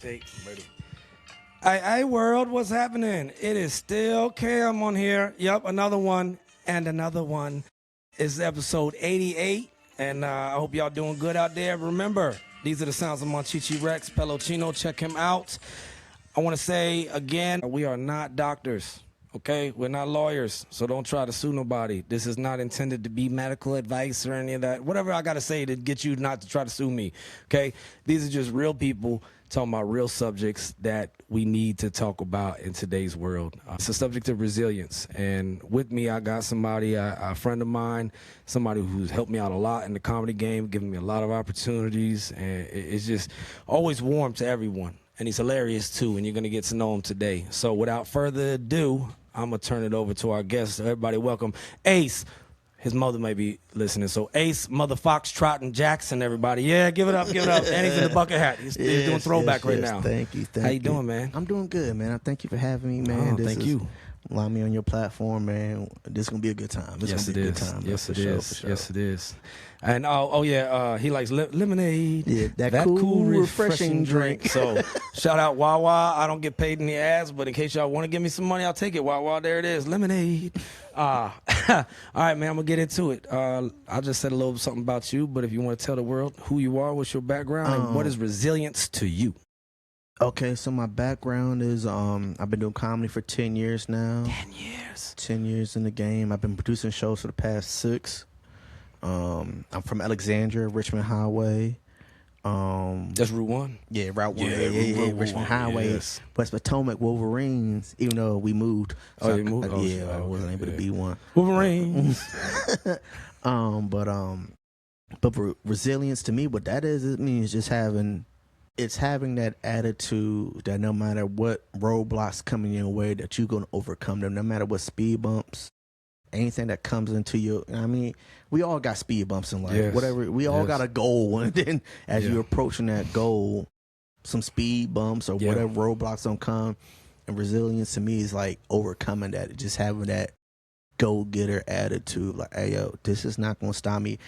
Take, ready. Hey, world, what's happening? It is still Cam on here. Yep, another one and another one. It's episode 88, and I hope y'all doing good out there. Remember, these are the sounds of Monchichi Rex, Pelocino. Check him out. I want to say again, we are not doctors. Okay, we're not lawyers, so don't try to sue nobody. This is not intended to be medical advice or any of that. Whatever I got to say to get you not to try to sue me, okay? These are just real people talking about real subjects that we need to talk about in today's world. It's a subject of resilience, and with me I got somebody, a friend of mine, somebody who's helped me out a lot in the comedy game, giving me a lot of opportunities, and it's just always warm to everyone. And he's hilarious too, and you're gonna get to know him today. So without further ado, I'm gonna turn it over to our guest. So everybody welcome Ace. His mother may be listening. So Ace, Mother Foxtrot and Jackson, everybody. Yeah, give it up, give it up. And he's in the bucket hat. He's doing throwback right now. Thank you. How you doing, man? I'm doing good, man. I thank you for having me, man. Thank you. Allow me on your platform, man. This is gonna be a good time. Yes, it is. Yes, it is. Yes, it is. And he likes lemonade. Yeah, that cool, refreshing drink. So shout out Wawa. I don't get paid in the ads, but in case y'all want to give me some money, I'll take it. Wawa, there it is, lemonade. All right, man, I'm gonna get into it. I just said a little something about you, but if you want to tell the world who you are, what's your background, and what is resilience to you? Okay, so my background is I've been doing comedy for 10 years now. 10 years. 10 years in the game. I've been producing shows for the past 6. I'm from Alexandria, Richmond Highway. That's Route 1? Yeah, Route 1. Yeah, Route Richmond 1, Highway. yes. West Potomac Wolverines, even though we moved. Oh, you moved? I wasn't able to be one. Wolverines. But resilience to me, what that is, it means just having that attitude that no matter what roadblocks coming your way, that you're going to overcome them, no matter what speed bumps, anything that comes into you. I mean, we all got speed bumps in life. Yes. Whatever, we all got a goal, and then as you're approaching that goal, some speed bumps or whatever roadblocks don't come. And resilience to me is like overcoming that, just having that go-getter attitude. Like, hey, yo, this is not going to stop me.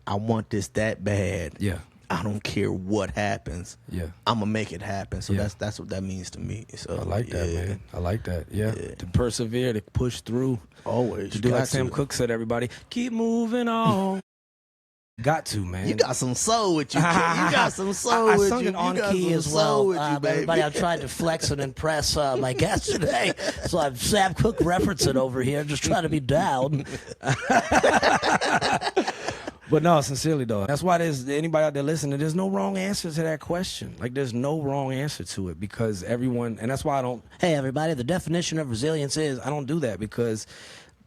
I want this that bad. Yeah. I don't care what happens. Yeah, I'm gonna make it happen. So that's what that means to me. So I like that, man. I like that. Yeah. To persevere, to push through, always. To do like Sam Cooke said, everybody keep moving on. Got to, man. You got some soul with you. You got some soul with you. I sung it on key as well. Everybody, I tried to flex and impress my guest today, so I've Sam Cooke referencing over here, just trying to be down. But no, sincerely though, that's why there's anybody out there listening, there's no wrong answer to that question. Like, there's no wrong answer to it, because everyone, and that's why I don't, hey everybody, the definition of resilience is, I don't do that, because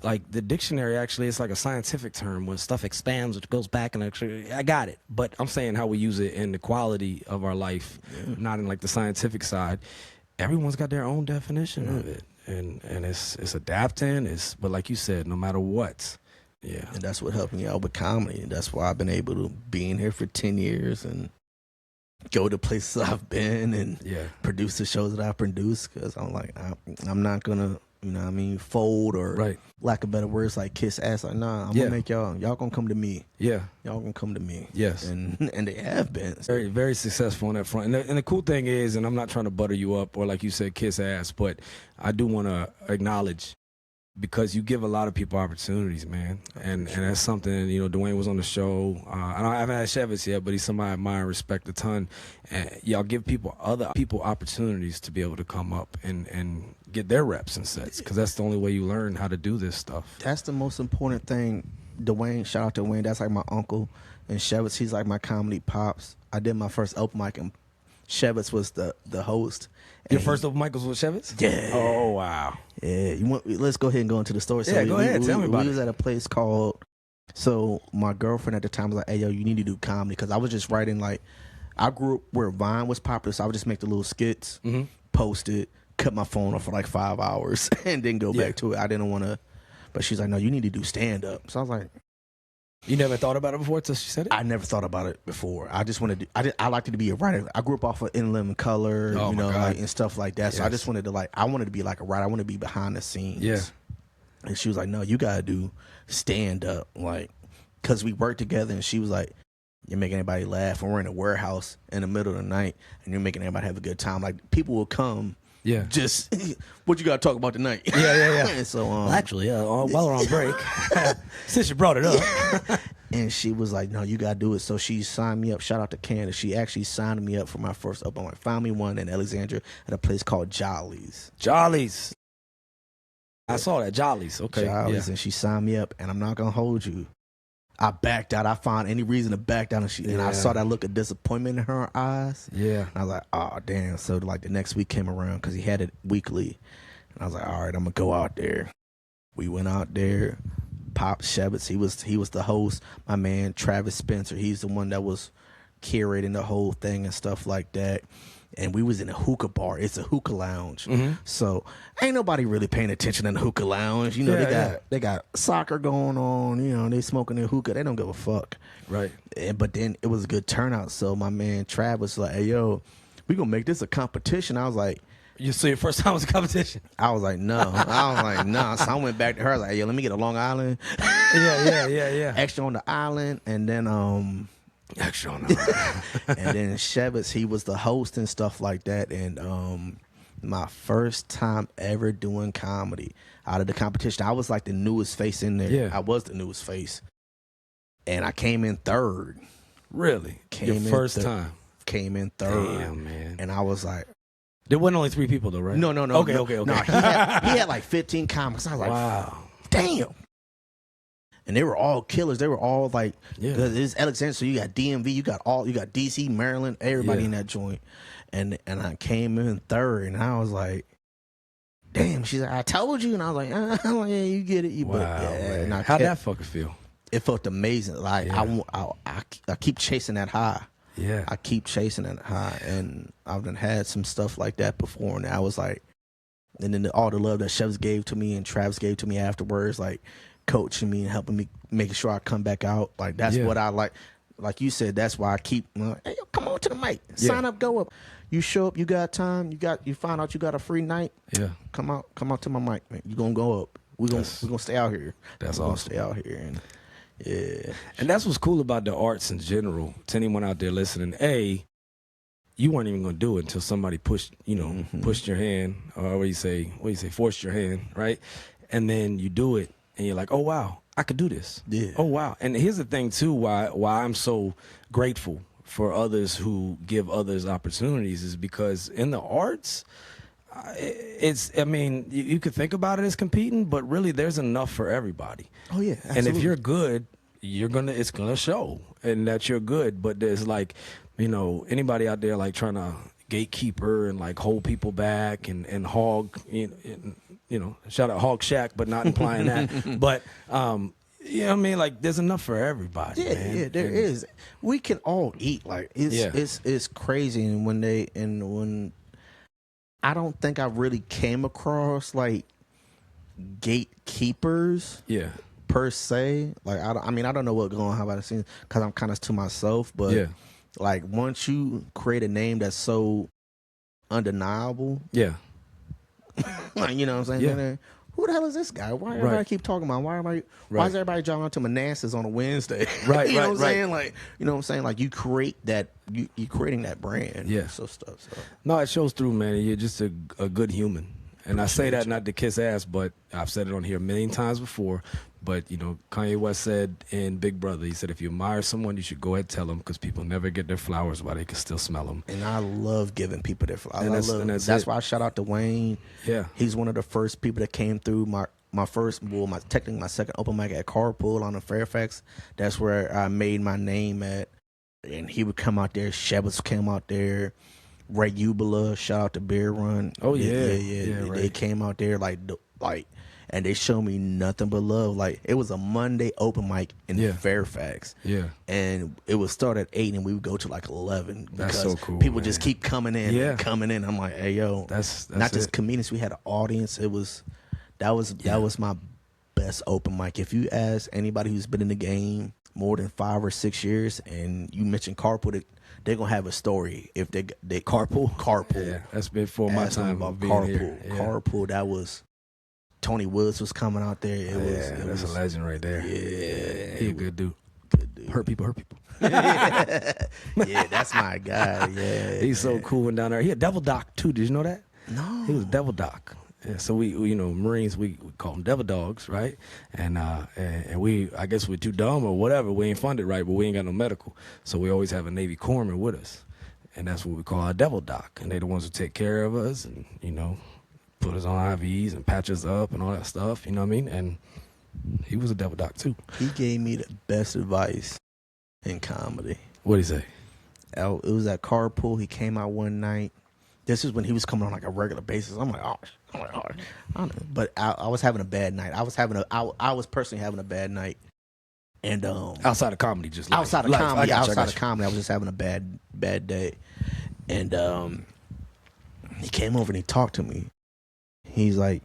like the dictionary actually, it's like a scientific term when stuff expands, it goes back, and actually, I got it. But I'm saying how we use it in the quality of our life, not in like the scientific side. Everyone's got their own definition of it, and it's adapting. But like you said, no matter what. Yeah, and that's what helped me out with comedy. And that's why I've been able to be in here for 10 years and go to places I've been and produce the shows that I produce. Because I'm like, I'm not gonna, fold or lack of better words, like kiss ass. Like, nah, I'm gonna make y'all gonna come to me. Yeah, y'all gonna come to me. Yes, and they have been very, very successful on that front. And the cool thing is, and I'm not trying to butter you up or like you said, kiss ass, but I do want to acknowledge, because you give a lot of people opportunities, man, and that's something. Dwayne was on the show. I haven't had Shevitz yet, but he's somebody I admire and respect a ton. And y'all give other people opportunities to be able to come up and get their reps and sets, because that's the only way you learn how to do this stuff. That's the most important thing. Dwayne, shout out to Dwayne. That's like my uncle, and Shevitz, he's like my comedy pops. I did my first open mic, and Shevitz was the host. Your first open mic was with Shevitz? Yeah. Oh, wow. Yeah. Let's go ahead and go into the story. So go ahead. Tell me about it. We was at a place called, so my girlfriend at the time was like, hey, yo, you need to do comedy. Because I was just writing, like, I grew up where Vine was popular, so I would just make the little skits, post it, cut my phone off for like 5 hours, and then go back to it. I didn't want to, but she's like, no, you need to do stand-up. So I was like, you never thought about it before until she said it? I never thought about it before. I just wanted to, I liked to be a writer. I grew up off of In Living Color, and stuff like that. So I just wanted to I wanted to be like a writer. I wanted to be behind the scenes. Yeah. And she was like, no, you got to do stand up. Like, because we worked together, and she was like, you're making everybody laugh, and we're in a warehouse in the middle of the night, and you're making everybody have a good time. Like, people will come. Yeah. Just, what you got to talk about tonight? Yeah. And so, well, actually, while we're on break, since you brought it up. And she was like, no, you got to do it. So she signed me up. Shout out to Canada. She actually signed me up for my first open mic. Found me one in Alexandria at a place called Jolly's. Jolly's. I saw that. Jolly's. Okay. Jolly's, and she signed me up, and I'm not going to hold you. I backed out. I found any reason to back down, and I saw that look of disappointment in her eyes. Yeah. And I was like, oh, damn. So, like, the next week came around because he had it weekly. And I was like, all right, I'm going to go out there. We went out there. Pop Shevitz, he was the host. My man Travis Spencer, he's the one that was curating the whole thing and stuff like that. And we was in a hookah bar. It's a hookah lounge. Mm-hmm. So ain't nobody really paying attention in the hookah lounge. You know, they got soccer going on. You know, they smoking their hookah. They don't give a fuck. Right. But then it was a good turnout. So my man Travis was like, hey, yo, we gonna make this a competition. I was like, you see, your first time was a competition? I was like, no. I was like, no. So I went back to her. I was like, yo, let me get a Long Island. Yeah. Extra on the island. And then extra on the island. and then Shevitz, he was the host and stuff like that. And my first time ever doing comedy out of the competition, I was like the newest face in there. Yeah. I was the newest face. And I came in third. Really? Your first time? Came in third. Damn, man. And I was like, there wasn't only 3 people though, right? No. Okay. No, he had like 15 comics. I was like, wow, damn. And they were all killers. They were all like, yeah. It's Alexander, so you got DMV, you got DC, Maryland, everybody in that joint. And I came in third, and I was like, damn. She's like, I told you, and I was like, yeah, you get it. Wow, man. How'd that fucking feel? It felt amazing. Like I keep chasing that high. Yeah, I keep chasing that high, and I've done had some stuff like that before, and I was like, and then all the love that Chefs gave to me and Travis gave to me afterwards, like coaching me and helping me, making sure I come back out. Like that's what I like. Like you said, that's why I keep. Hey, yo, come on to the mic, sign up, go up. You show up, you got time, you find out you got a free night. Yeah, come out to my mic, man. You gonna go up. We gonna stay out here. That's awesome. Stay out here and. Yeah. And that's what's cool about the arts in general. To anyone out there listening, you weren't even gonna do it until somebody pushed your hand, or what you say, forced your hand, right? And then you do it, and you're like, oh wow, I could do this. Yeah. Oh wow. And here's the thing too, why I'm so grateful for others who give others opportunities is because in the arts, you could think about it as competing, but really there's enough for everybody. Oh yeah, absolutely. And if you're good, it's gonna show, and that you're good. But there's like, anybody out there like trying to gatekeeper and like hold people back and hog, shout out Hog Shack, but not implying that. But like there's enough for everybody. Yeah, man. yeah, there is. We can all eat. Like it's crazy, and when I don't think I really came across like gatekeepers. Yeah. Per se, like I don't know what's going on behind the scenes because I'm kind of to myself. But like once you create a name that's so undeniable, like, you know what I'm saying? Yeah. Who the hell is this guy? Why everybody keep talking about him? Why is everybody jogging to Manassas on a Wednesday? Right, you know what I'm right. saying? Like, you know what I'm saying? Like you create that, you creating that brand. Yeah. So stuff. So. No, it shows through, man. You're just a good human. And I say that not to kiss ass, but I've said it on here a million times before. But, Kanye West said in Big Brother, he said, if you admire someone, you should go ahead and tell them because people never get their flowers while they can still smell them. And I love giving people their flowers. That's why I shout out to Wayne. Yeah. He's one of the first people that came through my second open mic at Carpool on the Fairfax. That's where I made my name at. And he would come out there. Shevitz came out there. Ray Ubala, shout out to Beer Run. Oh yeah, They came out there like, and they showed me nothing but love. Like it was a Monday open mic in Fairfax. Yeah, and it would start at 8, and we would go to like 11. That's so cool. People just keep coming in, and coming in. I'm like, hey yo, that's not just comedians. We had an audience. That was my best open mic. If you ask anybody who's been in the game more than 5 or 6 years, and you mention Carpool, they're gonna have a story. If they Carpool. Yeah, that's before my time about being Carpool. here. Yeah. Carpool. That was Tony Woods was coming out there. That's a legend right there. Yeah, he a good dude. Good dude. Hurt people. Yeah, that's my guy. Yeah, He's so cool and down there. He a devil doc too. Did you know that? No. He was a devil doc. Yeah, so we Marines, we call them devil dogs, right? And we, I guess we're too dumb or whatever. We ain't funded right, but we ain't got no medical. So we always have a Navy corpsman with us. And that's what we call our devil doc. And they're the ones who take care of us and, put us on IVs and patch us up and all that stuff. You know what I mean? And he was a devil doc too. He gave me the best advice in comedy. What'd he say? It was at Carpool. He came out one night. This is when he was coming on like a regular basis. I'm like, I don't know. But I was having a bad night. I was personally having a bad night. And outside of comedy, just outside of comedy, I was just having a bad day. And he came over and he talked to me. He's like,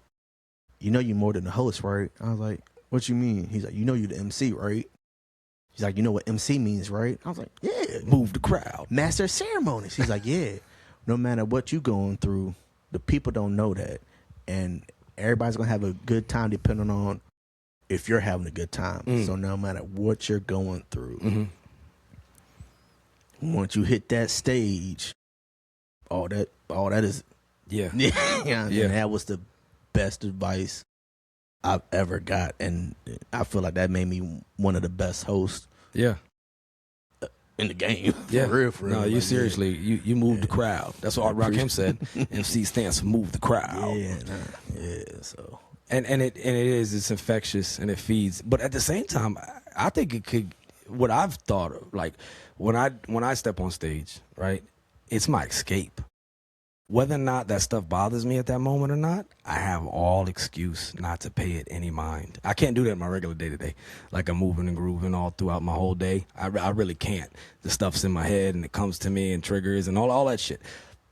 you're more than a host, right? I was like, what you mean? He's like, you're the MC, right? He's like, you know what MC means, right? I was like, yeah. Move the crowd. Master of ceremonies. He's like, yeah. No matter what you're going through, the people don't know that. And everybody's going to have a good time depending on if you're having a good time. So no matter what you're going through, once you hit that stage, all that is... Yeah. And that was the best advice I've ever got. And I feel like that made me one of the best hosts. Yeah. In the game. Yeah. For real. No, you seriously, you move the crowd. That's what Rakim said. MC stands for move the crowd. Yeah, so. And it's infectious and it feeds. But at the same time, I think it could, what I've thought of, like when I step on stage, right, it's my escape. Whether or not that stuff bothers me at that moment or not, I have all excuse not to pay it any mind. I can't do that in my regular day-to-day. Like I'm moving and grooving all throughout my whole day. I really can't. The stuff's in my head and it comes to me and triggers and all that shit.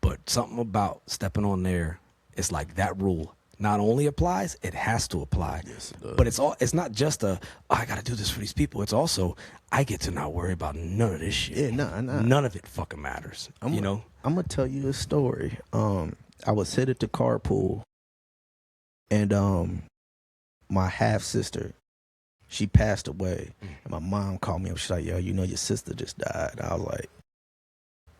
But something about stepping on there, it's like that rule not only applies, it has to apply. Yes, it does. But it's not just I got to do this for these people. It's also, I get to not worry about none of this shit. Yeah, no. None of it fucking matters, I'm going to tell you a story. I was headed to Carpool, and my half-sister, she passed away. And my mom called me up. She's like, yo, your sister just died. I was like,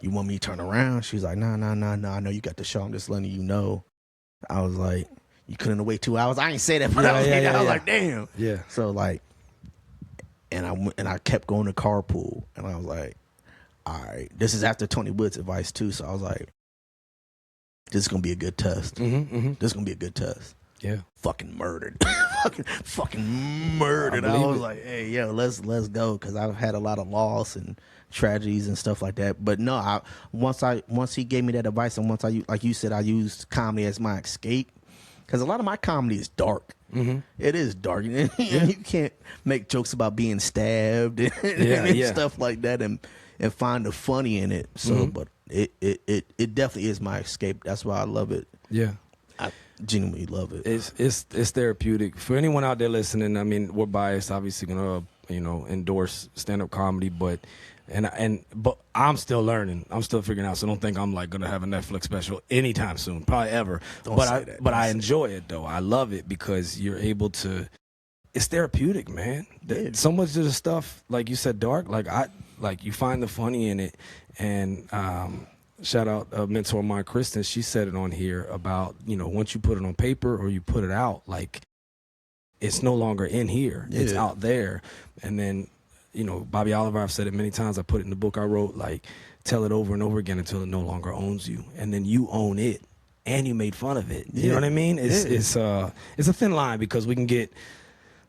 you want me to turn around? She's like, no, I know you got the show. I'm just letting you know. I was like, you couldn't wait 2 hours? I ain't say that, but I was like, damn. Yeah. So like, and I kept going to Carpool, and I was like, all right, this is after Tony Wood's advice too. So I was like, this is gonna be a good test. This is gonna be a good test. Yeah. Fucking murdered. fucking murdered. I was like, hey, yo, let's go, because I've had a lot of loss and tragedies and stuff like that. But no, once he gave me that advice, and once like you said, I used comedy as my escape, because a lot of my comedy is dark. It is dark. You can't make jokes about being stabbed and stuff like that and find the funny in it. So, but it definitely is my escape. That's why I love it. Yeah. I genuinely love it. It's therapeutic. For anyone out there listening, I mean, we're biased, obviously gonna endorse stand-up comedy, but I'm still learning. I'm still figuring out. So don't think I'm like gonna have a Netflix special anytime soon, probably ever. But I enjoy it though. I love it because you're able to. It's therapeutic, man. So much of the stuff, like you said, dark. Like you find the funny in it, and shout out a mentor of mine, Kristen. She said it on here about once you put it on paper or you put it out, like it's no longer in here. Yeah. It's out there, and then. Bobby Oliver, I've said it many times. I put it in the book I wrote, like, tell it over and over again until it no longer owns you. And then you own it, and you made fun of it. You know what I mean? It's a thin line, because we can get...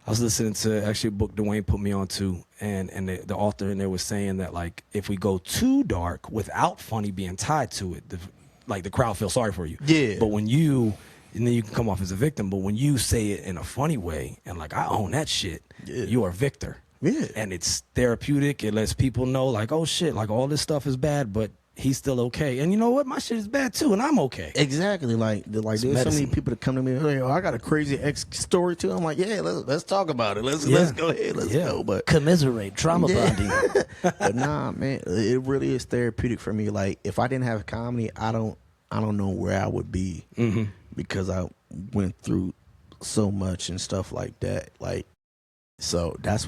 I was listening to, actually, a book Dwayne put me on to, and the author in there was saying that, like, if we go too dark without funny being tied to it, the crowd feels sorry for you. Yeah. But when you... And then you can come off as a victim. But when you say it in a funny way, and, like, I own that shit, you are a victor. Yeah. And it's therapeutic. It lets people know, like, oh shit, like all this stuff is bad, but he's still okay. And you know what? My shit is bad too, and I'm okay. Exactly. Like there's medicine. So many people that come to me, like, oh, I got a crazy ex story too. I'm like, yeah, let's talk about it. Let's go ahead. Let's go. But commiserate, trauma bonding. But nah, man, it really is therapeutic for me. Like if I didn't have comedy, I don't know where I would be, because I went through so much and stuff like that. Like So that's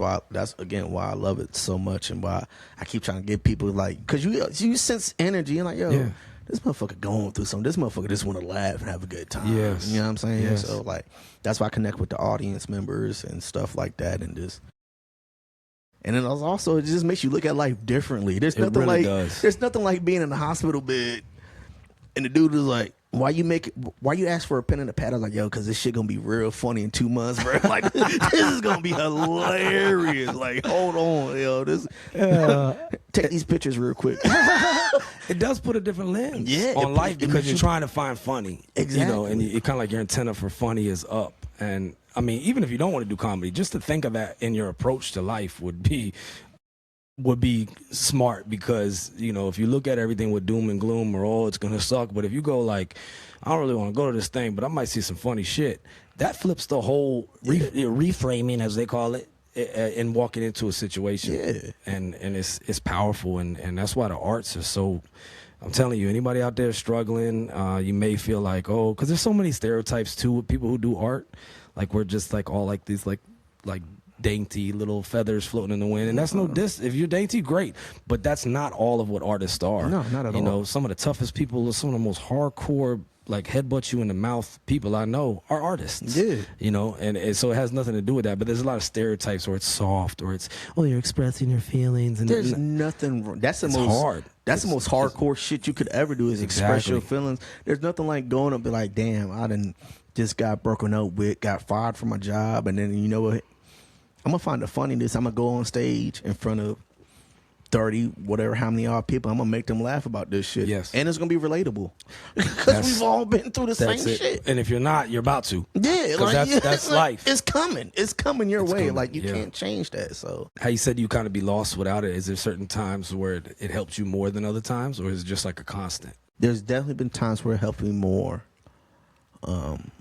again why I love it so much, and why I keep trying to get people like, because you sense energy and like, yo, this motherfucker going through something. This motherfucker just want to laugh and have a good time. Yes. You know what I'm saying? Yes. So like that's why I connect with the audience members and stuff like that, and then also it just makes you look at life differently. There's nothing there's nothing like being in the hospital bed and the dude is like, why you ask for a pen and a pad? I was like, yo, because this shit gonna be real funny in 2 months, bro. Like, this is gonna be hilarious. Like, hold on, yo. Take these pictures real quick. It does put a different lens Yeah, on life because you're trying to find funny. Exactly. You know, and you kind of like your antenna for funny is up. And I mean, even if you don't want to do comedy, just to think of that in your approach to life would be smart, because, you know, if you look at everything with doom and gloom or, oh, it's gonna suck, but if you go like, I don't really want to go to this thing, but I might see some funny shit, that flips the whole reframing, as they call it, in walking into a situation. Yeah. And it's powerful, and that's why the arts are so, I'm telling you, anybody out there struggling, you may feel like, oh, because there's so many stereotypes too with people who do art, like we're just like all like these like dainty little feathers floating in the wind, and that's no diss. If you're dainty, great, but that's not all of what artists are. No, not at all. You know, some of the toughest people, some of the most hardcore, like headbutt you in the mouth people I know are artists. Yeah. You know, and so it has nothing to do with that, but there's a lot of stereotypes, or it's soft, or it's, oh, you're expressing your feelings, and there's nothing wrong. That's the most hard. That's the most hardcore shit you could ever do, is express your feelings. There's nothing like going up and be like, damn, I done just got broken up with, got fired from my job, and then, you know what, I'm gonna find the funniness. I'm gonna go on stage in front of 30, whatever, how many odd people. I'm gonna make them laugh about this shit. Yes. And it's gonna be relatable, because we've all been through the same shit. And if you're not, you're about to. Yeah, like, that's life. It's coming. It's coming your way. Coming. Like, you can't change that. So how you said you kind of be lost without it. Is there certain times where it helps you more than other times, or is it just like a constant? There's definitely been times where it helped me more.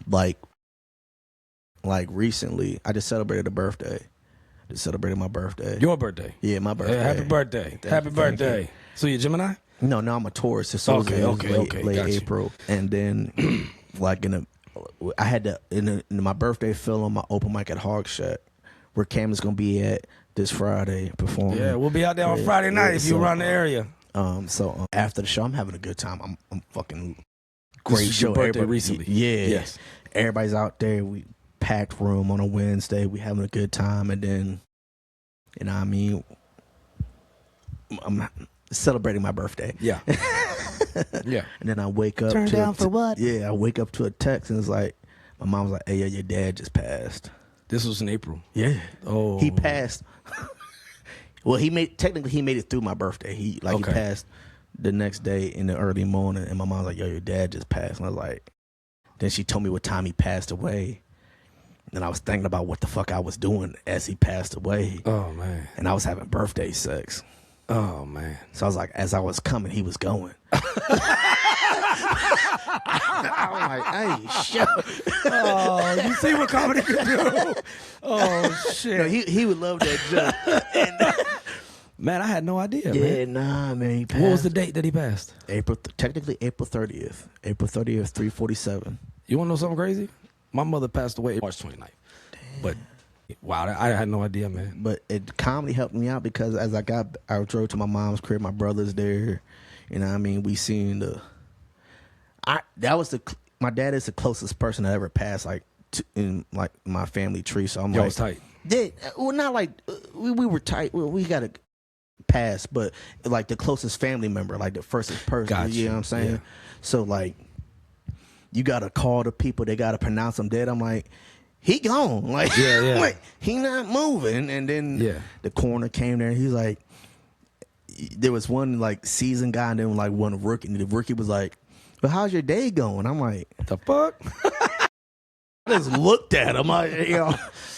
Like recently, I just celebrated a birthday. Just celebrated my birthday. Your birthday? Yeah, my birthday. Hey, happy birthday. Happy birthday. So you're Gemini? No, I'm a Taurus. So okay. Late Got April. And then, like, I had to, in my birthday fell on my open mic at Hog Shack, where Cam is going to be at this Friday performing. Yeah, we'll be out there on Friday night if you around the area. So after the show, I'm having a good time. I'm fucking great this show. Your birthday recently. Yeah. Yes. Everybody's out there. We packed room on a Wednesday. We having a good time, and then, you know what I mean, I'm celebrating my birthday. Yeah. Yeah. And then I wake up. Turn down for what? Yeah, I wake up to a text, and it's like, my mom was like, hey, yeah, your dad just passed. This was in April. Yeah. Oh. He passed. Well, he made it through my birthday. He passed the next day in the early morning, and my mom was like, yo, your dad just passed. And I was like, then she told me what time he passed away. And I was thinking about what the fuck I was doing as he passed away. Oh, man. And I was having birthday sex. Oh, man. So I was like, as I was coming, he was going. I was like, hey, shit. Oh, you see what comedy can do? Oh, shit. No, he would love that joke. Man, I had no idea, man. Yeah, nah, man. He passed. What was the date that he passed? Technically April 30th. April 30th, 3:47. You want to know something crazy? My mother passed away March 29th. Damn. But, wow, I had no idea, man. But comedy helped me out, because as I drove to my mom's crib, my brother's there. You know what I mean? We seen my dad is the closest person that ever passed, like, in like my family tree. So I'm Y'all like, was tight. Yeah, well, not like we were tight. We got to pass, but like the closest family member, like the first person. Gotcha. You know what I'm saying? Yeah. So like, you got to call the people. They got to pronounce him dead. I'm like, he gone. Like, yeah. Like, he not moving. And then the coroner came there. And he's like, there was one like seasoned guy, and then like one rookie. And the rookie was like, "But how's your day going?" I'm like, the fuck? I just looked at him. I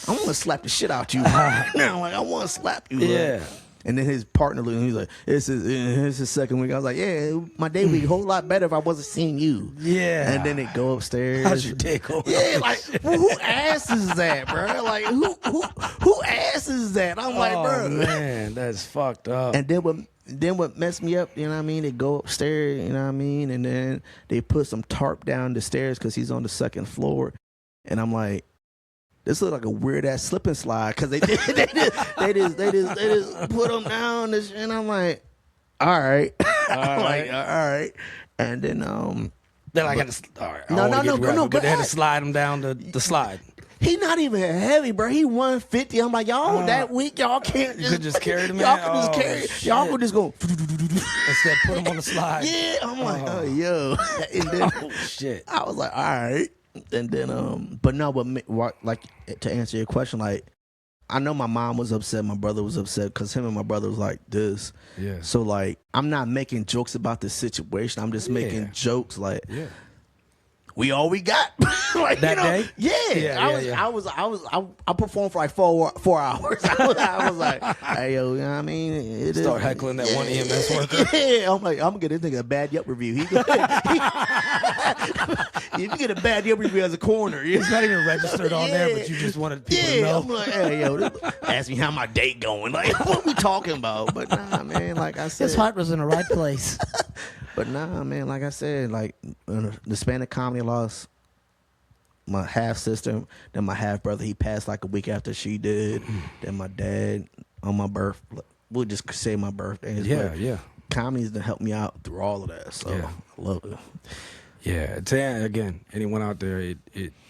want to slap the shit out you right now. Like, I want to slap you. Yeah. Like. And then his partner looked, and he's like, it's his second week. I was like, yeah, my day would be a whole lot better if I wasn't seeing you. Yeah. And then they go upstairs. How's your day going? Yeah, like, who ass is that, bro? Like, who ass is that? I'm like, bro. Man, that's fucked up. And then what messed me up, you know what I mean? They go upstairs, you know what I mean? And then they put some tarp down the stairs because he's on the second floor. And I'm like, this look like a weird ass slip and slide because they just put them down and I'm like, all right, like all right, and then they're like, all right, no, but they had to slide them down the slide. He not even heavy, bro. He 150. I'm like, y'all that weak, y'all can't just carry the man. Y'all can just carry. Shit. Y'all could just go instead put him on the slide. Yeah, I'm like, oh yo, and then shit. I was like, all right, and then but like to answer your question, like I know my mom was upset, my brother was upset because him and my brother was like this. Yeah. So like, I'm not making jokes about the situation. I'm just making jokes like. Yeah. We all we got. Like, that day? Yeah. I performed for like 4 hours. I was like, hey, yo, you know what I mean? Start heckling that one EMS worker. Yeah, I'm like, I'm going to get this nigga a bad Yelp review. If you get a bad Yelp review as a corner. It's not even registered on there, but you just wanted people to know. I'm like, hey, yo, ask me how my date going. Like, what we talking about? But nah, man, like I said. His heart was in the right place. But nah, man, like I said, like the span of comedy lost my half sister, then my half brother. He passed like a week after she did. Then my dad on my birth. We'll just say my birthday. Yeah. Comedy's to help me out through all of that. So I love it. Yeah, again, anyone out there, it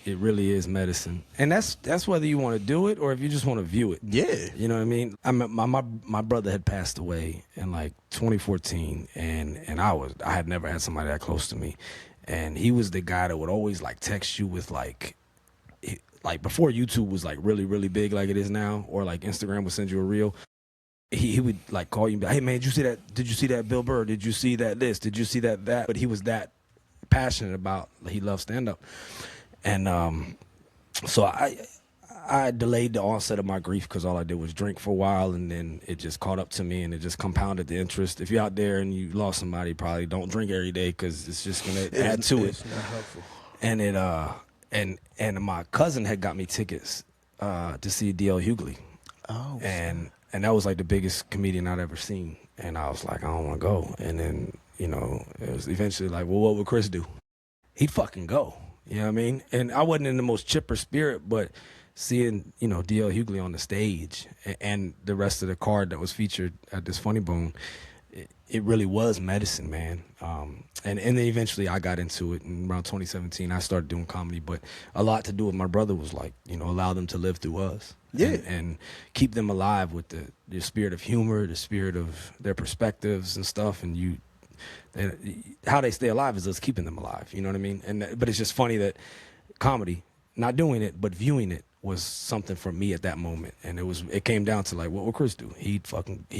really is medicine, and that's whether you want to do it or if you just want to view it. Yeah, you know what I mean. My brother had passed away in like 2014, and I had never had somebody that close to me, and he was the guy that would always like text you with like before YouTube was like really really big like it is now, or like Instagram would send you a reel. He would like call you and be like, hey man, did you see that? Did you see that Bill Burr? Did you see that this? Did you see that? But he was that passionate about, he loved stand-up, and so I delayed the onset of my grief because all I did was drink for a while, and then it just caught up to me and it just compounded the interest. If you're out there and you lost somebody, probably don't drink every day because it's just gonna add to it. It's not helpful. And it and my cousin had got me tickets to see D.L. Hughley. Oh, and that was like the biggest comedian I'd ever seen, and I was like, I don't want to go. And then, you know, it was eventually like, well, what would Chris do? He'd fucking go. You know what I mean? And I wasn't in the most chipper spirit, but seeing, you know, D.L. Hughley on the stage and the rest of the card that was featured at this Funny Bone, it really was medicine, man. And then eventually I got into it. In around 2017, I started doing comedy, but a lot to do with my brother was like, you know, allow them to live through us. Yeah. And keep them alive with the spirit of humor, the spirit of their perspectives and stuff. And how they stay alive is us keeping them alive. You know what I mean? But it's just funny that comedy, not doing it, but viewing it, was something for me at that moment. And it came down to like, what would Chris do? He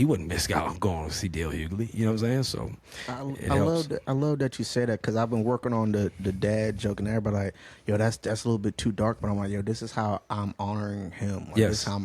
wouldn't miss out on going to see D.L. Hughley. You know what I'm saying? So I love that you say that, because I've been working on the dad joke, and everybody like, yo, that's a little bit too dark. But I'm like, yo, this is how I'm honoring him. Like, yes. This is how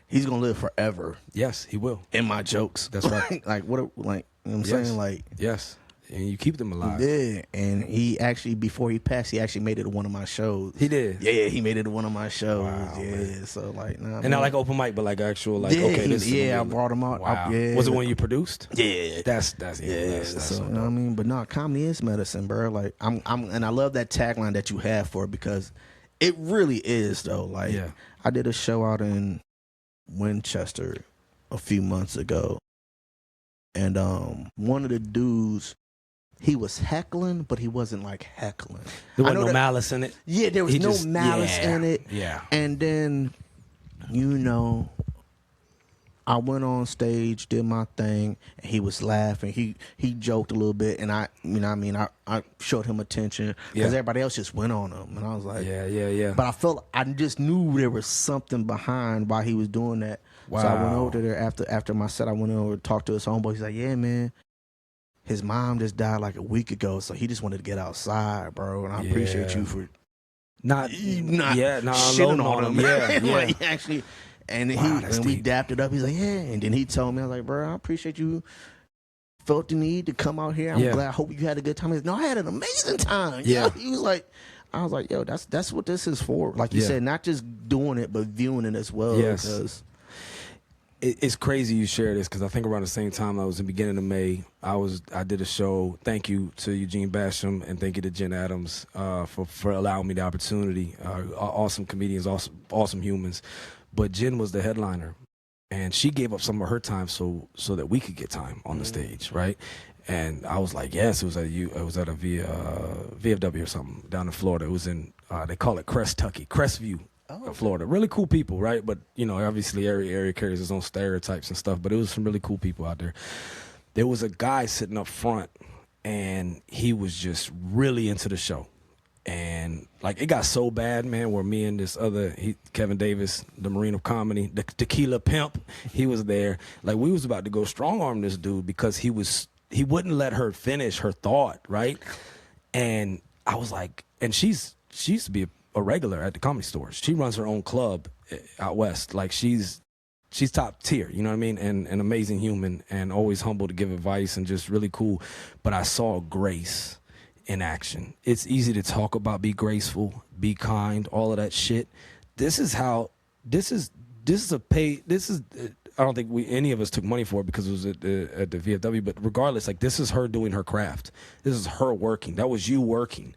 he's gonna live forever. Yes, he will. In my jokes. That's right. Like what? Like, you know what I'm saying? Like, yes. And you keep them alive. Yeah, and he actually, before he passed, he actually made it to one of my shows. He did? Yeah, he made it to one of my shows. Wow, yeah, man. So like, nah, and not like open mic, but like actual, like, yeah, okay, this is I brought him out. Wow. Yeah. Was it one you produced? Yeah. That's so dope. you know what I mean? But no, comedy is medicine, bro. Like and I love that tagline that you have for it, because it really is though. Like, I did a show out in Winchester a few months ago, and one of the dudes, he was heckling, but he wasn't like heckling. There wasn't no malice in it. Yeah, there was no malice in it. Yeah. And then, you know, I went on stage, did my thing, and he was laughing. He joked a little bit, and I showed him attention because everybody else just went on him, and I was like, yeah. But I just knew there was something behind why he was doing that. Wow. So I went over there after my set. I went over to talk to his homeboy. He's like, yeah, man, his mom just died like a week ago, so he just wanted to get outside, bro. And I appreciate you for not shitting on him. Yeah. Like, actually. And we dapped it up. He's like, yeah. And then he told me, I was like, bro, I appreciate you felt the need to come out here. I'm glad. I hope you had a good time. He's like, no, I had an amazing time. Yeah. He was like, I was like, yo, that's what this is for. Like you said, not just doing it, but viewing it as well. Yes. It's crazy you share this because I think around the same time I was in the beginning of May, I did a show. Thank you to Eugene Basham and thank you to Jen Adams for allowing me the opportunity. Awesome comedians, awesome humans. But Jen was the headliner, and she gave up some of her time so that we could get time on the stage, right? And I was like, yes, it was at a VFW or something down in Florida. It was in they call it Crestview. Florida. Really cool people, right? But, you know, obviously every area carries its own stereotypes and stuff, but it was some really cool people out there. There was a guy sitting up front, and he was just really into the show. And, like, it got so bad, man, where me and this other, Kevin Davis, the Marine of Comedy, the Tequila Pimp, he was there. Like, we was about to go strong-arm this dude because he wouldn't let her finish her thought, right? And I was like, and she used to be a regular at the Comedy Store. She runs her own club out west. Like she's top tier, you know what I mean? And an amazing human and always humble to give advice and just really cool. But I saw grace in action. It's easy to talk about be graceful, be kind, all of that shit. I don't think any of us took money for it because it was at the VFW, but regardless, like this is her doing her craft. This is her working. That was you working.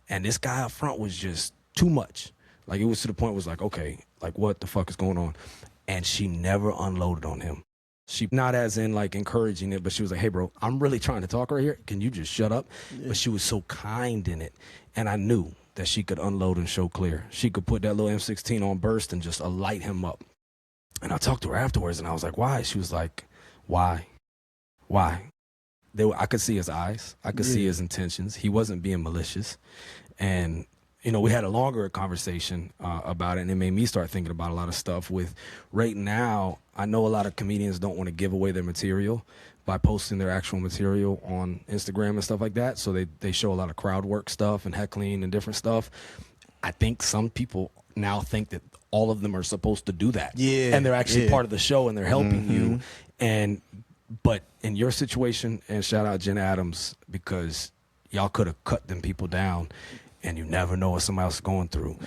And this guy up front was just too much. Like it was to the point it was like, okay, like what the fuck is going on? And she never unloaded on him. She not as in like encouraging it, but she was like, hey bro, I'm really trying to talk right here. Can you just shut up? Yeah. But she was so kind in it. And I knew that she could unload and show clear. She could put that little M16 on burst and just light him up. And I talked to her afterwards and I was like, why? She was like, why? I could see his eyes. I could see his intentions. He wasn't being malicious. And, you know, we had a longer conversation about it, and it made me start thinking about a lot of stuff with right now. I know a lot of comedians don't want to give away their material by posting their actual material on Instagram and stuff like that. So they show a lot of crowd work stuff and heckling and different stuff. I think some people now think that all of them are supposed to do that. Yeah. And they're actually part of the show and they're helping you. But in your situation, and shout out Jen Adams, because y'all could have cut them people down. And you never know what somebody else is going through.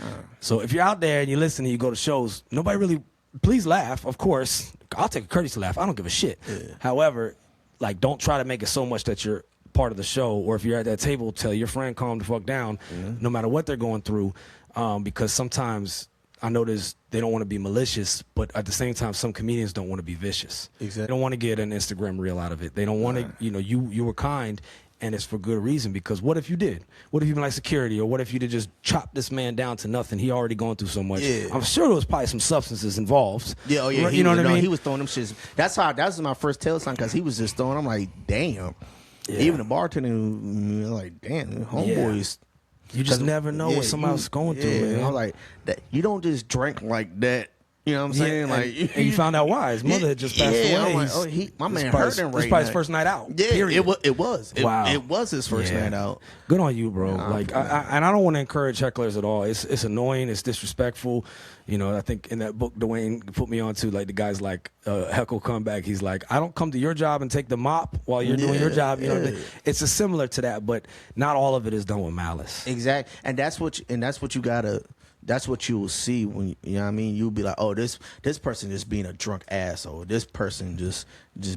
So if you're out there and you listen and you go to shows, nobody really, please laugh, of course. I'll take a courteous laugh. I don't give a shit. Yeah. However, like, don't try to make it so much that you're part of the show. Or if you're at that table, tell your friend, calm the fuck down, no matter what they're going through. Because sometimes I notice they don't want to be malicious, but at the same time, some comedians don't want to be vicious. Exactly. They don't want to get an Instagram reel out of it. They don't want to, you know, you were kind. And it's for good reason, because what if you did? What if you've been like security, or what if you did just chop this man down to nothing? He already going through so much. Yeah. I'm sure there was probably some substances involved. Yeah, oh yeah. You know what I mean? He was throwing them shits. That was my first tell sign, because he was just throwing. I'm like, damn. Yeah. Even the bartender, like, damn, homeboys. Yeah. You just never know what somebody else is going through, man. I'm like, that. You don't just drink like that. You know what I'm saying? Like, and you found out why his mother had just passed away. I'm like, my man hurting right now. It's probably his first night out. Yeah, period. It was. Wow. It was his first night out. Good on you, bro. And I don't want to encourage hecklers at all. It's annoying. It's disrespectful. You know, I think in that book Dwayne put me on to, like, the guy's like, heckle comeback. He's like, I don't come to your job and take the mop while you're doing your job. You know, it's similar to that, but not all of it is done with malice. Exactly, and that's what you gotta. That's what you will see when, you know what I mean? You'll be like, oh, this person just being a drunk asshole. This person just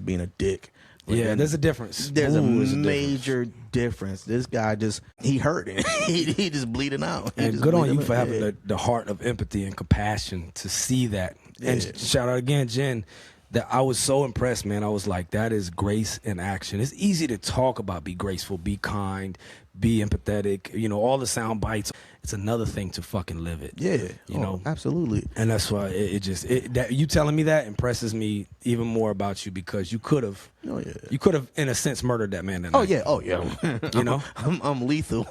being a dick. But there's a difference. There's a major difference. This guy he hurting. he just bleeding out. And good on you for having the heart of empathy and compassion to see that. And shout out again, Jen. That I was so impressed, man. I was like, that is grace in action. It's easy to talk about be graceful, be kind, be empathetic, you know, all the sound bites. It's another thing to fucking live it. Yeah. You know? Absolutely. And that's why that you telling me that impresses me even more about you, because you could have, you could have, in a sense, murdered that man that night. Oh yeah. You know? I'm lethal.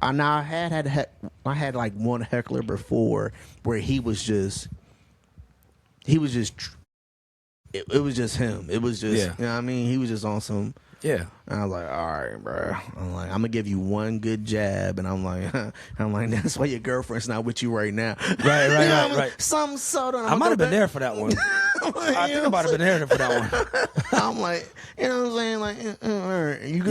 I had like one heckler before where it was just him. It was just, you know what I mean? He was just on some. Yeah. And I was like, all right, bro. I'm like, I'm going to give you one good jab. And I'm like, that's why your girlfriend's not with you right now. Right. Some soda. I might have been there for that one. I think I might have been there for that one. I'm like, you know what I'm saying? Like, you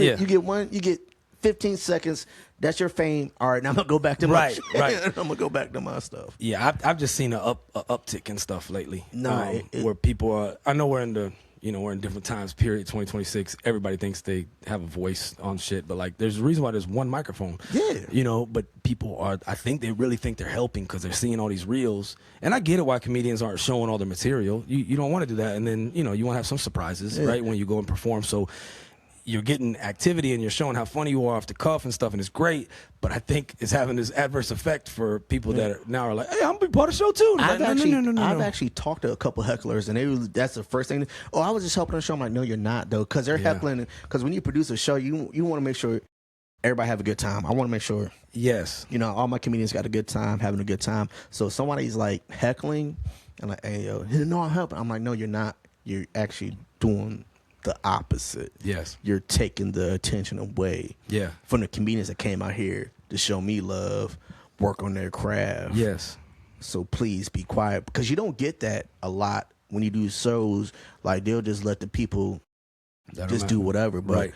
get 15 seconds. That's your fame. All right, now I'm gonna go back to my shit. I'm gonna go back to my stuff. Yeah, I've just seen a uptick in stuff lately. No, where people are. I know we're in the. We're in different times, period, 2026. Everybody thinks they have a voice on shit, but like there's a reason why there's one microphone. Yeah. But people I think they really think they're helping because they're seeing all these reels. And I get it why comedians aren't showing all their material. You don't want to do that. And then, you want to have some surprises, right, when you go and perform. So you're getting activity and you're showing how funny you are off the cuff and stuff, and it's great. But I think it's having this adverse effect for people that are like, hey, I'm gonna be part of the show too. I've actually talked to a couple hecklers, and that's the first thing. Oh, I was just helping the show. I'm like, no, you're not though, because they're heckling. Because when you produce a show, you want to make sure everybody have a good time. I want to make sure. Yes. All my comedians got a good time, having a good time. So if somebody's like heckling, and like, hey, yo, no, I'm helping. I'm like, no, you're not. You're actually doing the opposite. Yes. You're taking the attention away from the comedians that came out here to show me love, work on their craft. Yes. So please be quiet, because you don't get that a lot when you do shows. Like, they'll just let the people just do whatever. But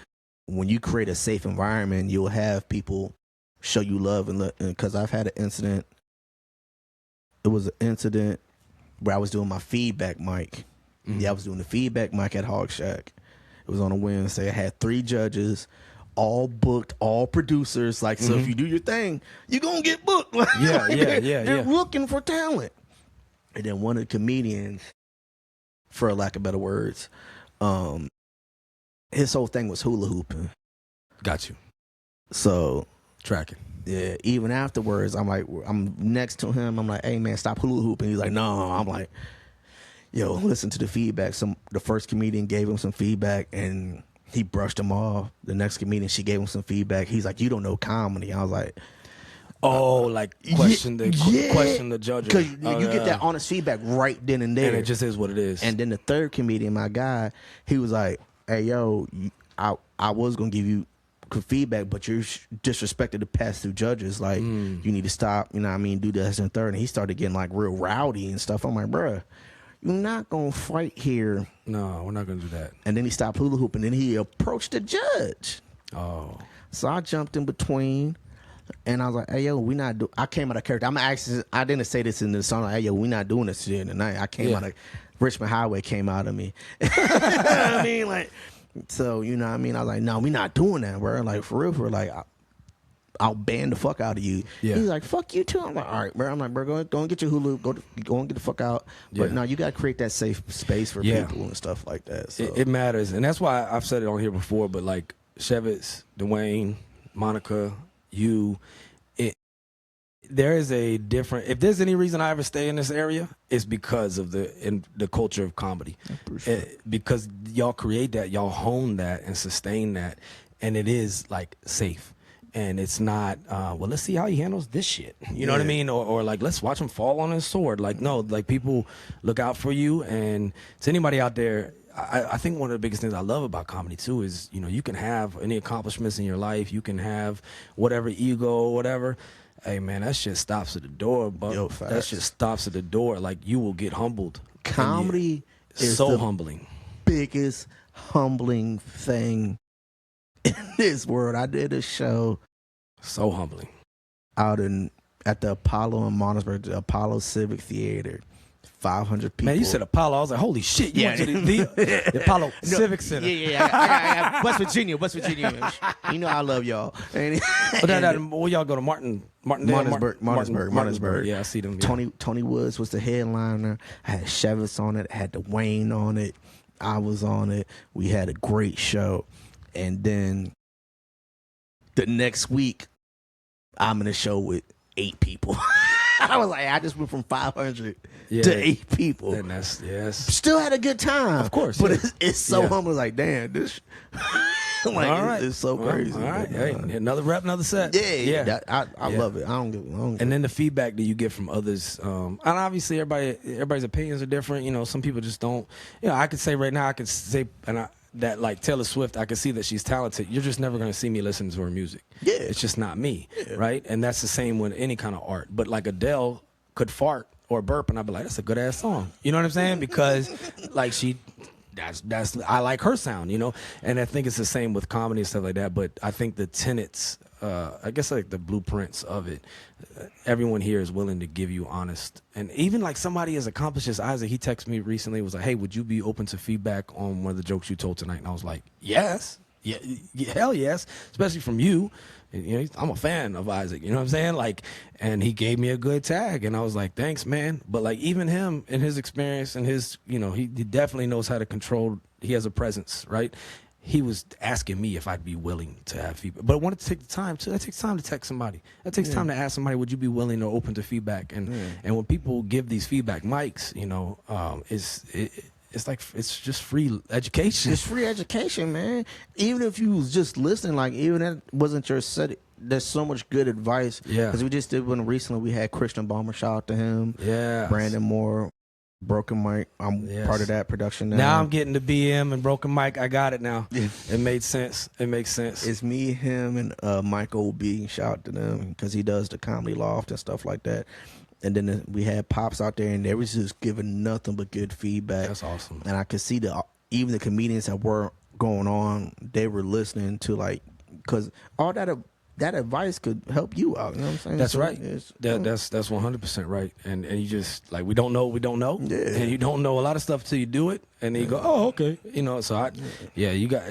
when you create a safe environment, you'll have people show you love. And because I've had an incident. It was an incident where I was doing my feedback mic. Yeah, I was doing the feedback mic at Hog Shack. It was on a Wednesday. I had 3 judges, all booked, all producers. Like, so if you do your thing, you're going to get booked. They're looking for talent. And then one of the comedians, for lack of better words, his whole thing was hula hooping. Got you. So. Tracking. Yeah, even afterwards, I'm next to him. I'm like, hey, man, stop hula hooping. He's like, no. I'm like, yo, listen to the feedback. The first comedian gave him some feedback, and he brushed him off. The next comedian, she gave him some feedback. He's like, you don't know comedy. I was like, question the judge. Because you get that honest feedback right then and there. And it just is what it is. And then the third comedian, my guy, he was like, hey, yo, I was going to give you feedback, but you're disrespected to pass through judges. Like, you need to stop, do this and third. And he started getting like real rowdy and stuff. I'm like, bruh, you're not going to fight here. No, we're not going to do that. And then he stopped hula hooping, and then he approached the judge. Oh. So I jumped in between, and I was like, hey, yo, we not do. I came out of character. I didn't say this in the song. Like, hey, yo, we not doing this here tonight. I came out of Richmond Highway came out of me. You know what I mean? Like, so, you know what I mean? I was like, no, we not doing that, bro. Like, for real, like, I'll ban the fuck out of you. Yeah. He's like, fuck you too. I'm like, all right, bro. I'm like, bro, go and get your hula, go and get the fuck out. But no, you got to create that safe space for people and stuff like that. So. It matters. And that's why I've said it on here before, but like Shevitz, Dwayne, Monica, you, there is a different, if there's any reason I ever stay in this area, it's because of the culture of comedy. Because y'all create that, y'all hone that and sustain that. And it is like safe. And it's not, well, let's see how he handles this shit. You know what I mean? Or like, let's watch him fall on his sword. Like, no, like people look out for you. And to anybody out there, I think one of the biggest things I love about comedy too is, you can have any accomplishments in your life. You can have whatever ego, whatever. Hey man, that shit stops at the door, but that shit stops at the door. Like, you will get humbled. Comedy is so the humbling. Biggest humbling thing in this world. I did a show so humbling out at the Apollo in Montersburg, the Apollo Civic Theater. 500 people. Man, you said Apollo. I was like, holy shit. You went to the Apollo Civic Center. Yeah. West Virginia. You know I love y'all. Where y'all go to Martinsburg. Yeah, I see them. Yeah. Tony Woods was the headliner. I had Shevitz on it. I had Dwayne on it. I was on it. We had a great show. And then the next week, I'm in a show with 8 people. I was like, I just went from 500 to 8 people. And that's still had a good time, of course. But it's so humble. Like, damn, this. Like, all right. It's so crazy. All right, hey, another rep, another set. Yeah. I love it. I don't give. And then the feedback that you get from others, and obviously everybody's opinions are different. Some people just don't. I could say right now, that like Taylor Swift, I can see that she's talented. You're just never going to see me listen to her music. Yeah. It's just not me, right? And that's the same with any kind of art. But like Adele could fart or burp, and I'd be like, that's a good-ass song. You know what I'm saying? Because like she that's I like her sound, you know. And I think it's the same with comedy and stuff like that. But I think the tenets, I guess like the blueprints of it, everyone here is willing to give you honest. And even like somebody as accomplished as Isaac, he texted me recently, was like, hey, would you be open to feedback on one of the jokes you told tonight? And I was like, yes. Yeah, hell yes, especially from you. You know, I'm a fan of Isaac, you know what I'm saying? Like, and he gave me a good tag, and I was like, thanks, man. But like, even him and his experience and his, you know, he definitely knows how to control. He has a presence, right? He was asking me if I'd be willing to have feedback, but I wanted to take the time to. That takes time to text somebody. That takes time to ask somebody, would you be willing or open to feedback? And when people give these feedback mics, you know, it's like, it's just free education. It's free education, man. Even if you was just listening, like, even that wasn't your set, there's so much good advice. Yeah. Because we just did one recently. We had Christian Balmer, shout out to him. Yeah. Brandon Moore, Broken Mike. I'm part of that production now. Now I'm getting the BM and Broken Mike. I got it now. It made sense. It makes sense. It's me, him, and Michael B. Shout out to them because he does the Comedy Loft and stuff like that. And then we had Pops out there, and they was just giving nothing but good feedback. That's awesome. And I could see even the comedians that were going on, they were listening to, like, because all that advice could help you out. You know what I'm saying? That's so right. That's 100% right. And you just, like, we don't know, yeah. And you don't know a lot of stuff till you do it, and then you go, oh, okay, you know. So you got.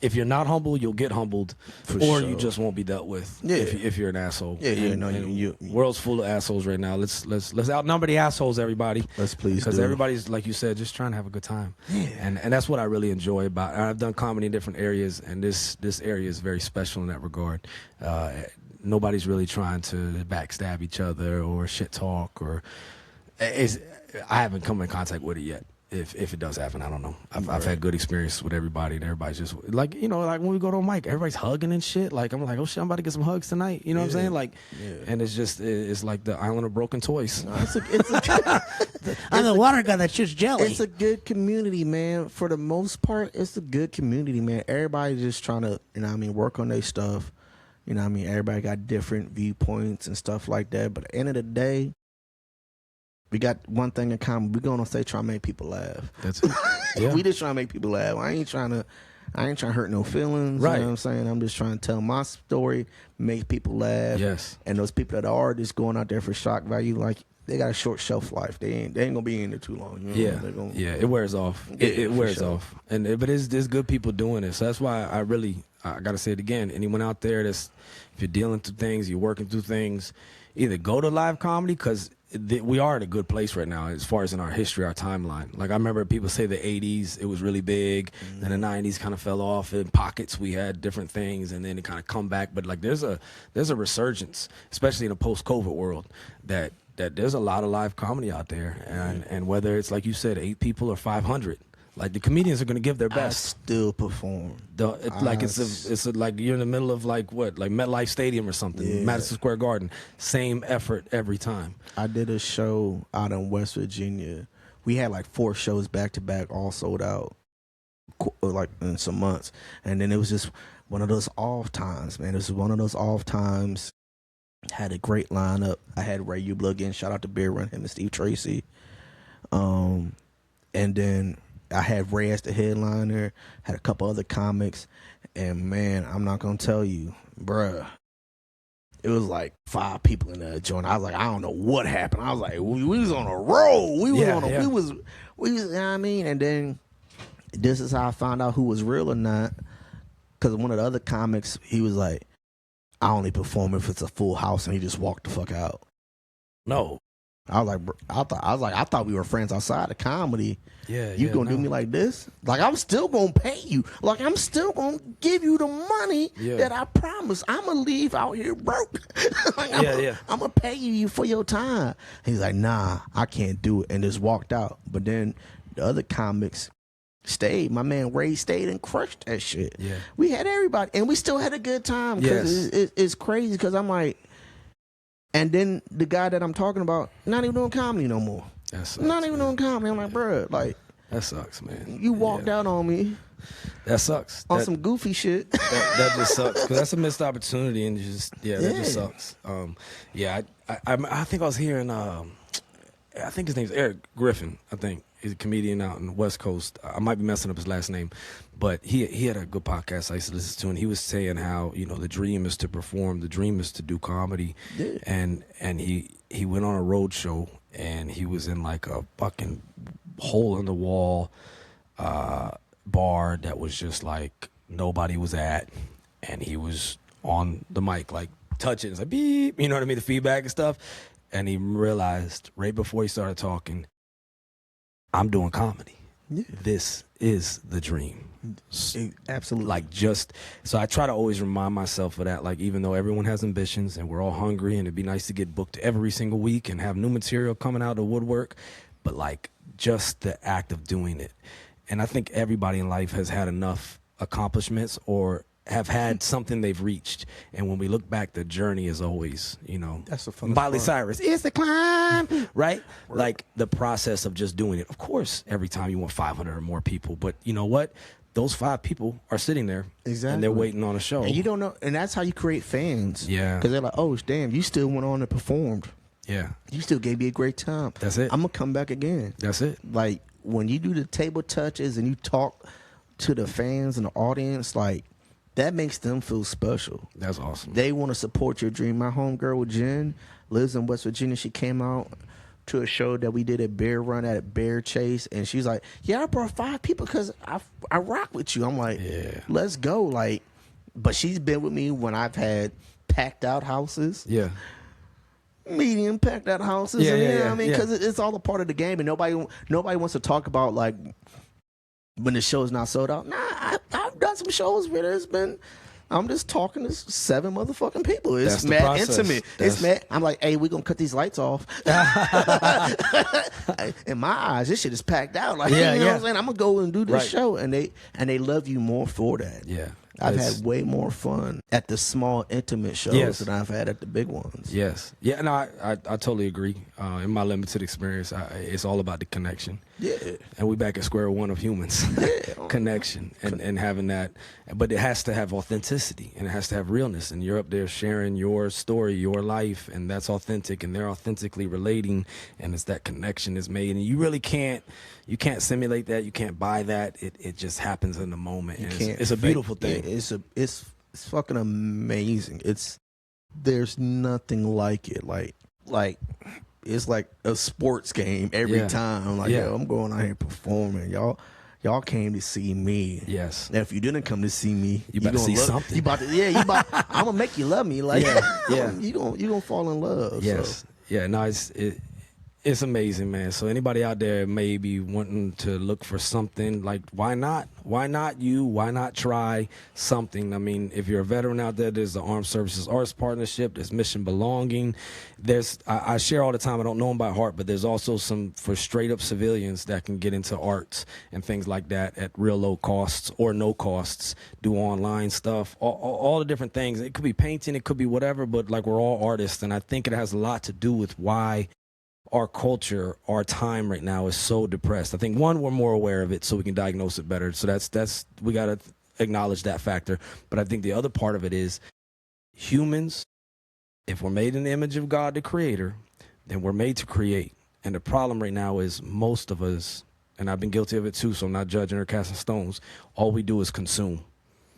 If you're not humble, you'll get humbled, or you just won't be dealt with. Yeah. If you're an asshole. Yeah, you world's full of assholes right now. Let's outnumber the assholes, everybody. Let's please, because everybody's, like you said, just trying to have a good time. Yeah. And that's what I really enjoy about it. I've done comedy in different areas, and this area is very special in that regard. Nobody's really trying to backstab each other or shit talk, or I haven't come in contact with it yet. If it does happen, I don't know. I've had good experience with everybody, and everybody's just like, you know, like when we go to a mic, everybody's hugging and shit. Like, I'm like, oh shit, I'm about to get some hugs tonight. You know what I'm saying? Like, and it's like the island of broken toys. No, I'm the water guy that shoots jelly. It's a good community, man. For the most part, it's a good community, man. Everybody's just trying to, you know what I mean, work on their stuff. You know what I mean? Everybody got different viewpoints and stuff like that. But at the end of the day, we got one thing in common. We're going to say try to make people laugh. That's it. Yeah. We just trying to make people laugh. I ain't trying to hurt no feelings. Right. You know what I'm saying? I'm just trying to tell my story, make people laugh. Yes. And those people that are just going out there for shock value, like, they got a short shelf life. They ain't gonna be in there too long. You know? It wears off. It wears off. But there's good people doing it. So that's why I gotta say it again. Anyone out there if you're dealing through things, you're working through things, either go to live comedy, because we are in a good place right now as far as in our history, our timeline. Like, I remember people say the 80s, it was really big, and the 90s kind of fell off. In pockets, we had different things, and then it kind of come back. But like, there's a resurgence, especially in a post-COVID world, that there's a lot of live comedy out there, and whether it's, like you said, 8 people or 500. Like, the comedians are going to give their best. I still perform. It's like you're in the middle of like MetLife Stadium or something, Madison Square Garden. Same effort every time. I did a show out in West Virginia. We had like 4 shows back to back, all sold out, like in some months. And then it was just one of those off times, man. It was one of those off times. Had a great lineup. I had Ray Ubla again. Shout out to Beer Run, him and Steve Tracy. And then I had Ray as the headliner, had a couple other comics, and man, I'm not gonna tell you, bruh, it was like 5 people in that joint. I was like, I don't know what happened. I was like, we was on a roll. We was, you know what I mean? And then this is how I found out who was real or not, because one of the other comics, he was like, I only perform if it's a full house, and he just walked the fuck out. No. I was like, I thought we were friends outside of comedy. Yeah, you gonna do me like this? Like, I'm still gonna pay you. Like, I'm still gonna give you the money that I promised. I'm gonna leave out here broke. Like, I'm gonna pay you for your time. He's like, nah, I can't do it, and just walked out. But then the other comics stayed. My man Ray stayed and crushed that shit. Yeah, we had everybody, and we still had a good time. Because it's crazy. Because I'm like. And then the guy that I'm talking about, not even doing comedy no more. That sucks, not even doing comedy. I'm like, bruh, like, that sucks, man. You walked out on me. That sucks. On some goofy shit. That just sucks, because that's a missed opportunity, and that just sucks. I think I was hearing, I think his name's Eric Griffin. I think He's a comedian out in the West Coast. I might be messing up his last name, but he had a good podcast I used to listen to, and he was saying how, you know, the dream is to perform, the dream is to do comedy. Yeah. And he went on a road show, and he was in like a fucking hole in the wall bar that was just like nobody was at, and he was on the mic like touching, it's like beep, you know what I mean, the feedback and stuff. And he realized right before he started talking, I'm doing comedy. Yeah. This is the dream. Absolutely. Like, just so I try to always remind myself of that. Like, even though everyone has ambitions and we're all hungry, and it'd be nice to get booked every single week and have new material coming out of the woodwork, but like just the act of doing it. And I think everybody in life has had enough accomplishments or have had something they've reached, and when we look back, the journey is always, you know, that's the fun. Miley Cyrus, it's the climb, right? Like the process of just doing it. Of course, every time you want 500 or more people, but you know what? Those 5 people are sitting there, exactly, and they're waiting on a show. And you don't know, and that's how you create fans. Yeah, because they're like, oh damn, you still went on and performed. Yeah, you still gave me a great time. That's it. I'm gonna come back again. That's it. Like when you do the table touches and you talk to the fans and the audience, like, that makes them feel special. That's awesome. They want to support your dream. My homegirl Jen lives in West Virginia. She came out to a show that we did at Bear Run at Bear Chase, and she's like, yeah, I brought 5 people because I rock with you. I'm like, yeah, let's go. Like, but she's been with me when I've had packed out houses. Yeah. Medium packed out houses. Yeah, and, yeah, you know what yeah, I mean? yeah. Because it's all a part of the game, and nobody wants to talk about, like, when the show's not sold out. Nah, I've done some shows where there's been, I'm just talking to 7 motherfucking people. It's mad intimate. It's mad. I'm like, hey, we're going to cut these lights off. In my eyes, this shit is packed out. Like, you know what I'm saying? I'm going to go and do this show. And they love you more for that. Yeah. I've had way more fun at the small, intimate shows than I've had at the big ones. Yes. Yeah, no, I totally agree. In my limited experience, it's all about the connection. Yeah. And we back at square one of humans. Connection and having that. But it has to have authenticity, and it has to have realness. And you're up there sharing your story, your life, and that's authentic, and they're authentically relating, and it's that connection is made. And you really can't simulate that. You can't buy that. It just happens in the moment. And it's a beautiful thing. It's fucking amazing. There's nothing like it. Like it's like a sports game every time. Like, yo, I'm going out here performing. Y'all came to see me. Yes. Now, if you didn't come to see me, you better see something. I'm gonna make you love me. Like, you gonna fall in love. Yes. So. Yeah. No, it's amazing, man. So anybody out there may be wanting to look for something, like, why not? Why not you? Why not try something? I mean, if you're a veteran out there, there's the Armed Services Arts Partnership, there's Mission Belonging. I share all the time, I don't know them by heart, but there's also some for straight up civilians that can get into arts and things like that at real low costs or no costs, do online stuff, all the different things. It could be painting, it could be whatever, but like, we're all artists, and I think it has a lot to do with why our culture, our time right now is so depressed. I think, one, we're more aware of it, so we can diagnose it better. So that's we got to acknowledge that factor. But I think the other part of it is, humans, if we're made in the image of God, the Creator, then we're made to create. And the problem right now is, most of us, and I've been guilty of it too, so I'm not judging or casting stones, all we do is consume.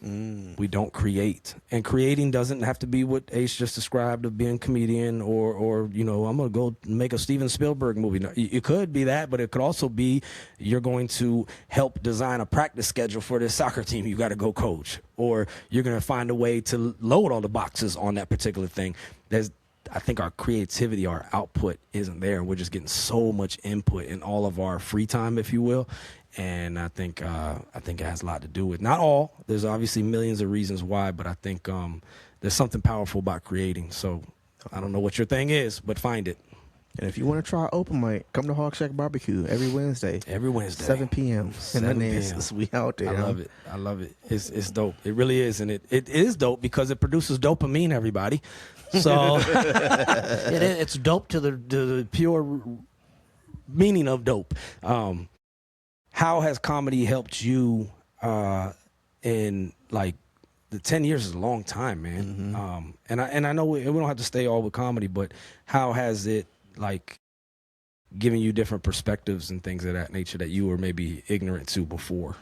We don't create, and creating doesn't have to be what Ace just described of being a comedian or you know, I'm gonna go make a Steven Spielberg movie. No, it could be that, but it could also be you're going to help design a practice schedule for this soccer team you got to go coach, or you're gonna find a way to load all the boxes on that particular thing. I think our creativity, our output isn't there. We're just getting so much input in all of our free time, if you will. And I think it has a lot to do with, not all, there's obviously millions of reasons why, but I think there's something powerful about creating. So I don't know what your thing is, but find it. And if you want to try open mic, come to Hog Shack Barbecue every Wednesday. 7 p.m. And we out there. I love it. I love it. It's dope. It really is. And it is dope because it produces dopamine, everybody. So it's dope to the pure meaning of dope. How has comedy helped you in, like, the 10 years is a long time, man. And I know we don't have to stay all with comedy, but how has it, like, giving you different perspectives and things of that nature that you were maybe ignorant to before?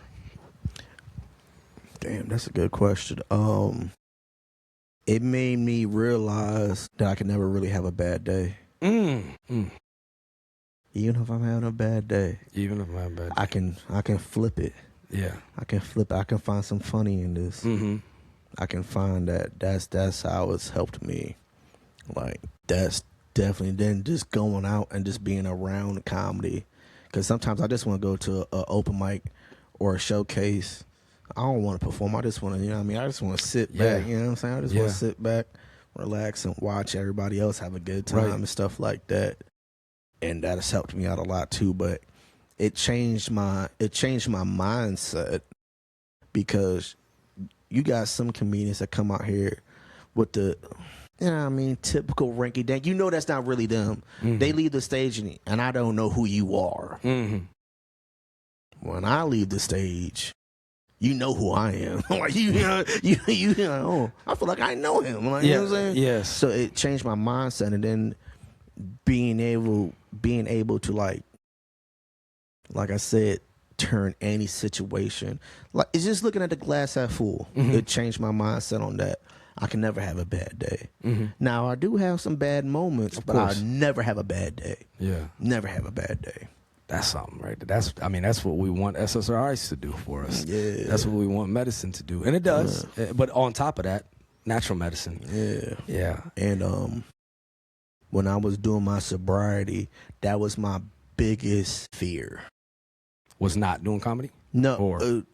Damn, that's a good question. It made me realize that I could never really have a bad day. Even if I'm having a bad day. Even if I'm having a bad day. I can flip it. Yeah. I can flip it. I can find some funny in this. I can find that's how it's helped me. Like, that's definitely then just going out and just being around comedy. Because sometimes I just want to go to an open mic or a showcase. I don't want to perform. I just want to, you know what I mean? I just want to sit back, you know what I'm saying? I just want to sit back, relax, and watch everybody else have a good time and stuff like that. And that has helped me out a lot too. But it changed my mindset, because you got some comedians that come out here with the, you know what I mean, typical rinky dink. You know that's not really them. They leave the stage and I don't know who you are. When I leave the stage, you know who I am. Like you know, oh, I feel like I know him. Like, you know what I'm saying? Yes. So it changed my mindset, and then being able to like I said, turn any situation. Like, it's just looking at the glass half full. It changed my mindset on that. I can never have a bad day. Now, I do have some bad moments, but I never have a bad day. Yeah. Never have a bad day. That's something, right? That's what we want SSRIs to do for us. Yeah. That's what we want medicine to do. And it does. But on top of that, natural medicine. Yeah. Yeah. And when I was doing my sobriety, that was my biggest fear. Was not doing comedy? No. Or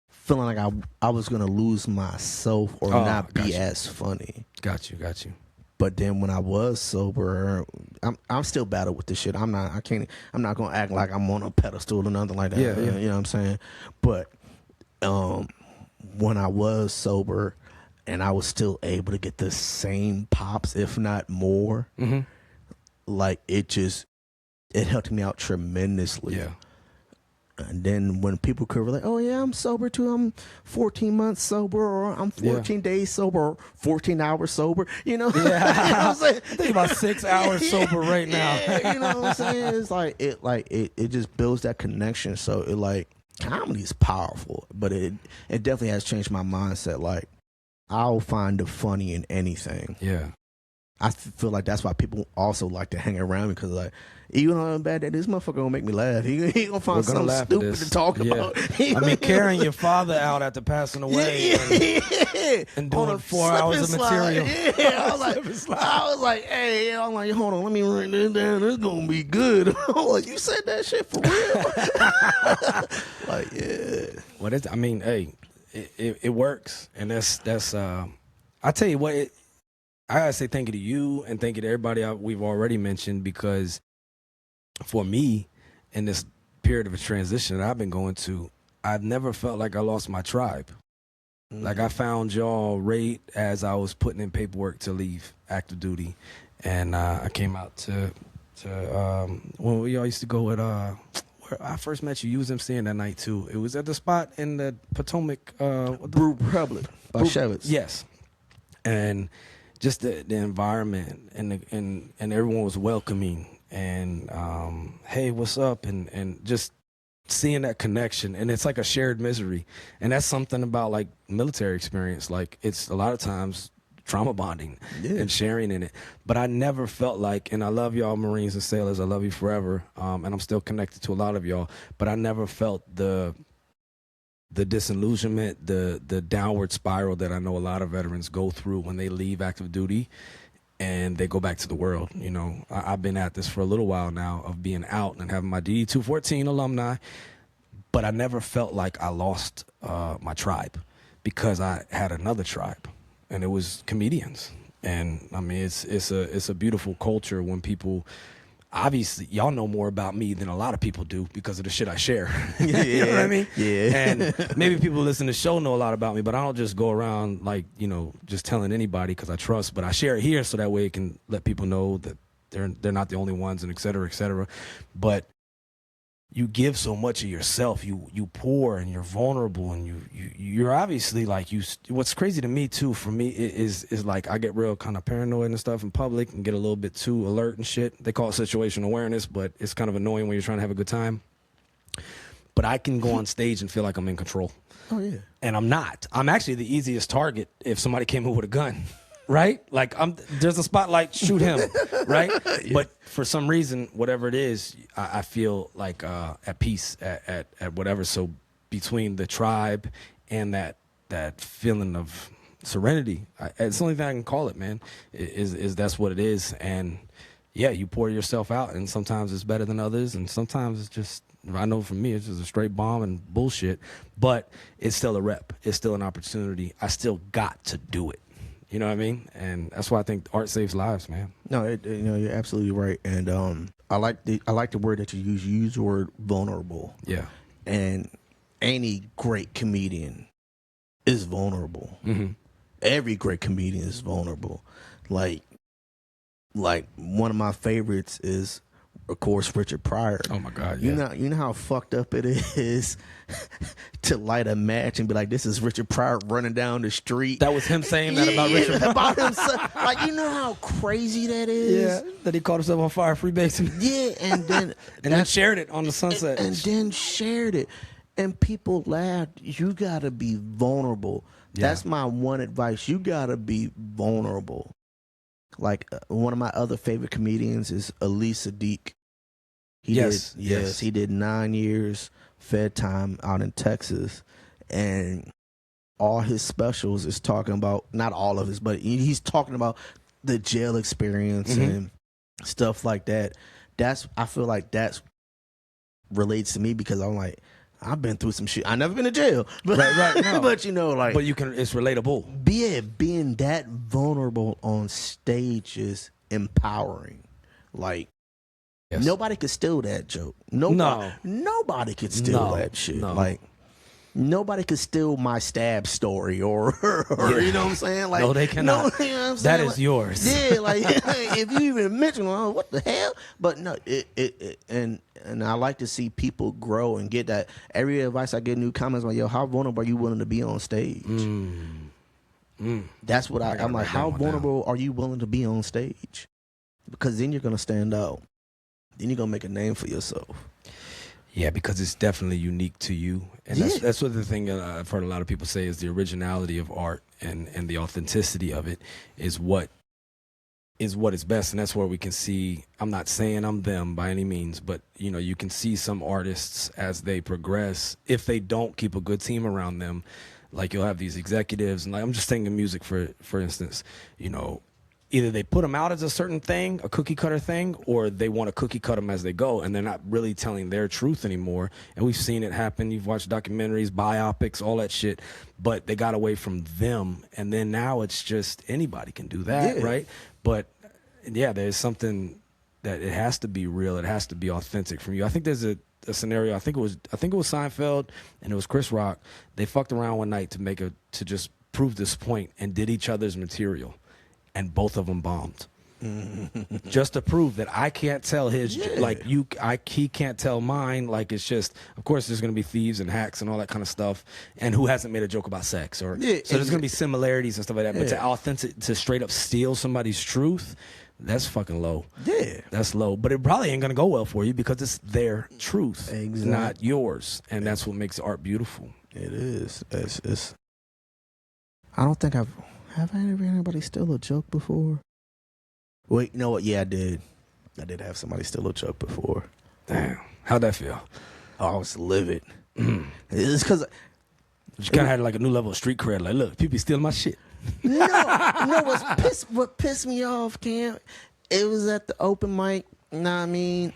feeling like I was going to lose myself or not be as funny. Got you. But then when I was sober, I'm still battled with this shit. I'm not gonna act like I'm on a pedestal or nothing like that. Yeah. You know what I'm saying? But when I was sober and I was still able to get the same pops, if not more, like it helped me out tremendously. Yeah. And then when people could relate, oh yeah, I'm sober too. I'm 14 months sober, or I'm 14 days sober, or 14 hours sober. You know, you know what I'm saying? Think about 6 hours sober right now. You know what I'm saying? It's it just builds that connection. So it like comedy is powerful, but it definitely has changed my mindset. Like, I'll find the funny in anything. Yeah. I feel like that's why people also like to hang around me, because like, even on a bad day, this motherfucker gonna make me laugh. He gonna find something stupid to talk about. I mean, carrying your father out after passing away and doing 4 hours of material. Yeah, I was like, hey, I'm like, hold on, let me write this down. This gonna be good. I'm like, you said that shit for real? Like, yeah. Well, I mean, hey, it works, and that's. I tell you what. I gotta say thank you to you and thank you to everybody we've already mentioned, because for me, in this period of a transition that I've been going to, I've never felt like I lost my tribe. Like, I found y'all right as I was putting in paperwork to leave active duty, and I came out to when we all used to go at where I first met you. You was emceeing that night too. It was at the spot in the Potomac, Brew Republic by Shevitz. Yes, and just the environment and everyone was welcoming and hey, what's up, and just seeing that connection, and it's like a shared misery, and that's something about like military experience. Like, it's a lot of times trauma bonding and sharing in it. But I never felt like, and I love y'all Marines and sailors, I love you forever, and I'm still connected to a lot of y'all, but I never felt the disillusionment, the downward spiral that I know a lot of veterans go through when they leave active duty and they go back to the world. You know, I've been at this for a little while now of being out and having my DD-214 alumni, but I never felt like I lost my tribe, because I had another tribe, and it was comedians. And I mean, it's a beautiful culture when people. Obviously, y'all know more about me than a lot of people do because of the shit I share. You know what I mean? Yeah. And maybe people listen to the show know a lot about me, but I don't just go around like, you know, just telling anybody because I trust. But I share it here so that way it can let people know that they're not the only ones, and et cetera, et cetera. But you give so much of yourself. You pour and you're vulnerable, and you're obviously like what's crazy to me too, for me, is like I get real kind of paranoid and stuff in public and get a little bit too alert and shit. They call it situational awareness, but it's kind of annoying when you're trying to have a good time. But I can go on stage and feel like I'm in control. Oh yeah. And I'm not. I'm actually the easiest target if somebody came in with a gun. Right? Like there's a spotlight, shoot him, right? Yeah. But for some reason, whatever it is, I feel like at peace at whatever. So between the tribe and that feeling of serenity, it's the only thing I can call it, man, is that's what it is. And yeah, you pour yourself out, and sometimes it's better than others, and sometimes it's just, I know for me, it's just a straight bomb and bullshit, but it's still a rep. It's still an opportunity. I still got to do it. You know what I mean? And that's why I think art saves lives, man. No, you're absolutely right. And I like the word that you use. You use the word vulnerable. Yeah. And any great comedian is vulnerable. Mm-hmm. Every great comedian is vulnerable. Like one of my favorites is, of course, Richard Pryor. Oh my God! Yeah. You know how fucked up it is to light a match and be like, "This is Richard Pryor running down the street." That was him saying that about Richard Pryor. About himself. Like, you know how crazy that is. Yeah, that he called himself on fire, freebasing. Yeah, and then shared it on the Sunset. And then shared it, and people laughed. You gotta be vulnerable. Yeah. That's my one advice. You gotta be vulnerable. Like one of my other favorite comedians is Ali Sadiq. He did 9 years Fed time out in Texas, and all his specials is talking about, not all of his, but he's talking about the jail experience and stuff like that. I feel like that's relates to me, because I'm like, I've been through some shit. I've never been to jail, but right, no. But but you can. It's relatable. Being that vulnerable on stage is empowering. Like, yes. Nobody could steal that joke. Nobody could steal that shit. No. Like, nobody could steal my stab story or you know what I'm saying? Like, no, they cannot. No, you know what I'm saying? That is yours. Yeah, like if you even mention, oh, what the hell? But no, and I like to see people grow and get that. Every advice I get, new comments like, yo, how vulnerable are you willing to be on stage? That's what I'm like, how vulnerable are you willing to be on stage? Because then you're gonna stand out. Then you're gonna make a name for yourself. Yeah, because it's definitely unique to you. And that's what the thing I've heard a lot of people say is the originality of art and the authenticity of it is what is best. And that's where we can see, I'm not saying I'm them by any means, but you know, you can see some artists as they progress, if they don't keep a good team around them, like you'll have these executives, and like, I'm just thinking music for instance, you know, either they put them out as a certain thing, a cookie cutter thing, or they want to cookie cut them as they go, and they're not really telling their truth anymore. And we've seen it happen. You've watched documentaries, biopics, all that shit, but they got away from them. And then now it's just anybody can do that, right? But yeah, there's something that it has to be real. It has to be authentic from you. I think there's a scenario. I think it was Seinfeld and it was Chris Rock. They fucked around one night to just prove this point and did each other's material. And both of them bombed, just to prove that I can't tell his he can't tell mine. Like, it's just, of course, there's gonna be thieves and hacks and all that kind of stuff. And who hasn't made a joke about sex? So there's gonna be similarities and stuff like that. But to straight up steal somebody's truth, that's fucking low. Yeah, that's low. But it probably ain't gonna go well for you because it's their truth, not yours. And that's what makes art beautiful. It is. It's I don't think Have I ever had anybody steal a joke before? Wait, you know what? Yeah, I did. I did have somebody steal a joke before. Damn. How'd that feel? Oh, I was livid. It's because you kind of had like a new level of street cred. Like, look, people stealing my shit. No, what pissed me off, Cam, it was at the open mic. You know what I mean?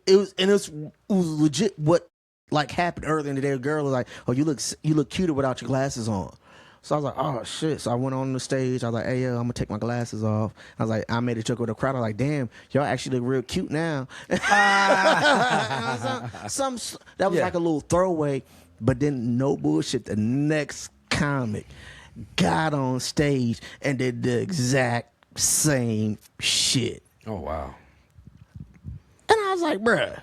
It was legit what like happened earlier in the day. A girl was like, "Oh, you look cuter without your glasses on." So I was like, oh, shit. So I went on the stage. I was like, hey, yo, I'm going to take my glasses off. I was like, I made a joke with the crowd. I was like, damn, y'all actually look real cute now. That was like a little throwaway. But then, no bullshit, the next comic got on stage and did the exact same shit. Oh, wow. And I was like, bruh.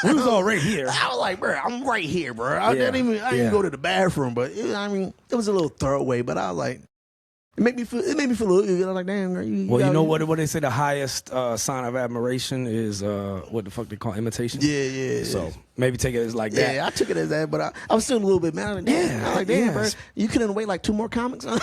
We was all right here. I was like, bro, I'm right here, bro. I didn't even go to the bathroom, but it was a little throwaway. But I was like, it made me feel a little. I was like, damn. Well, you know what they say the highest sign of admiration is what the fuck they call imitation. Yeah. So maybe take it as like that. Yeah, I took it as that, but I was still a little bit mad. Damn, I was like, damn, bro, you couldn't wait like 2 more comics. But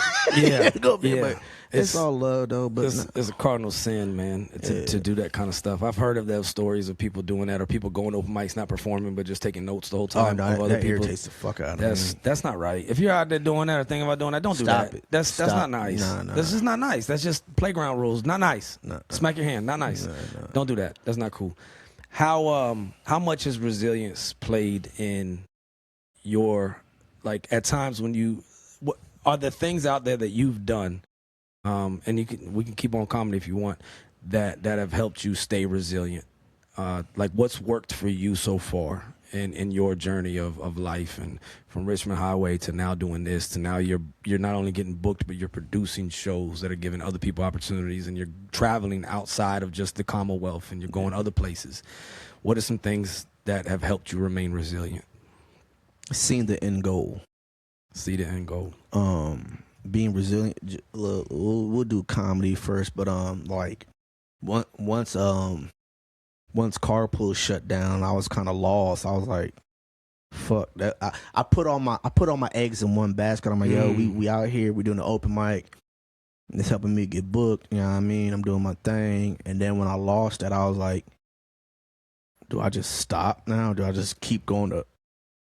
it's all love though. But it's a cardinal sin, man, to do that kind of stuff. I've heard of those stories of people doing that, or people going to open mics, not performing, but just taking notes the whole time. Oh, of other that people. irritates the fuck out of me. That's not right. If you're out there doing that or thinking about doing that, don't do Stop that. it. That's not nice. No. That's just not nice. That's just playground rules. Not nice. No. Smack your hand. Not nice. No. Don't do that. That's not cool. How much has resilience played in your, like, at times when what are the things out there that you've done, and we can keep on comedy if you want, that have helped you stay resilient? Like, what's worked for you so far in your journey of life, and from Richmond Highway to now doing this, to now you're not only getting booked, but you're producing shows that are giving other people opportunities, and you're traveling outside of just the Commonwealth, and you're going other places. What are some things that have helped you remain resilient? Seeing the end goal. See the end goal. Being resilient. We'll do comedy first, but like once Carpool shut down, I was kind of lost. I was like, fuck that. I put all my eggs in one basket. I'm like, yo, we out here, we doing the open mic. It's helping me get booked. You know what I mean? I'm doing my thing. And then when I lost that, I was like, do I just stop now? Do I just keep going to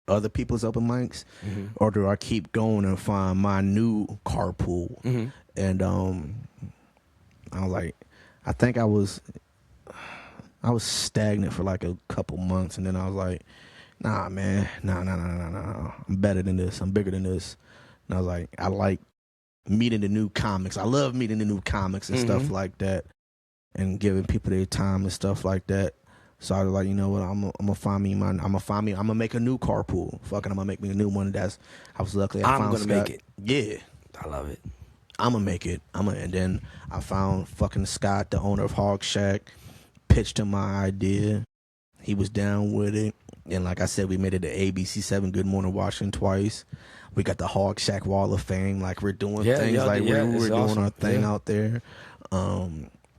other people's open mics, or do I keep going and find my new Carpool? And I was like, I think I was stagnant for like a couple months, and then I was like, nah, man, nah. I'm better than this. I'm bigger than this. And I was like, I like meeting the new comics. I love meeting the new comics and stuff like that, and giving people their time and stuff like that. So I was like, you know what, I'm gonna make a new Carpool. Fucking, I'm gonna make me a new one. I was lucky. I'm gonna make it. Yeah, I love it. I'm gonna make it. And then I found fucking Scott, the owner of Hog Shack, pitched him my idea. He was down with it. And like I said, we made it to ABC7 Good Morning Washington twice. We got the Hog Shack Wall of Fame. Like, we're doing things. Like, we're doing awesome. Our thing out there.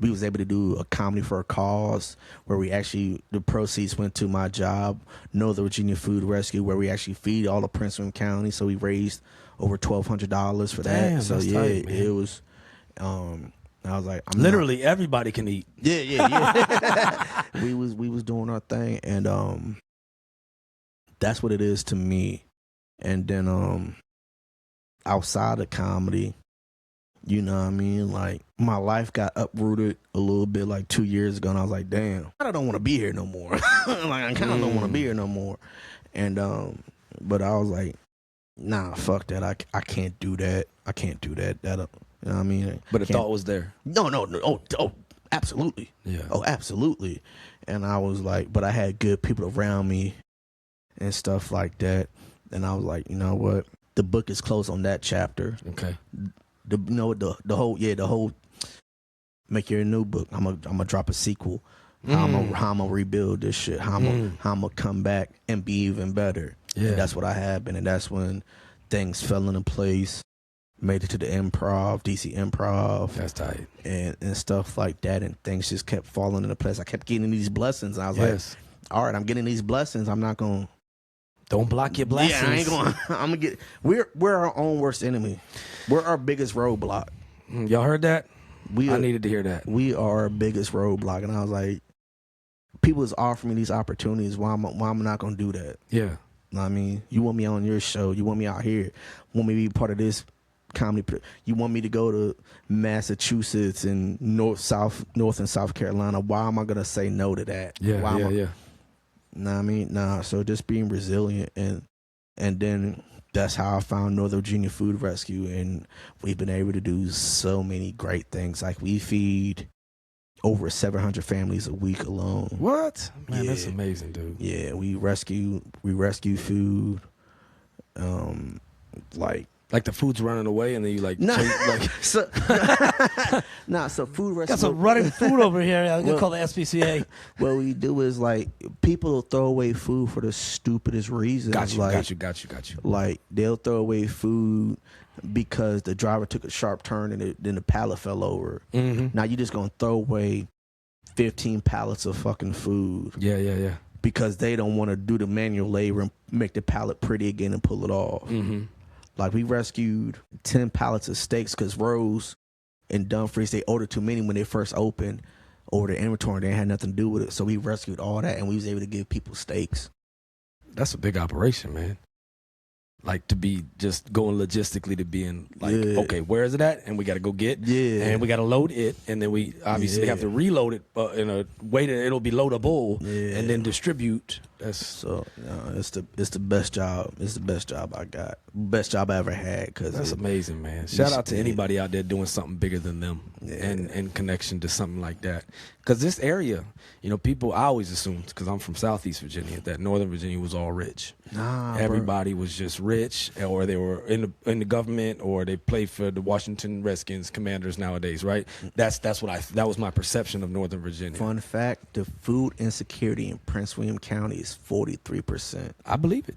We was able to do a comedy for a cause, where the proceeds went to my job, Northern Virginia Food Rescue, where we actually feed all of Prince William County. So we raised over $1,200 for that. Damn, So that's yeah, tight, man. it was. I was like, Literally everybody can eat. Yeah. we was doing our thing, and that's what it is to me. And then outside of comedy, you know what I mean? Like, my life got uprooted a little bit like 2 years ago, and I was like, damn, I don't want to be here no more. Like, I kind of don't want to be here no more. And but I was like, nah, fuck that. I can't do that. I can't do that. You know what I mean? But the thought was there. No. Oh, absolutely. Yeah. Oh, absolutely. And I was like, but I had good people around me and stuff like that. And I was like, you know what? The book is closed on that chapter. Okay. The whole make your new book. I'm gonna drop a sequel. How I'm gonna rebuild this shit. How I'm gonna come back and be even better. Yeah. And that's what I have been, and that's when things fell into place. Made it to the improv, DC Improv. That's tight. And stuff like that, and things just kept falling into place. I kept getting these blessings, and I was like, all right, I'm getting these blessings. I'm not gonna. Don't block your blessings. Yeah, I ain't going. I'm gonna get. We're our own worst enemy. We're our biggest roadblock. Y'all heard that? I needed to hear that. We are our biggest roadblock, and I was like, people is offering me these opportunities. Why am I not gonna do that? Yeah. You know what I mean, you want me on your show. You want me out here. Want me to be part of this comedy. You want me to go to Massachusetts and North and South Carolina. Why am I gonna say no to that? Yeah. Yeah. Nah, I mean, nah. So just being resilient, and then that's how I found Northern Virginia Food Rescue, and we've been able to do so many great things. Like, we feed over 700 families a week alone. What? Man, Yeah. that's amazing, dude. Yeah, we rescue food. Like, Like the food's running away, and then you like, No. like So, so food Got restaurants. some running food over here. I'm gonna call the SPCA. What we do is like people will throw away food for the stupidest reasons. got you, like, got you. Like they'll throw away food because the driver took a sharp turn and then the pallet fell over. Mm-hmm. Now you just gonna throw away 15 pallets of fucking food. Yeah. Because they don't want to do the manual labor and make the pallet pretty again and pull it off. Mm-hmm. Like we rescued 10 pallets of steaks because Rose and Dumfries, they ordered too many when they first opened over the inventory. They had nothing to do with it. So we rescued all that and we was able to give people steaks. That's a big operation, man. Like to be just going logistically to being like, Yeah. okay, where is it at? And we got to go get, Yeah. and we got to load it, and then we obviously have to reload it in a way that it'll be loadable, and then distribute. That's So it's the best job. It's the best job I got. Best job I ever had. that's amazing, man. Shout out to anybody out there doing something bigger than them, and in connection to something like that. Because this area, people, I always assumed, because I'm from Southeast Virginia, that Northern Virginia was all rich. Nah, Everybody was just rich, or they were in the government, or they played for the Washington Redskins Commanders nowadays, right? That was my perception of Northern Virginia. Fun fact: the food insecurity in Prince William County is 43%. I believe it.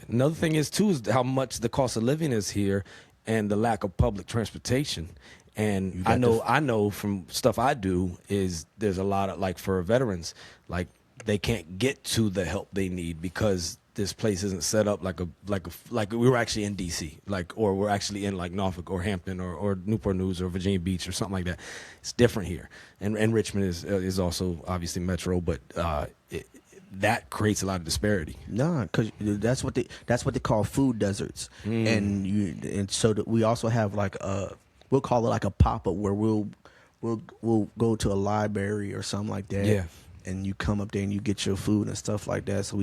Another thing is too is how much the cost of living is here, and the lack of public transportation. And I know from stuff I do is there's a lot of, like, for veterans, like they can't get to the help they need because this place isn't set up like we were actually in DC, or we're actually in like Norfolk or Hampton or Newport News or Virginia Beach or something like that. It's different here, and Richmond is also obviously metro, but that creates a lot of disparity. Nah, because that's what they call food deserts, and so that we also have like we'll call it like a pop up where we'll go to a library or something like that. Yeah. And you come up there and you get your food and stuff like that. So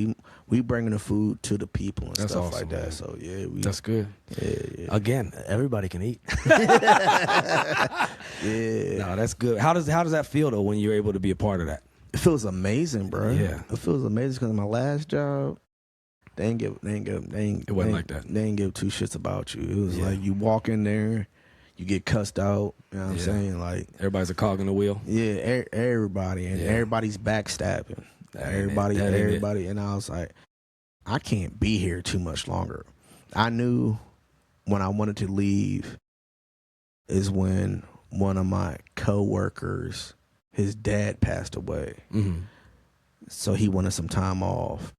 we bringing the food to the people and That's stuff awesome, like that. man. So That's good. Yeah. Again, everybody can eat. Yeah. No, that's good. How does that feel though when you're able to be a part of that? It feels amazing, bro. Yeah. It feels amazing because my last job, it wasn't like that. They ain't give two shits about you. It was like you walk in there, you get cussed out. You know what I'm saying? Like Everybody's a cog in the wheel. yeah, everybody, and everybody's backstabbing. Everybody, and I was like, I can't be here too much longer. I knew when I wanted to leave is when one of my coworkers, his dad passed away. Mm-hmm. So he wanted some time off.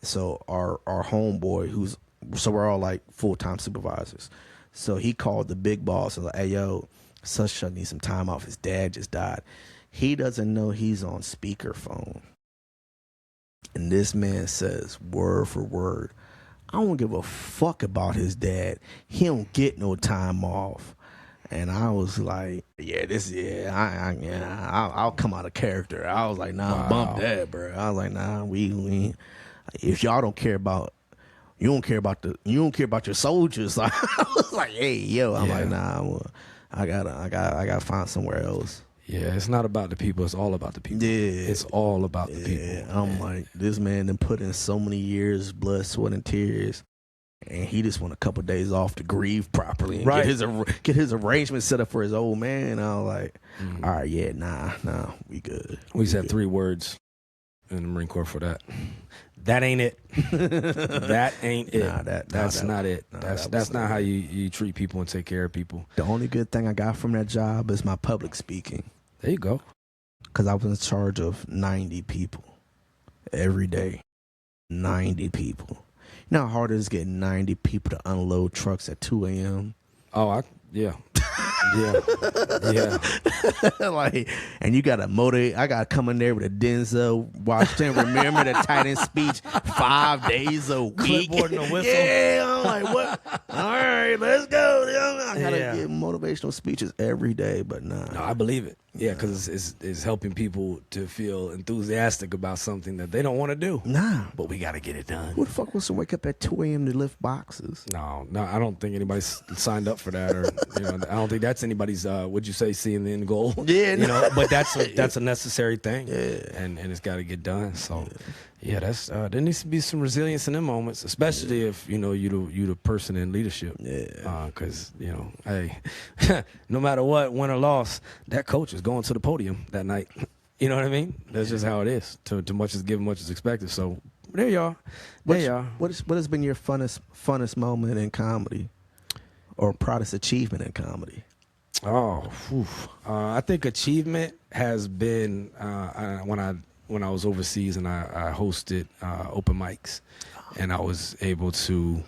So our homeboy, so we're all like full-time supervisors. So he called the big boss and was like, hey, yo, such needs some time off. His dad just died. He doesn't know he's on speakerphone. And this man says, word for word, I don't give a fuck about his dad. He don't get no time off. And I was like, I'll come out of character. I was like, nah, bump that, bro. I was like, nah, we if y'all don't care about, you don't care about your soldiers. Like, I was like, hey, yo, I'm like, nah, I gotta find somewhere else. Yeah, it's not about the people. It's all about the people. Yeah, it's all about the people. I'm like, this man done put in so many years, blood, sweat, and tears. And he just want a couple of days off to grieve properly and get his arrangement set up for his old man. And I was like, all right, yeah, nah, we good. We just had 3 words in the Marine Corps for that. That ain't it. That ain't it. Nah, that's not it. Nah, that's not how you treat people and take care of people. The only good thing I got from that job is my public speaking. There you go. Because I was in charge of 90 people every day. 90 people. You know how hard it is getting 90 people to unload trucks at 2 a.m.? Oh, yeah. Like, and you gotta motivate. I gotta come in there with a Denzel Washington. Remember the Titan speech 5 days a week. Clipboard and a whistle. Yeah, I'm like, what? All right, let's go. I gotta get motivational speeches every day, but nah. No, I believe it. Yeah, because it's helping people to feel enthusiastic about something that they don't want to do. Nah, but we got to get it done. Who the fuck wants to wake up at 2 a.m. to lift boxes? No, I don't think anybody's signed up for that, or I don't think that that's anybody's, would you say, seeing the end goal? Yeah, you know, but that's a necessary thing. Yeah. And it's got to get done. So, yeah, that's there needs to be some resilience in them moments, especially if, you know, you the person in leadership. Yeah. Because, you know, hey, no matter what, win or loss, that coach is going to the podium that night. You know what I mean? That's just how it is. To much is given, much is expected. So there you are. There you are. What has been your funnest moment in comedy, or proudest achievement in comedy? Oh, I think achievement has been when I was overseas and I hosted open mics, and I was able to.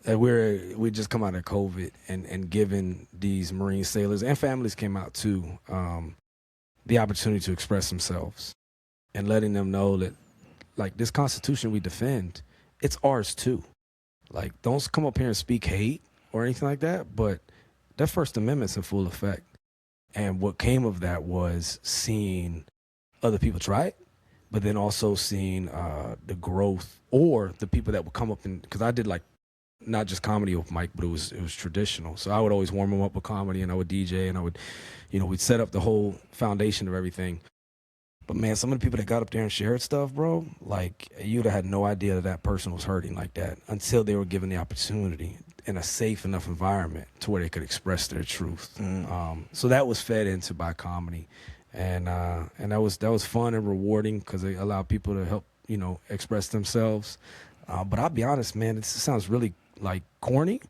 We just come out of COVID and giving these Marine sailors and families came out too. The opportunity to express themselves and letting them know that, like, this Constitution we defend, it's ours too. Like, don't come up here and speak hate or anything like that, but that First Amendment's in full effect. And what came of that was seeing other people try it, but then also seeing the growth, or the people that would come up and, because I did, like, not just comedy open mic, but it was traditional. So I would always warm them up with comedy, and I would DJ, and I would, you know, we'd set up the whole foundation of everything. But man, some of the people that got up there and shared stuff, bro, like, you'd have had no idea that person was hurting like that until they were given the opportunity in a safe enough environment to where they could express their truth. So that was fed into by comedy, and that was fun and rewarding because it allowed people to help, you know, express themselves. But I'll be honest, man, it sounds really like corny,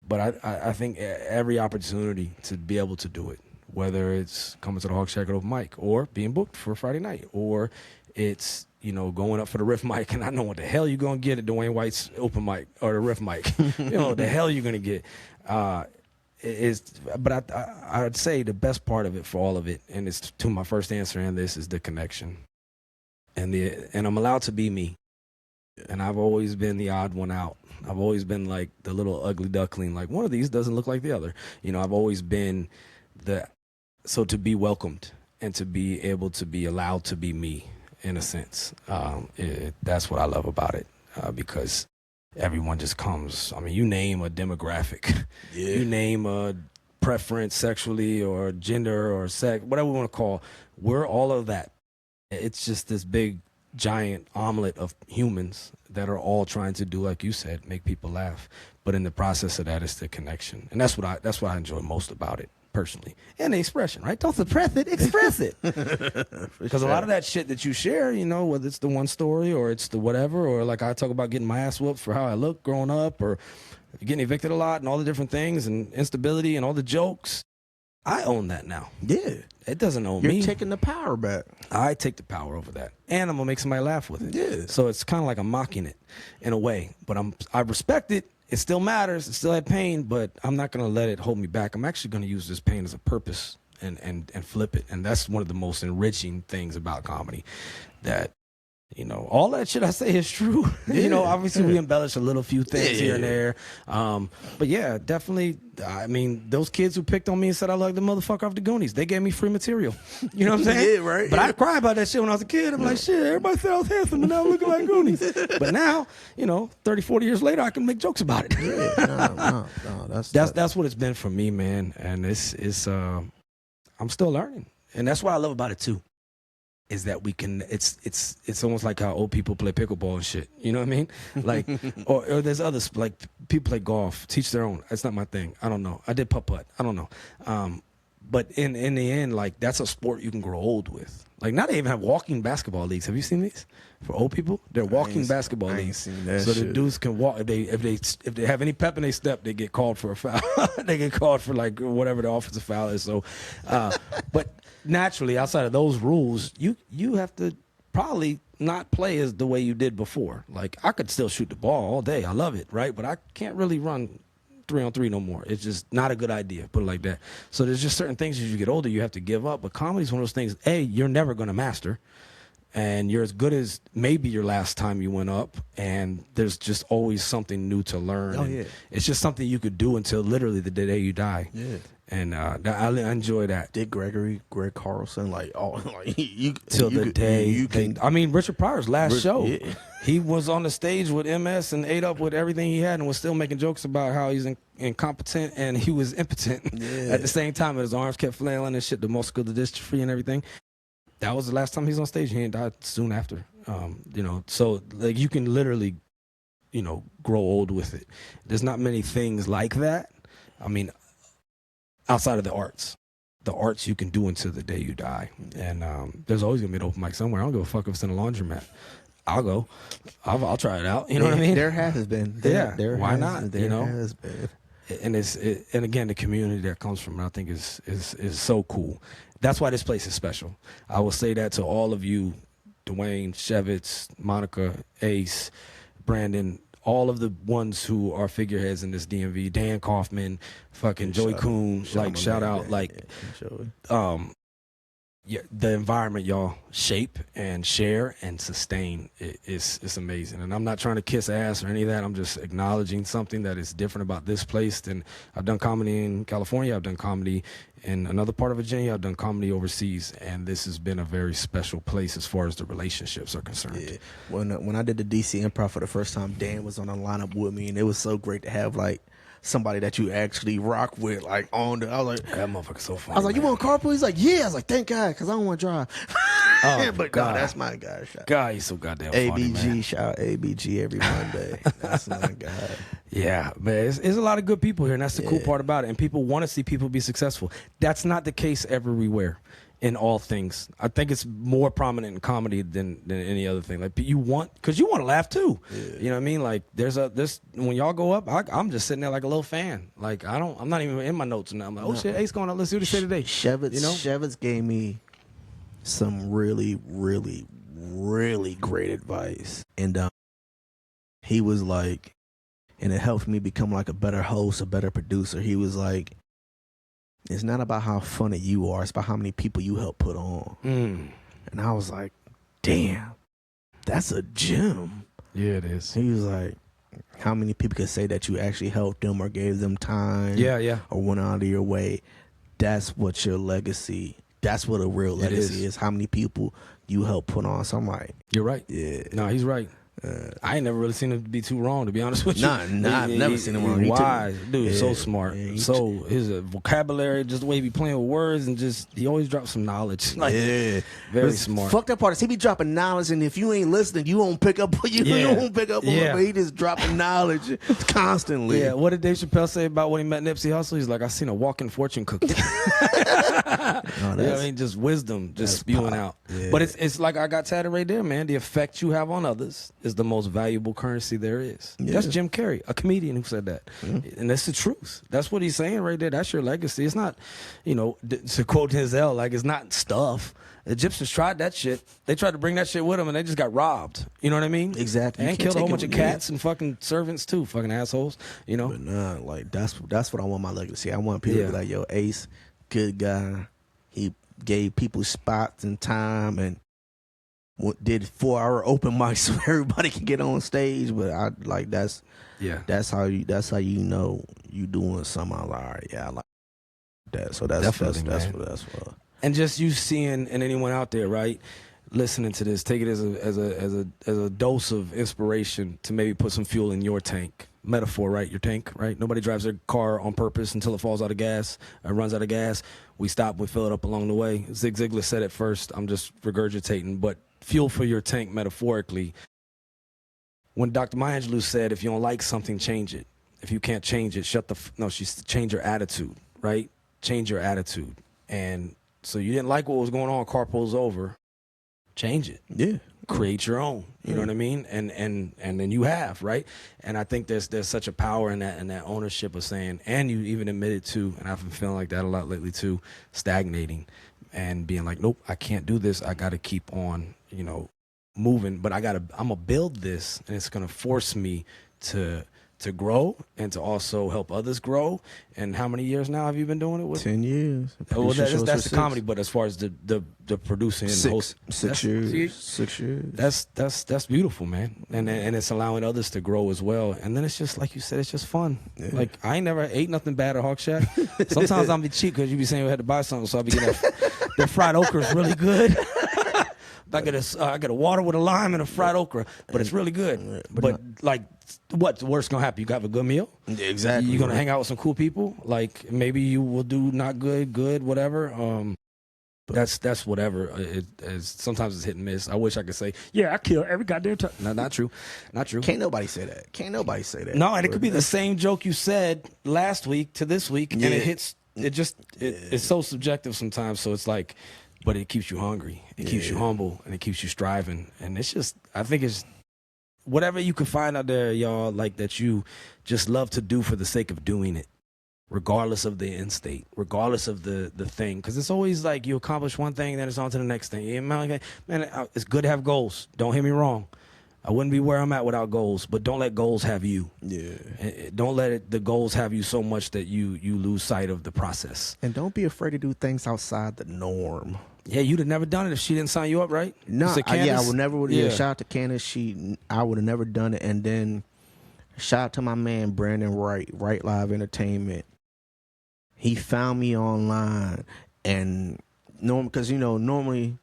but I think every opportunity to be able to do it, whether it's coming to the Hawk Shack at open mic, or being booked for Friday night, or it's, you know, going up for the Riff mic, and I know what the hell you're gonna get at Dwayne White's open mic or the Riff mic. You know what the hell you're gonna get. But I'd say the best part of it, for all of it, and it's to my first answer in this, is the connection, and I'm allowed to be me. And I've always been the odd one out. I've always been like the little ugly duckling, like one of these doesn't look like the other. You know, I've always been so to be welcomed and to be able to be allowed to be me, in a sense, that's what I love about it, because everyone just comes. I mean, you name a demographic, you name a preference sexually or gender or sex, whatever we want to call, we're all of that. It's just this big giant omelet of humans that are all trying to do, like you said, make people laugh. But in the process of that, it's the connection, and that's what I enjoy most about it personally. And the expression, right? Don't suppress it, express it. Because a lot of that shit that you share, you know, whether it's the one story or it's the whatever, or like I talk about getting my ass whooped for how I look growing up, or getting evicted a lot and all the different things and instability and all the jokes. I own that now. Yeah. It doesn't own me. You're taking the power back. I take the power over that. And I'm going to make somebody laugh with it. Yeah. So it's kind of like I'm mocking it in a way. But I respect it. It still matters. It still had pain, but I'm not going to let it hold me back. I'm actually going to use this pain as a purpose and flip it. And that's one of the most enriching things about comedy, that, you know, all that shit I say is true. Yeah. You know, obviously we embellish a little few things here and there. But yeah, definitely, I mean, those kids who picked on me and said I like the motherfucker off the Goonies, they gave me free material. You know what I'm saying? Yeah, right. But I cried about that shit when I was a kid. I'm like, shit, everybody said I was handsome, and now I'm looking like Goonies. But now, you know, 30, 40 years later, I can make jokes about it. Yeah, no, that's what it's been for me, man. And it's I'm still learning. And that's what I love about it too, is that we can, it's almost like how old people play pickleball and shit. You know what I mean? Like, or there's others, like people play golf, teach their own. That's not my thing. I don't know. I did putt-putt. I don't know. But in the end, like, that's a sport you can grow old with. Like, now they even have walking basketball leagues. Have you seen these? For old people, they're walking basketball leagues. Seen that so shit. the dudes can walk. If they have any pep in their step, they get called for a foul. They get called for, like, whatever the offensive foul is. So, but naturally, outside of those rules, you have to probably not play as the way you did before. Like, I could still shoot the ball all day. I love it, right? But I can't really run 3-on-3 no more. It's just not a good idea, put it like that. So there's just certain things as you get older you have to give up. But comedy is one of those things, you're never going to master. And you're as good as maybe your last time you went up. And there's just always something new to learn. Oh, yeah. It's just something you could do until literally the day you die. Yeah. And I enjoy that. Did Greg Carlson, like, all like you Till the day you can. I mean, Richard Pryor's last show, yeah. he was on the stage with MS and ate up with everything he had and was still making jokes about how he's incompetent and he was impotent at the same time. And his arms kept flailing and shit, the muscular dystrophy and everything. That was the last time he was on stage. He died soon after. You know, so like you can literally, you know, grow old with it. There's not many things like that. I mean, outside of the arts you can do until the day you die. And there's always gonna be an open mic somewhere. I don't give a fuck if it's in a laundromat. I'll go. I'll try it out. You know what I mean? There has been. Why not? There you know, has been. And and again, the community that comes from it, I think is so cool. That's why this place is special. I will say that to all of you, Dwayne, Shevitz, Monica, Ace, Brandon, all of the ones who are figureheads in this DMV, Dan Kaufman, fucking Joey Kuhn, like shout out, like, yeah, the environment y'all shape and share and sustain it's amazing. And I'm not trying to kiss ass or any of that. I'm just acknowledging something that is different about this place. And I've done comedy in California. I've done comedy in another part of Virginia. I've done comedy overseas. And this has been a very special place as far as the relationships are concerned. Yeah. When I did the DC Improv for the first time, Dan was on the lineup with me, and it was so great to have like somebody that you actually rock with, like on the. I was like, that motherfucker's so funny. I was like, you want carpool? He's like, yeah. I was like, thank God, because I don't want to drive. Oh, but God, that's my guy. God, he's so goddamn funny, ABG, man. shout out ABG every Monday. That's my guy. Yeah, man, it's a lot of good people here, and that's the cool part about it. And people want to see people be successful. That's not the case everywhere in all things. I think it's more prominent in comedy than any other thing. Like you want to laugh too. Yeah. You know what I mean? Like there's when y'all go up, I'm just sitting there like a little fan. Like I'm not even in my notes now. I'm like, oh shit, Ace going up. Let's see what he say today. Shevitz, you know? Shevitz gave me some really, really, really great advice, and he was like, and it helped me become like a better host, a better producer. He was like, it's not about how funny you are, it's about how many people you help put on. And I was like, damn, that's a gem. Yeah, it is. He was like, how many people could say that you actually helped them or gave them time? Yeah. Or went out of your way? That's what your legacy, that's what a real legacy is. How many people you help put on. So I'm like, you're right. Yeah. No, he's right. I ain't never really seen him be too wrong, to be honest with you. I've never seen him wrong. Wise. Dude, so smart. So his vocabulary, just the way he be playing with words, and just, he always drops some knowledge. Like, very smart. Fucked up part is he be dropping knowledge, and if you ain't listening, you won't pick up you won't pick up on it, but he just dropping knowledge constantly. Yeah, what did Dave Chappelle say about when he met Nipsey Hussle? He's like, I seen a walking fortune cookie. You know what I mean? Just wisdom, just spewing out. Yeah. But it's like I got tatted right there, man. The effect you have on others is the most valuable currency there is. Yeah. That's Jim Carrey, a comedian who said that. And that's the truth. That's what he's saying right there. That's your legacy. It's not, to quote Denzel, like, it's not stuff. The Egyptians tried that shit. They tried to bring that shit with them, and they just got robbed. You know what I mean? Exactly. And killed a whole bunch of cats and fucking servants too, fucking assholes. But nah, like that's what I want my legacy. I want people to be like, yo, Ace, good guy. He gave people spots and time and did 4-hour open mics so everybody can get on stage. But I like that's how you know you doing something. I'm like, all right, I like that. So that's what. And just you seeing, and anyone out there, right, listening to this, take it as a dose of inspiration to maybe put some fuel in your tank. Metaphor, right? Your tank, right? Nobody drives their car on purpose until it falls out of gas or runs out of gas. We stop, we fill it up along the way. Zig Ziglar said it first. I'm just regurgitating, but fuel for your tank metaphorically. When Dr. Maya Angelou said, if you don't like something, change it. If you can't change it, change your attitude, right? Change your attitude. And so you didn't like what was going on, carpool's over. Change it. Yeah. Create your own. You know what I mean? And then you have, right? And I think there's such a power in that ownership of saying, and you even admitted to, and I've been feeling like that a lot lately too, stagnating and being like, nope, I can't do this. I got to keep on, moving. But I'm gonna build this, and it's gonna force me to to grow and to also help others grow. And how many years now have you been doing it with? 10 years. Well, that's the comedy, but as far as the producing and host, 6 years. 6 years. That's beautiful, man. And it's allowing others to grow as well. And then it's just like you said, it's just fun. Yeah. Like I ain't never ate nothing bad at Hawk Shack. Sometimes I'll be cheap because you be saying we had to buy something, so I'll be getting their fried okra is really good. I get a water with a lime and a fried okra, but it's really good. But like, what's the worst gonna happen? You have a good meal. Exactly. You're gonna hang out with some cool people. Like maybe you will do not good, whatever. That's whatever. It is. Sometimes it's hit and miss. I wish I could say, yeah, I kill every goddamn time. No, not true. Not true. Can't nobody say that. No, and it could be the same joke you said last week to this week, and it hits. It's so subjective sometimes. So it's like. But it keeps you hungry, it keeps you humble, and it keeps you striving. And it's just, I think it's whatever you can find out there, y'all, like that you just love to do for the sake of doing it, regardless of the end state, regardless of the thing. Because it's always like you accomplish one thing, then it's on to the next thing. Man, it's good to have goals. Don't hear me wrong. I wouldn't be where I'm at without goals, but don't let goals have you. Yeah. Don't let the goals have you so much that you lose sight of the process. And don't be afraid to do things outside the norm. Yeah, you'd have never done it if she didn't sign you up, right? No, I would never. Yeah, shout out to Candace. I would have never done it. And then shout out to my man Brandon Wright Live Entertainment. He found me online, and because normally.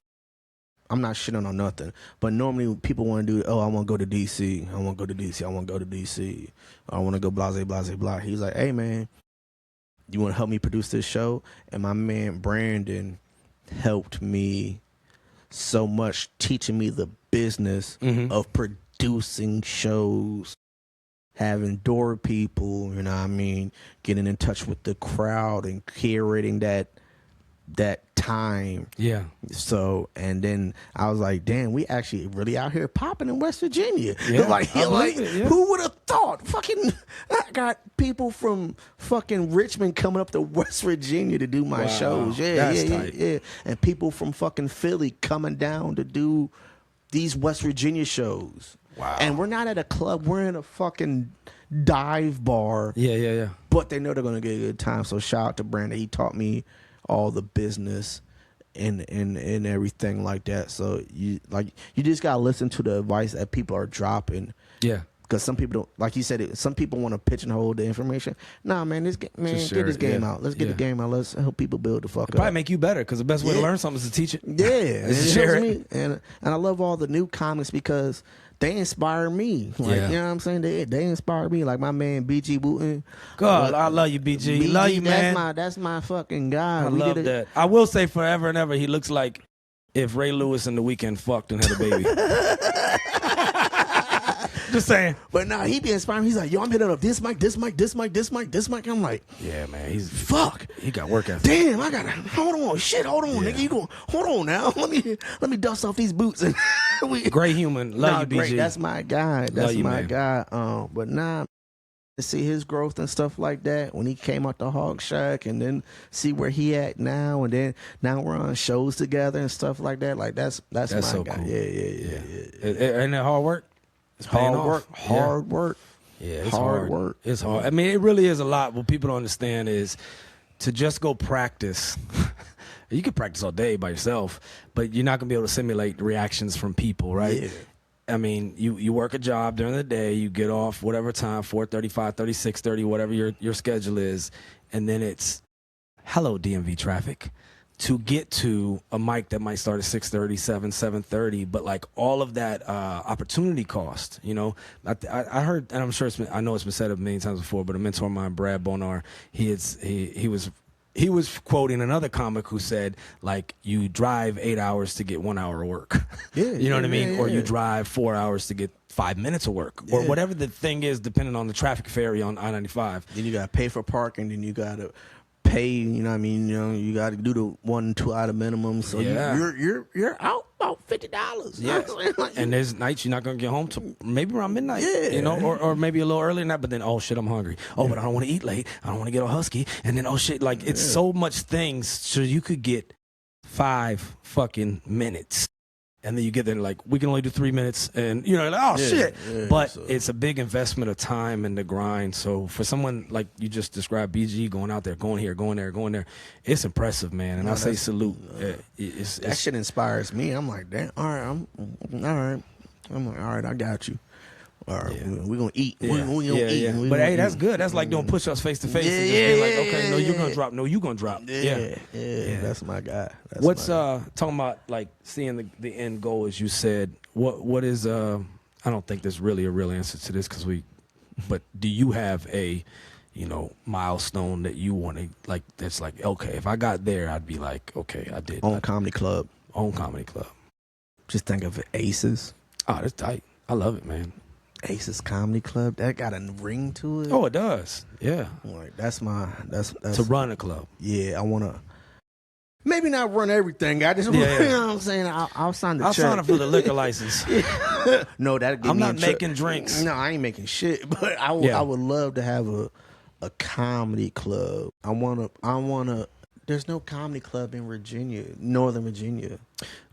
I'm not shitting on nothing, but normally people want to do, I want to go to DC. I want to go to DC. I want to go to DC. I want to go blase, blase, blah. He's like, hey, man, you want to help me produce this show? And my man Brandon helped me so much, teaching me the business of producing shows, having door people, you know what I mean, getting in touch with the crowd and curating that time. Yeah. So, and then I was like, damn, we actually really out here popping in West Virginia. Yeah. Who would have thought? Fucking, I got people from fucking Richmond coming up to West Virginia to do my shows. Yeah. And people from fucking Philly coming down to do these West Virginia shows. Wow. And we're not at a club. We're in a fucking dive bar. Yeah. But they know they're going to get a good time. So shout out to Brandon. He taught me all the business and everything like that. So you just gotta listen to the advice that people are dropping. Yeah. Because some people don't, like you said, some people want to pigeonhole the information. Nah, man, get this game out. Let's get the game out. Let's help people build the fuck up. Probably make you better because the best way to learn something is to teach it. Yeah, is to share it. And I love all the new comics because they inspire me. Like, you know what I'm saying? They inspire me. Like my man BG Wooten. God, I love you, BG. Love you, man. That's my fucking guy. I love that. I will say forever and ever, he looks like if Ray Lewis and The Weeknd fucked and had a baby. Just saying. But nah, he be inspiring. He's like, yo, I'm hitting up this mic. I'm like, yeah, man. He's fuck. He got work ethic. Damn, I gotta hold on, nigga. You go hold on now. Let me dust off these boots and great human. Love you, BG. Great. That's my guy. That's my guy. But nah, to see his growth and stuff like that when he came out the Hog Shack and then see where he at now and then now we're on shows together and stuff like that. Like that's my so guy. Cool. Yeah. Ain't that hard work? It's hard work. Yeah, it's hard work. It's hard. I mean, it really is a lot. What people don't understand is to just go practice. You can practice all day by yourself, but you're not gonna be able to simulate reactions from people, right? Yeah. I mean, you work a job during the day, you get off whatever time, 4:30, 5:30, 6:30, whatever your schedule is, and then it's hello DMV traffic. To get to a mic that might start at 6:30, 7:30, but like all of that opportunity cost, you know. I heard, and I'm sure I know it's been said a million times before, but a mentor of mine, Brad Bonar, he was quoting another comic who said, like, you drive 8 hours to get 1 hour of work. Yeah, you know what I mean? Yeah. Or you drive 4 hours to get 5 minutes of work, or whatever the thing is, depending on the traffic ferry on I-95. Then you got to pay for parking, then you got to pay, you know what I mean? You know, you got to do the 1-2 hour minimum. So you're out about $50. Yeah. And there's nights you're not going to get home till maybe around midnight. Yeah. You know, or maybe a little earlier than that, but then, oh shit, I'm hungry. Oh, but I don't want to eat late. I don't want to get all husky. And then, oh shit, like it's so much things. So you could get 5 fucking minutes. And then you get there and like, we can only do 3 minutes, and you know, like, oh shit. But it's a big investment of time and the grind. So for someone like you just described, BG, going out there, going here, going there, going there, it's impressive, man. And I say salute. That shit inspires me. I'm like, damn, all right, I'm like, all right, I got you. All right, we're gonna eat. We're gonna eat. But hey, that's good. That's like doing push-ups face to face. And just being like, okay, no, you're gonna drop. No, you're gonna drop. Yeah, that's my guy. What's talking about like seeing the end goal, as you said? What is I don't think there's really a real answer to this but do you have a milestone that you want to like? That's like, okay, if I got there, I'd be like, okay, I did. Own comedy club. Just think of it, Aces. Oh, that's tight. I love it, man. Aces Comedy Club, that got a ring to it. Oh, it does. Yeah. Like that's to run a club. Yeah, I wanna maybe not run everything. I just you know what I'm saying. I'll sign the check. I'll sign up for the liquor license. No, I'm not making drinks. No, I ain't making shit. But I would love to have a comedy club. I wanna. There's no comedy club in Virginia, Northern Virginia.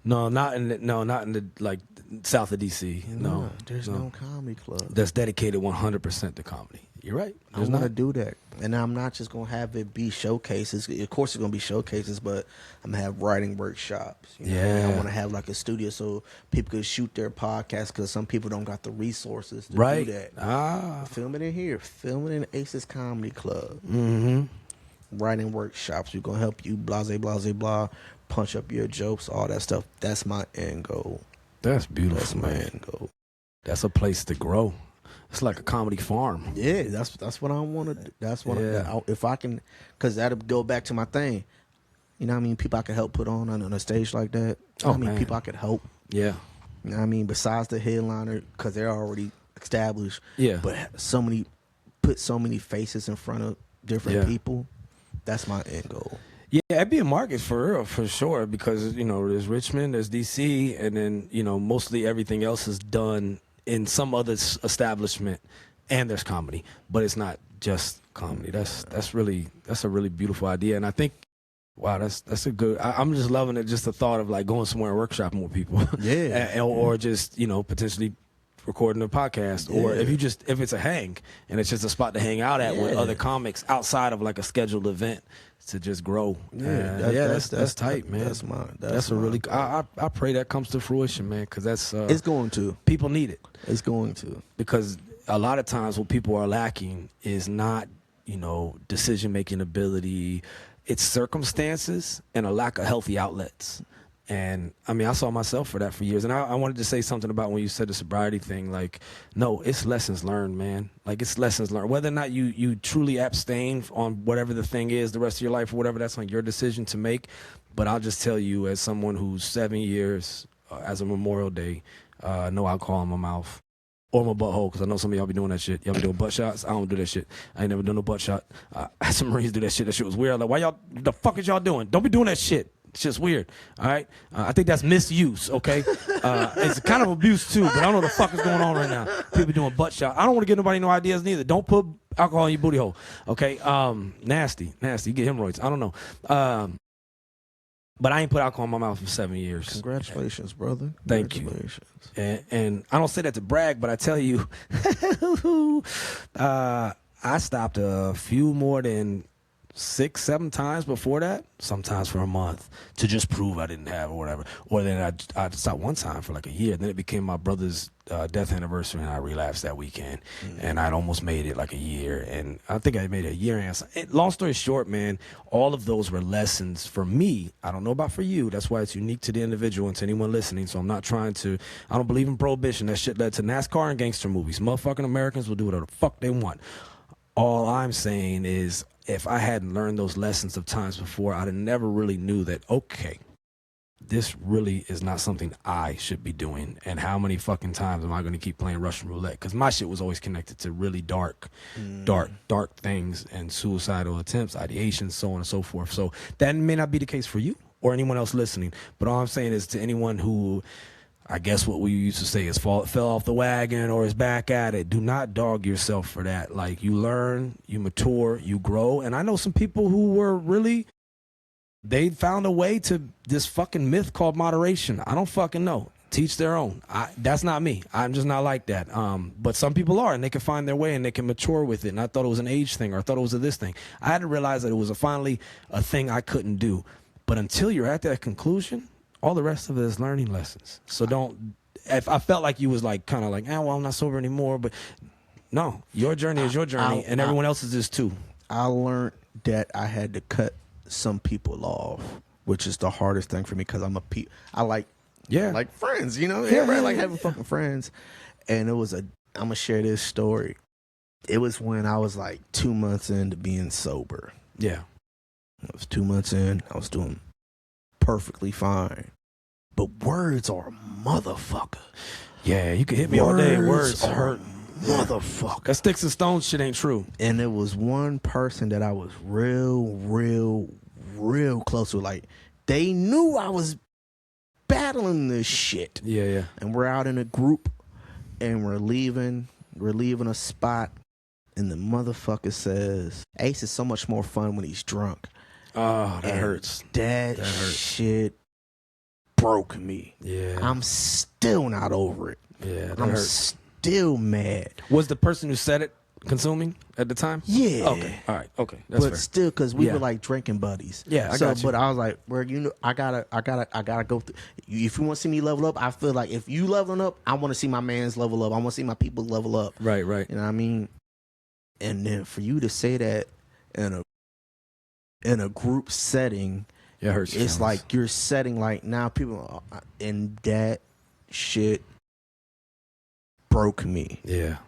No, not in the like south of DC. No, there's no comedy club that's dedicated 100% to comedy. You're right. I want to do that, and I'm not just gonna have it be showcases. Of course, it's gonna be showcases, but I'm gonna have writing workshops. I want to have like a studio so people could shoot their podcast because some people don't got the resources to do that. Film it in here. Film it in Aces Comedy Club. Mm-hmm. Writing workshops. We're gonna help you. Blah blah. Punch up your jokes. All that stuff. That's my end goal. That's beautiful. That's my end goal. That's a place to grow. It's like a comedy farm. Yeah, that's what I want to do. That's what if I can, because that'll go back to my thing. You know what I mean? People I could help put on a stage like that. People I could help. Yeah. You know what I mean? Besides the headliner, because they're already established. Yeah. But put so many faces in front of different people. That's my end goal. Yeah, it'd be a market for sure, because there's Richmond, there's DC, and then mostly everything else is done in some other establishment, and there's comedy, but it's not just comedy. That's a really beautiful idea, and I think, wow, that's a good. I'm just loving it. Just the thought of like going somewhere and workshopping with people, or just potentially recording a podcast, or if it's a hang and it's just a spot to hang out at with other comics outside of like a scheduled event to just grow. That's tight, man. That's a really. I pray that comes to fruition, man, because that's it's going to. People need it. It's going to, because a lot of times what people are lacking is not decision making ability. It's circumstances and a lack of healthy outlets. And I mean, I saw myself for that for years. And I wanted to say something about when you said the sobriety thing. Like, no, it's lessons learned, man. Like, it's lessons learned. Whether or not you truly abstain on whatever the thing is the rest of your life or whatever, that's like your decision to make. But I'll just tell you, as someone who's 7 years as a Memorial Day, no alcohol in my mouth or my butthole, because I know some of y'all be doing that shit. Y'all be doing butt shots. I don't do that shit. I ain't never done no butt shot. I had some Marines do that shit. That shit was weird. Like, the fuck is y'all doing? Don't be doing that shit. It's just weird, all right? I think that's misuse, okay? It's kind of abuse, too, but I don't know what the fuck is going on right now. People doing butt shot. I don't want to give nobody no ideas neither. Don't put alcohol in your booty hole, okay? Nasty. You get hemorrhoids. I don't know. But I ain't put alcohol in my mouth for 7 years. Congratulations, brother. Thank you. And I don't say that to brag, but I tell you, I stopped a few more than 6-7 times before that, sometimes for a month, to just prove I didn't have or whatever. Or then I stopped one time for like a year. Then it became my brother's death anniversary, and I relapsed that weekend. And I'd almost made it like a year. And I think I made it a year and long story short, man, all of those were lessons for me. I don't know about for you. That's why it's unique to the individual and to anyone listening. So I'm not trying to, I don't believe in prohibition. That shit led to NASCAR and gangster movies. Motherfucking Americans will do whatever the fuck they want. All I'm saying is, if I hadn't learned those lessons of times before, I'd have never really knew that, okay, this really is not something I should be doing. And how many fucking times am I going to keep playing Russian roulette? Because my shit was always connected to really dark things and suicidal attempts, ideation, so on and so forth. So that may not be the case for you or anyone else listening. But all I'm saying is, to anyone who, I guess what we used to say is fell off the wagon or is back at it, do not dog yourself for that. Like, you learn, you mature, you grow. And I know some people who were really, they found a way to this fucking myth called moderation. I don't fucking know. Teach their own. That's not me. I'm just not like that. But some people are, and they can find their way and they can mature with it. And I thought it was an age thing, or I thought it was a this thing. I had to realize that it was finally a thing I couldn't do. But until you're at that conclusion, all the rest of it is learning lessons. So don't. If I felt like you was like kind of like, well, I'm not sober anymore. But no, your journey is your journey, and everyone else's is too. I learned that I had to cut some people off, which is the hardest thing for me because I like friends, you know. Everybody like having fucking friends. And it was I'm gonna share this story. It was when I was like 2 months into being sober. Yeah. I was 2 months in. I was doing perfectly fine. But words are a motherfucker. Yeah, you can hit me all day. Words hurt. Motherfucker. That sticks and stones shit ain't true. And there was one person that I was real close with. Like, they knew I was battling this shit. Yeah. And we're out in a group and we're leaving a spot, and the motherfucker says, Ace is so much more fun when he's drunk. Oh, that hurts. That hurts. Shit broke me. Yeah. I'm still not over it. Yeah, that I'm hurts. still mad. Was the person who said it consuming at the time? Yeah. Okay. All right. Okay. That's but fair. still, because we were like drinking buddies. Yeah, I got you. But I was like, well, you know, I gotta go through. If you want to see me level up, I feel like if you leveling up, I want to see my man's level up. I want to see my people level up. Right. You know what I mean? And then for you to say that in a group setting, it hurts. It's like you're setting like now people, and that shit broke me. Yeah.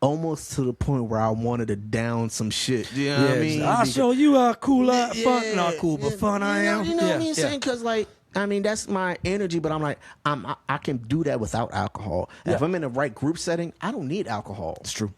Almost to the point where I wanted to down some shit. You know what I mean? I'll show you how cool, fun, not cool, but fun I am. You know what I mean? Saying because like, I mean, that's my energy, but I'm like, I can do that without alcohol. Yeah. If I'm in the right group setting, I don't need alcohol. It's true.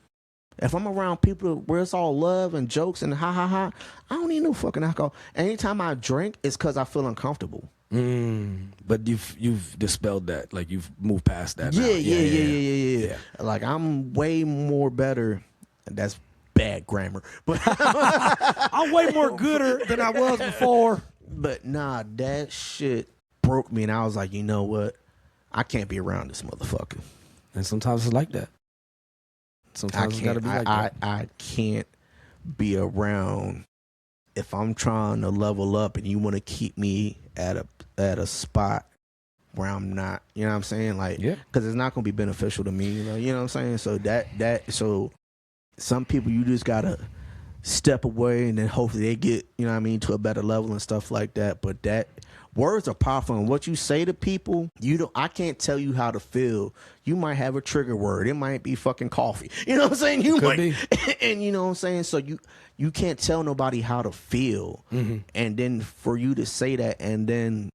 If I'm around people where it's all love and jokes and ha ha ha, I don't need no fucking alcohol. Anytime I drink, it's because I feel uncomfortable. But you've dispelled that, like you've moved past that. Yeah. Like I'm way more better. That's bad grammar, but I'm way more gooder than I was before. But nah, that shit broke me, and I was like, you know what? I can't be around this motherfucker. And sometimes it's like that. Sometimes it's gotta be like that. I can't be around if I'm trying to level up and you want to keep me at a spot where I'm not, you know what I'm saying? Like, because it's not going to be beneficial to me, you know what I'm saying? So so some people you just got to step away and then hopefully they get, you know what I mean, to a better level and stuff like that. But that words are powerful, and what you say to people, I can't tell you how to feel. You might have a trigger word. It might be fucking coffee. You know what I'm saying? You Could be. And you know what I'm saying? So you can't tell nobody how to feel. Mm-hmm. And then for you to say that, and then,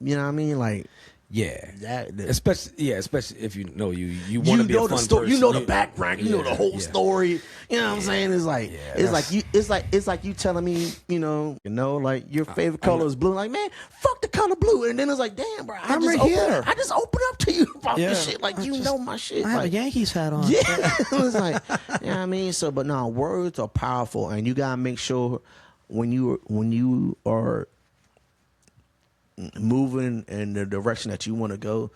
you know what I mean? Like, especially if you know you want to be a fun person. You know the background. You know the whole story. You know what I'm saying? It's like it's like you telling me, you know, like your favorite color is blue. Like, man, fuck the color blue. And then it's like, damn, bro, I just open up to you about this shit. Like, you know my shit. I have a Yankees hat on. Yeah, it's like, you know what I mean? So, but no, words are powerful, and you gotta make sure when you are moving in the direction that you want to go,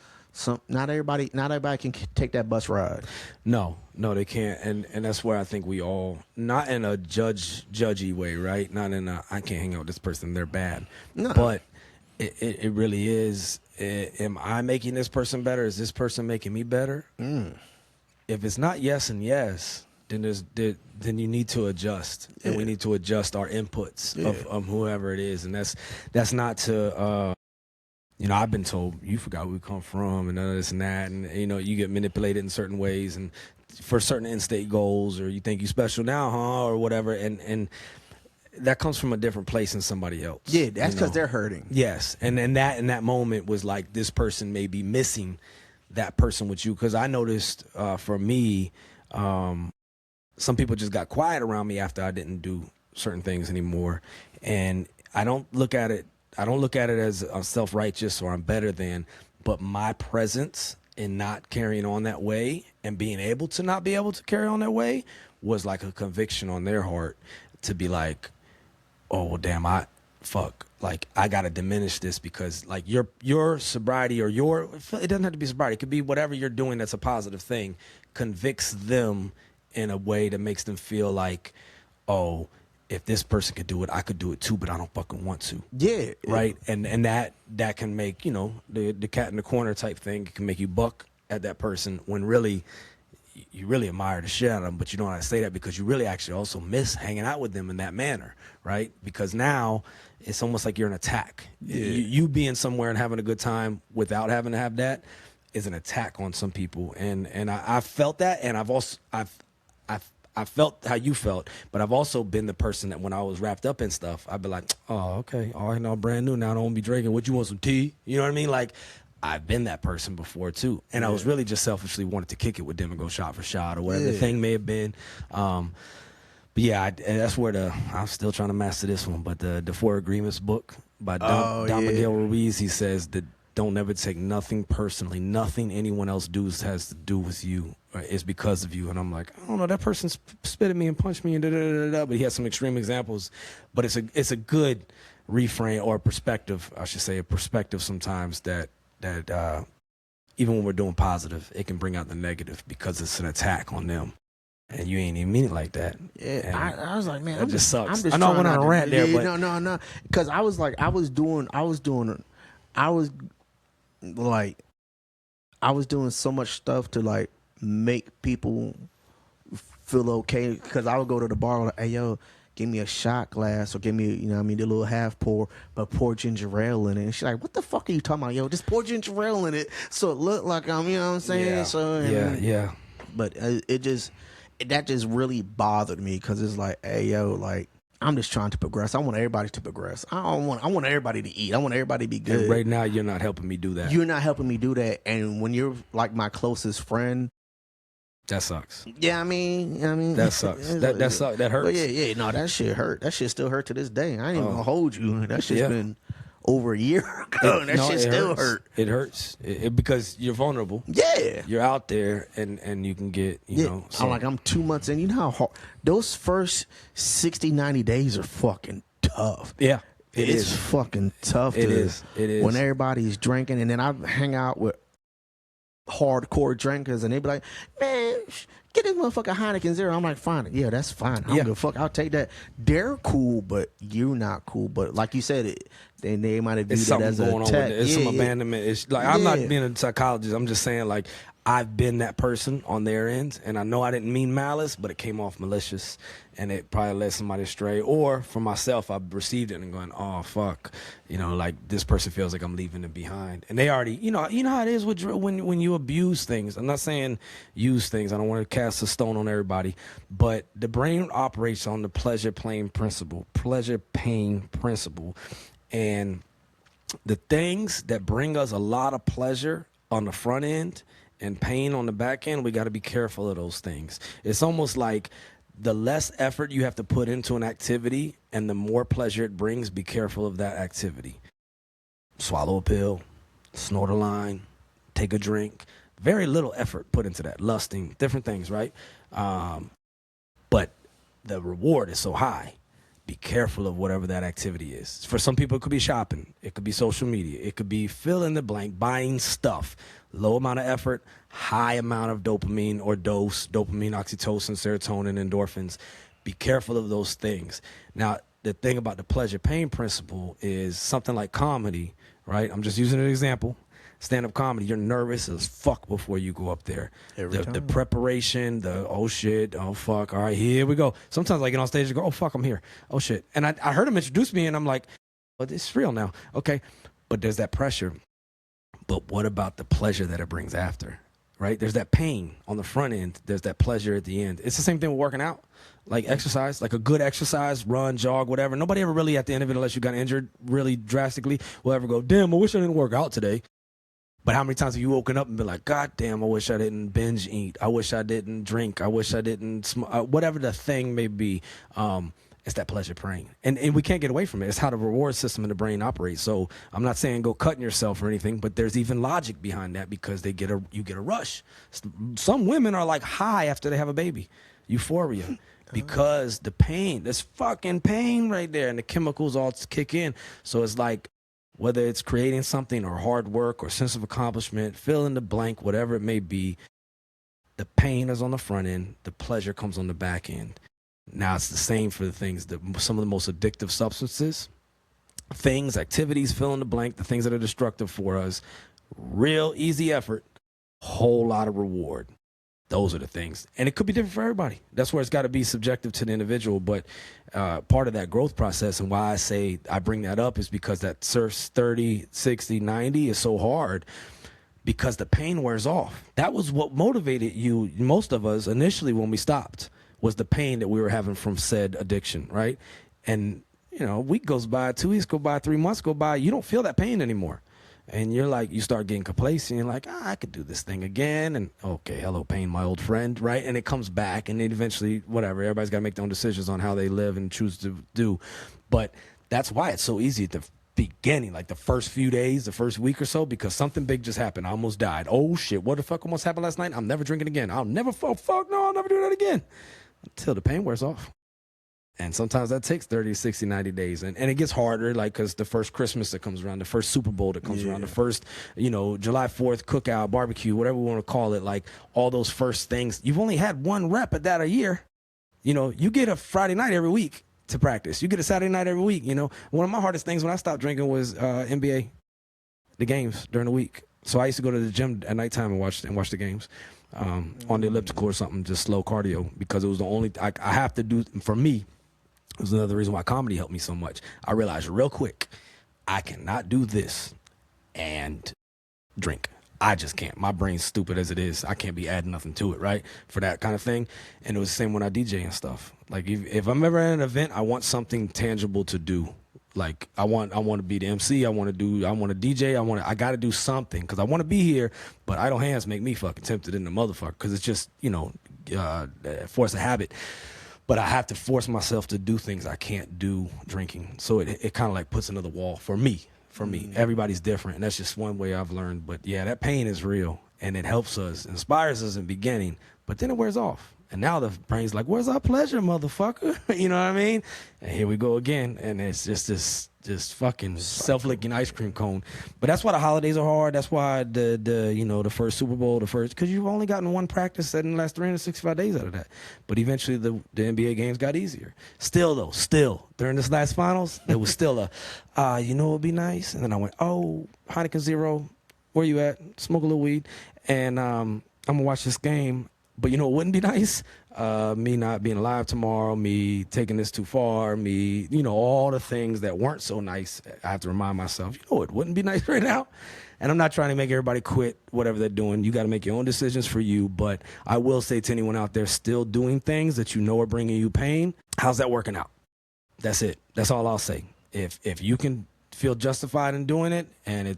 not everybody can take that bus ride. No, they can't, and that's where I think we all, not in a judgy way, right? Not in a I can't hang out with this person, they're bad. No. But it really is. Am I making this person better? Is this person making me better? If it's not yes and yes, then you need to adjust, and we need to adjust our inputs of whoever it is, and that's not to. I've been told you forgot where we come from and this and that, and you get manipulated in certain ways and for certain in-state goals, or you think you special now, or whatever, and that comes from a different place than somebody else. Yeah, that's because they're hurting. Yes, and that in that moment was like this person may be missing that person with you, because I noticed for me. Some people just got quiet around me after I didn't do certain things anymore. And I don't look at it as I'm self-righteous or I'm better than, but my presence in not carrying on that way and being able to not be able to carry on that way was like a conviction on their heart to be like, oh, well, damn, like I gotta diminish this because like your sobriety or it doesn't have to be sobriety, it could be whatever you're doing that's a positive thing, convicts them in a way that makes them feel like, oh, if this person could do it, I could do it too, but I don't fucking want to. Yeah. Right. And that can make, you know, the cat in the corner type thing can make you buck at that person when really you really admire the shit out of them, but you don't want to say that because you really actually also miss hanging out with them in that manner, right? Because now it's almost like you're an attack. Yeah. You being somewhere and having a good time without having to have that is an attack on some people, and I felt that, and I felt how you felt, but I've also been the person that when I was wrapped up in stuff, I'd be like, oh, okay, all right, now brand new, now I don't want to be drinking. What, you want some tea? You know what I mean? Like, I've been that person before too, and I was really just selfishly wanted to kick it with them and go shot for shot or whatever the thing may have been. But yeah, that's where I'm still trying to master this one. But the Four Agreements book by Don Miguel Ruiz, he says that don't never take nothing personally. Nothing anyone else does has to do with you. It's because of you. And I'm like, I don't know, that person spit at me and punched me and da-da-da-da-da. But he has some extreme examples. But it's a good reframe or perspective, I should say, a perspective sometimes that even when we're doing positive, it can bring out the negative because it's an attack on them. And you ain't even mean it like that. Yeah, I was like, man, it just sucks. I know I went on a rant there, but no, because I was doing so much stuff to like make people feel okay. Because I would go to the bar like, hey yo, give me a shot glass or give me, you know what I mean, the little half pour, but pour ginger ale in it. And she's like, what the fuck are you talking about? Yo, just pour ginger ale in it so it look like I'm, you know what I'm saying? Yeah. So yeah. But that just really bothered me because it's like, hey yo, like I'm just trying to progress. I want everybody to progress. I want everybody to eat. I want everybody to be good. And right now, you're not helping me do that. You're not helping me do that. And when you're like my closest friend, that sucks. Yeah, I mean that sucks. That sucks. That hurts. Yeah. No, that shit hurt. That shit still hurt to this day. I ain't even gonna hold you. That shit's been over a year ago. That shit still hurt. It hurts because you're vulnerable. Yeah, you're out there, and you can get you know. So. I'm 2 months in. You know how hard those first 60, 90 days are fucking tough. Yeah, it's fucking tough. It is. When everybody's drinking, and then I hang out with hardcore drinkers, and they be like, man, get this motherfucker Heineken Zero. I'm like, fine. Yeah, that's fine. I don't give a fuck. I'll take that. They're cool, but you're not cool. But like you said, they might have viewed it as an attack. It's some abandonment. It's like I'm not being a psychologist. I'm just saying like I've been that person on their end, and I know I didn't mean malice, but it came off malicious, and it probably led somebody astray. Or for myself, I've received it and going, oh fuck, you know, like this person feels like I'm leaving them behind, and they already, you know how it is with when you abuse things. I'm not saying use things. I don't want to cast a stone on everybody, but the brain operates on the pleasure pain principle, and the things that bring us a lot of pleasure on the front end and pain on the back end, we got to be careful of those things. It's almost like the less effort you have to put into an activity and the more pleasure it brings, be careful of that activity. Swallow a pill, snort a line, take a drink. Very little effort put into that. Lusting, different things, right? But the reward is so high. Be careful of whatever that activity is. For some people, it could be shopping. It could be social media. It could be fill in the blank, buying stuff. Low amount of effort, high amount of dopamine or dose, dopamine, oxytocin, serotonin, endorphins. Be careful of those things. Now, the thing about the pleasure pain principle is something like comedy, right? I'm just using an example. Stand-up comedy, you're nervous as fuck before you go up there. The preparation, the oh shit, oh fuck, all right, here we go. Sometimes I get on stage and go, oh fuck, I'm here. Oh shit. And I heard him introduce me and I'm like, but it's real now. Okay. But there's that pressure. But what about the pleasure that it brings after, right? There's that pain on the front end. There's that pleasure at the end. It's the same thing with working out, like exercise, like a good exercise, run, jog, whatever. Nobody ever really at the end of it, unless you got injured really drastically, will ever go, damn, I wish I didn't work out today. But how many times have you woken up and been like, God damn, I wish I didn't binge eat. I wish I didn't drink. I wish I didn't smoke. Whatever the thing may be. It's that pleasure pain. And we can't get away from it. It's how the reward system in the brain operates. So I'm not saying go cutting yourself or anything, but there's even logic behind that because you get a rush. Some women are like high after they have a baby. Euphoria. because the pain, there's fucking pain right there, and the chemicals all kick in. So it's like, whether it's creating something or hard work or sense of accomplishment, fill in the blank, whatever it may be, the pain is on the front end, the pleasure comes on the back end. Now it's the same for the things that some of the most addictive substances, things, activities, fill in the blank, the things that are destructive for us, real easy effort, whole lot of reward. Those are the things. And it could be different for everybody. That's where it's got to be subjective to the individual. But part of that growth process, and why I say I bring that up, is because that first 30, 60, 90 is so hard, because the pain wears off. That was what motivated you, most of us, initially when we stopped, was the pain that we were having from said addiction, right? And, you know, a week goes by, 2 weeks go by, 3 months go by, you don't feel that pain anymore. And you're like, you start getting complacent. You're like, I could do this thing again. And okay, hello, pain, my old friend, right? And it comes back, and then eventually, whatever. Everybody's got to make their own decisions on how they live and choose to do. But that's why it's so easy at the beginning, like the first few days, the first week or so, because something big just happened. I almost died. Oh shit, what the fuck almost happened last night? I'm never drinking again. I'll never, fuck no, I'll never do that again. Until the pain wears off. And sometimes that takes 30, 60, 90 days. And it gets harder, like, because the first Christmas that comes around, the first Super Bowl that comes around, the first, you know, July 4th cookout, barbecue, whatever we want to call it, like all those first things. You've only had one rep at that a year. You know, you get a Friday night every week to practice. You get a Saturday night every week. You know, one of my hardest things when I stopped drinking was NBA, the games during the week. So I used to go to the gym at nighttime and watch the games on the elliptical or something, just slow cardio, because it was the only, I have to do, for me, it was another reason why comedy helped me so much. I realized real quick, I cannot do this and drink. I just can't. My brain's stupid as it is. I can't be adding nothing to it, right? For that kind of thing. And it was the same when I DJ and stuff. Like if I'm ever at an event, I want something tangible to do. Like I want to be the MC. I want to DJ. I got to do something, because I want to be here. But idle hands make me fucking tempted in the motherfucker, because it's just, you know, force of habit. But I have to force myself to do things I can't do drinking. So it kind of like puts another wall for me. Everybody's different, and that's just one way I've learned. But yeah, that pain is real, and it helps us, inspires us in the beginning, but then it wears off. And now the brain's like, where's our pleasure, motherfucker? You know what I mean? And here we go again, and it's just this fucking self-licking ice cream cone. But that's why the holidays are hard. That's why the you know, the first Super Bowl, because you've only gotten one practice in the last 365 days out of that. But eventually the NBA games got easier. Still during this last finals, it was still you know, it would be nice. And then I went, oh, Heineken Zero, where you at? Smoke a little weed, and I'm gonna watch this game. But you know, it wouldn't be nice. Me not being alive tomorrow, me taking this too far, me, you know, all the things that weren't so nice. I have to remind myself, you know, it wouldn't be nice right now. And I'm not trying to make everybody quit whatever they're doing. You got to make your own decisions for you. But I will say to anyone out there still doing things that you know are bringing you pain, how's that working out? That's it. That's all I'll say. If you can feel justified in doing it, and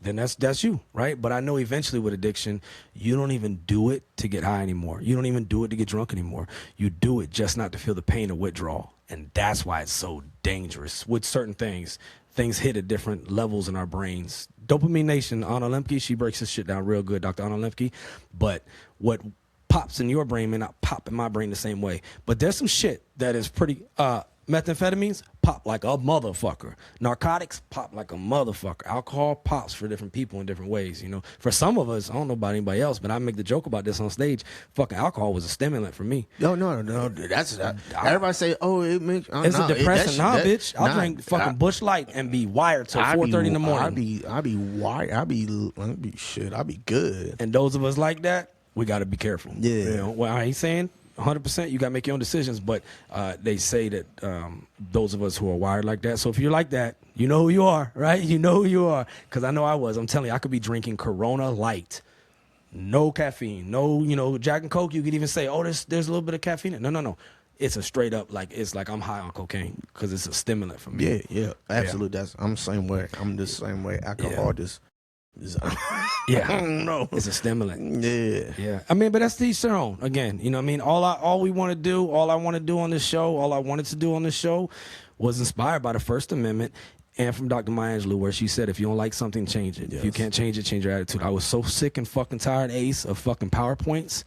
then that's you, right? But I know eventually with addiction, you don't even do it to get high anymore. You don't even do it to get drunk anymore. You do it just not to feel the pain of withdrawal. And that's why it's so dangerous with certain things. Things hit at different levels in our brains. Dopamine Nation, Anna Lemke, she breaks this shit down real good, Dr. Anna Lemke. But what pops in your brain may not pop in my brain the same way. But there's some shit that is pretty... Methamphetamines pop like a motherfucker. Narcotics pop like a motherfucker. Alcohol pops for different people in different ways, you know. For some of us, I don't know about anybody else, but I make the joke about this on stage. Fucking alcohol was a stimulant for me. No. That's everybody say, oh, it makes it's a depressant. Bitch. I'll drink fucking Busch Light and be wired till 4:30 in the morning. I be wired. I be good. And those of us like that, we got to be careful. Yeah. You know, well, I ain't saying 100%, you got to make your own decisions, but they say that those of us who are wired like that, so if you're like that, you know who you are, right? You know who you are, because I know I was. I'm telling you, I could be drinking Corona Light, no caffeine, no, you know, Jack and Coke, you could even say, oh, there's a little bit of caffeine in it. No. It's a straight up, like, it's like I'm high on cocaine, because it's a stimulant for me. Yeah, absolutely. Yeah. I'm the same way. I'm the same way. Alcohol just... Yeah, I don't know. It's a stimulant. Yeah. I mean, but that's to each their own. Again, you know what I mean? All I want to do on this show, all I wanted to do on this show was inspired by the First Amendment and from Dr. Maya Angelou, where she said, if you don't like something, change it. Yes. If you can't change it, change your attitude. I was so sick and fucking tired, Ace, of fucking PowerPoints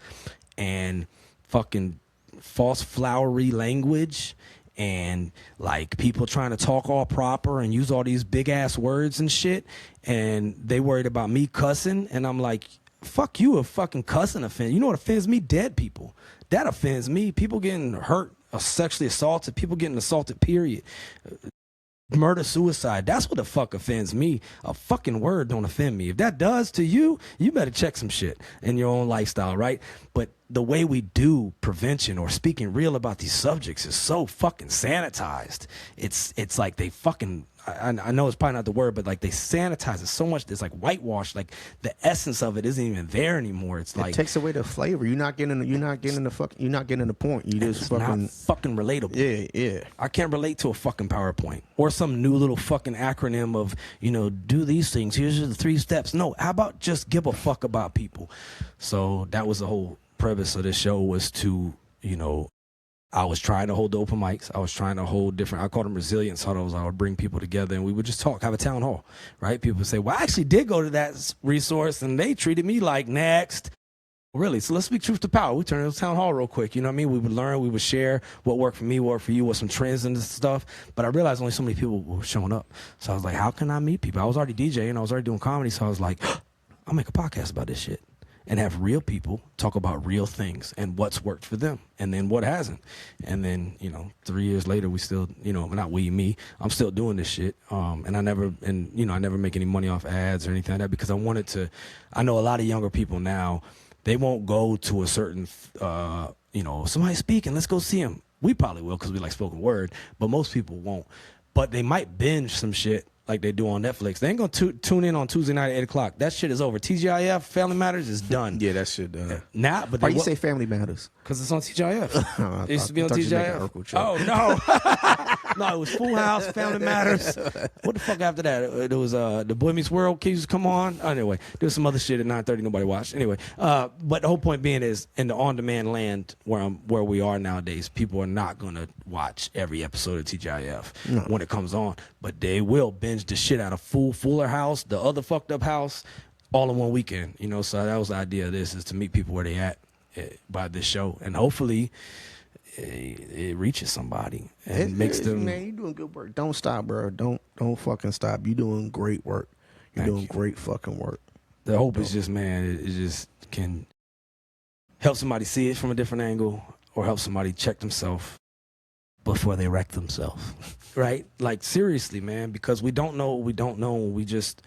and fucking false flowery language and like people trying to talk all proper and use all these big ass words and shit, and they worried about me cussing, and I'm like, fuck you, a fucking cussing offense. You know what offends me? Dead people. That offends me. People getting hurt or sexually assaulted, people getting assaulted, period. Murder, suicide, that's what the fuck offends me. A fucking word don't offend me. If that does to you, you better check some shit in your own lifestyle, right? But the way we do prevention or speaking real about these subjects is so fucking sanitized. It's like they fucking, I know it's probably not the word, but like they sanitize it so much. It's like whitewash. Like the essence of it isn't even there anymore. It takes away the flavor. You're not getting the point. You just not fucking relatable. Yeah. I can't relate to a fucking PowerPoint or some new little fucking acronym of, do these things. Here's the 3 steps. No, how about just give a fuck about people? So that was the whole premise of this show, was to, I was trying to hold the open mics. I was trying to hold different, I called them resilience huddles. I would bring people together and we would just talk, have a town hall, right? People would say, well, I actually did go to that resource and they treated me like next. Really? So let's speak truth to power. We turn it into a town hall real quick. You know what I mean? We would learn, we would share what worked for me, what worked for you, what some trends and stuff. But I realized only so many people were showing up. So I was like, how can I meet people? I was already DJing, I was already doing comedy. So I was like, I'll make a podcast about this shit and have real people talk about real things and what's worked for them and then what hasn't. And then, 3 years later, we still, not we, me, I'm still doing this shit. And I never make any money off ads or anything like that because I know a lot of younger people now, they won't go to a certain, somebody speaking, let's go see him. We probably will because we like spoken word, but most people won't. But they might binge some shit like they do on Netflix. They ain't gonna tune in on Tuesday night at 8 o'clock. That shit is over. TGIF, Family Matters is done. Yeah, that shit done. But why you say Family Matters? Because it's on TGIF. It used to be on TGIF. Oh no, no, it was Full House, Family Matters. What the fuck after that? There was The Boy Meets World used to come on. Anyway, there was some other shit at 9:30 nobody watched. Anyway, but the whole point being is in the on-demand land where we are nowadays, people are not gonna watch every episode of TGIF when it comes on, but they will binge the shit out of Fuller House, the other fucked up house, all in one weekend. So that was the idea of this, is to meet people where they at by this show, and hopefully it reaches somebody and makes them. Man, you doing good work. Don't stop, bro. Don't fucking stop. You doing great work. You're doing great fucking work. The hope is just, man, it just can help somebody see it from a different angle or help somebody check themselves before they wreck themselves. Right? Like, seriously, man, because we don't know what we don't know. We just,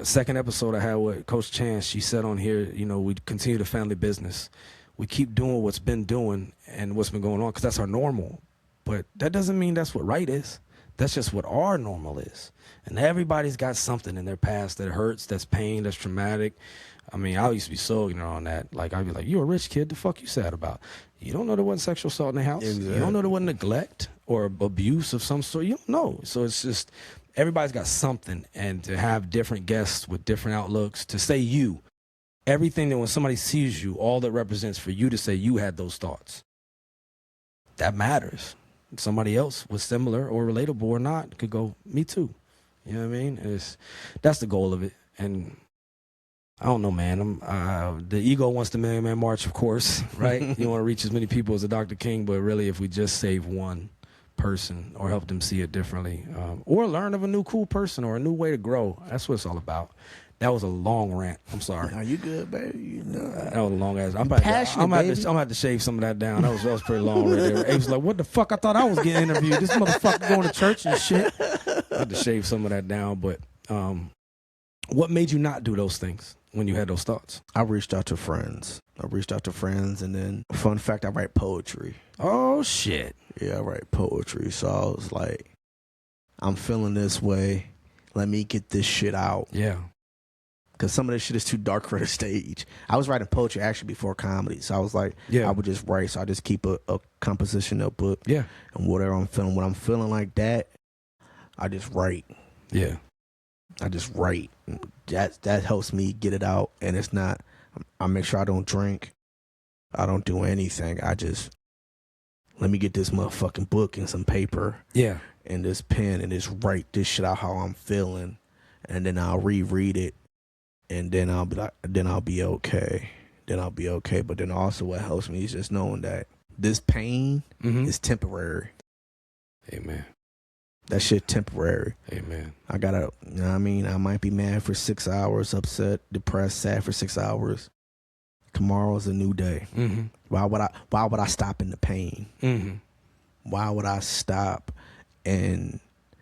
second episode I had with Coach Chance, she said on here, we continue the family business. We keep doing what's been doing and what's been going on because that's our normal. But that doesn't mean that's what right is. That's just what our normal is. And everybody's got something in their past that hurts, that's pain, that's traumatic. I mean, I used to be so ignorant on that. Like, I'd be like, you a rich kid, the fuck you sad about? You don't know there wasn't sexual assault in the house. Exactly. You don't know there wasn't neglect or abuse of some sort. You don't know. So it's just, everybody's got something. And to have different guests with different outlooks, to say you, everything that when somebody sees you, all that represents for you to say you had those thoughts, that matters. Somebody else was similar or relatable or not could go, me too. You know what I mean? That's the goal of it. And I don't know, man. The ego wants the Million Man March, of course, right? You want to reach as many people as a Dr. King, but really if we just save one person or help them see it differently, or learn of a new cool person or a new way to grow, that's what it's all about. That was a long rant. I'm sorry. Are you good, baby? That was a long ass. I'm gonna have to shave some of that down. That was pretty long right there. It was like, what the fuck? I thought I was getting interviewed. This motherfucker going to church and shit. I had to shave some of that down. But what made you not do those things when you had those thoughts? I reached out to friends. And then, fun fact, I write poetry. Oh, shit. Yeah, I write poetry. So I was like, I'm feeling this way. Let me get this shit out. Yeah. Because some of this shit is too dark for the stage. I was writing poetry actually before comedy. So I was like, I would just write. So I just keep a composition notebook. Yeah. And whatever I'm feeling. When I'm feeling like that, I just write. Yeah. I just write. That helps me get it out. And it's not, I make sure I don't drink. I don't do anything. I just, let me get this motherfucking book and some paper. Yeah. And this pen and just write this shit out how I'm feeling. And then I'll reread it. And then I'll be okay. But then also what helps me is just knowing that this pain is temporary. Amen. That shit temporary. Amen. I gotta, you know what I mean? I might be mad for 6 hours, upset, depressed, sad for 6 hours. Tomorrow's a new day. Why would I stop in the pain? Why would I stop? And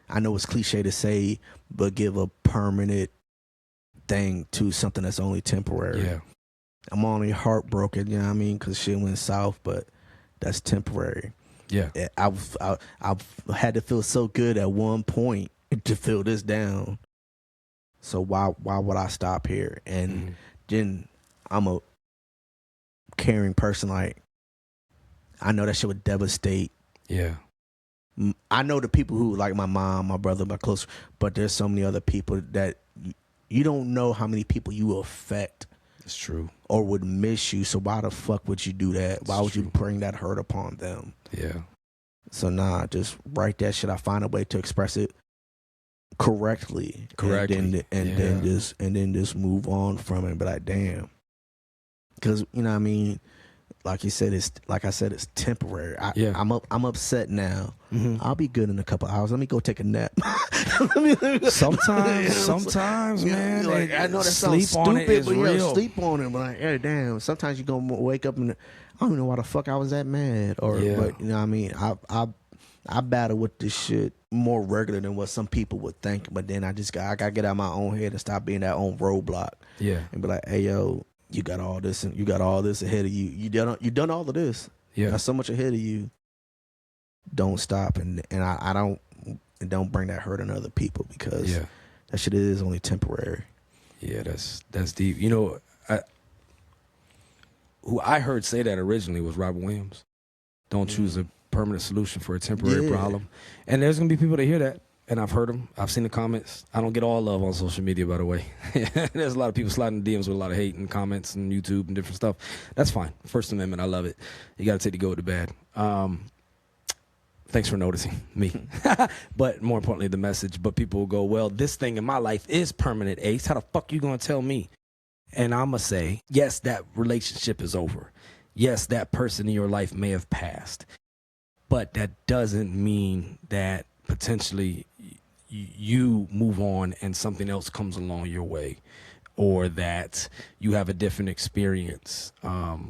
I know it's cliche to say, but give a permanent thing to something that's only temporary. Yeah. I'm only heartbroken, you know what I mean? Because shit went south, but that's temporary. Yeah. I've had to feel so good at one point to feel this down. So why would I stop here? And then I'm a caring person. Like, I know that shit would devastate. Yeah. I know the people who, like my mom, my brother, my close, but there's so many other people that you don't know how many people you will affect. It's true. Or would miss you. So why the fuck would you do that? Why would you bring that hurt upon them? Yeah. So just write that shit. I find a way to express it correctly. And then just move on from it. But like, damn. Because, you know what I mean? Like you said, it's temporary. I'm upset now. I'll be good in a couple hours. Let me go take a nap. Sometimes, man. Like, I know that sounds stupid, but real. Sleep on it. But like, hey, damn. Sometimes you gonna wake up and I don't know why the fuck I was that mad. But you know what I mean. I battle with this shit more regular than what some people would think. But then I gotta get out of my own head and stop being that own roadblock. Yeah. And be like, hey, yo. You got all this, and you got all this ahead of you. You done all of this. Yeah, got so much ahead of you. Don't stop, and I don't bring that hurt on other people because that shit is only temporary. Yeah, that's deep. You know, who I heard say that originally was Robert Williams. Don't choose a permanent solution for a temporary problem. And there's gonna be people that hear that. And I've heard them. I've seen the comments. I don't get all love on social media, by the way. There's a lot of people sliding DMs with a lot of hate and comments and YouTube and different stuff. That's fine. First Amendment, I love it. You got to take the good with the bad. Thanks for noticing me. But more importantly, the message. But people will go, well, this thing in my life is permanent, Ace. How the fuck you going to tell me? And I'm going to say, yes, that relationship is over. Yes, that person in your life may have passed. But that doesn't mean that potentially you move on and something else comes along your way, or that you have a different experience.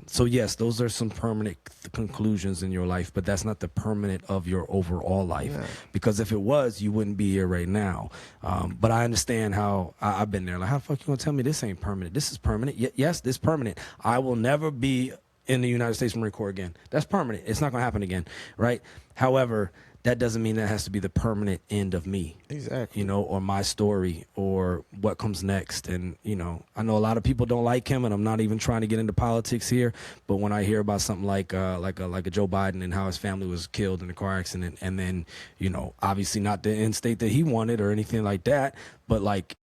So yes, those are some permanent conclusions in your life, but that's not the permanent of your overall life. Yeah. Because if it was, you wouldn't be here right now. But I understand how I've been there. Like, how the fuck you gonna tell me this ain't permanent? This is permanent. Yes, this is permanent. I will never be in the United States Marine Corps again. That's permanent. It's not gonna happen again, right? However, that doesn't mean that has to be the permanent end of me. Exactly. You know, or my story, or what comes next. And, you know, I know a lot of people don't like him, and I'm not even trying to get into politics here, but when I hear about something like a Joe Biden and how his family was killed in a car accident, and then, you know, obviously not the end state that he wanted or anything like that, but like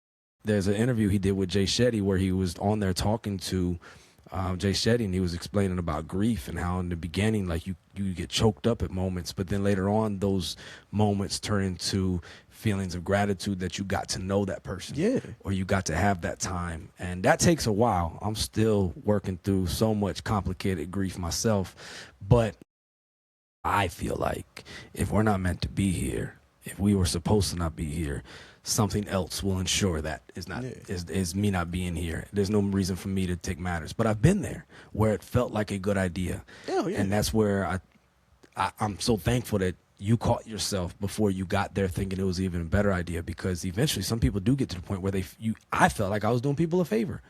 there's an interview he did with Jay Shetty where he was on there talking to Jay Shetty, and he was explaining about grief and how in the beginning, like you get choked up at moments, but then later on those moments turn into feelings of gratitude that you got to know that person, or you got to have that time, and that takes a while. I'm still working through so much complicated grief myself, but I feel like if we're not meant to be here, if we were supposed to not be here, something else will ensure that is me not being here. There's no reason for me to take matters. But I've been there where it felt like a good idea. And that's where I'm so thankful that you caught yourself before you got there thinking it was even a better idea, because eventually some people do get to the point where I felt like I was doing people a favor.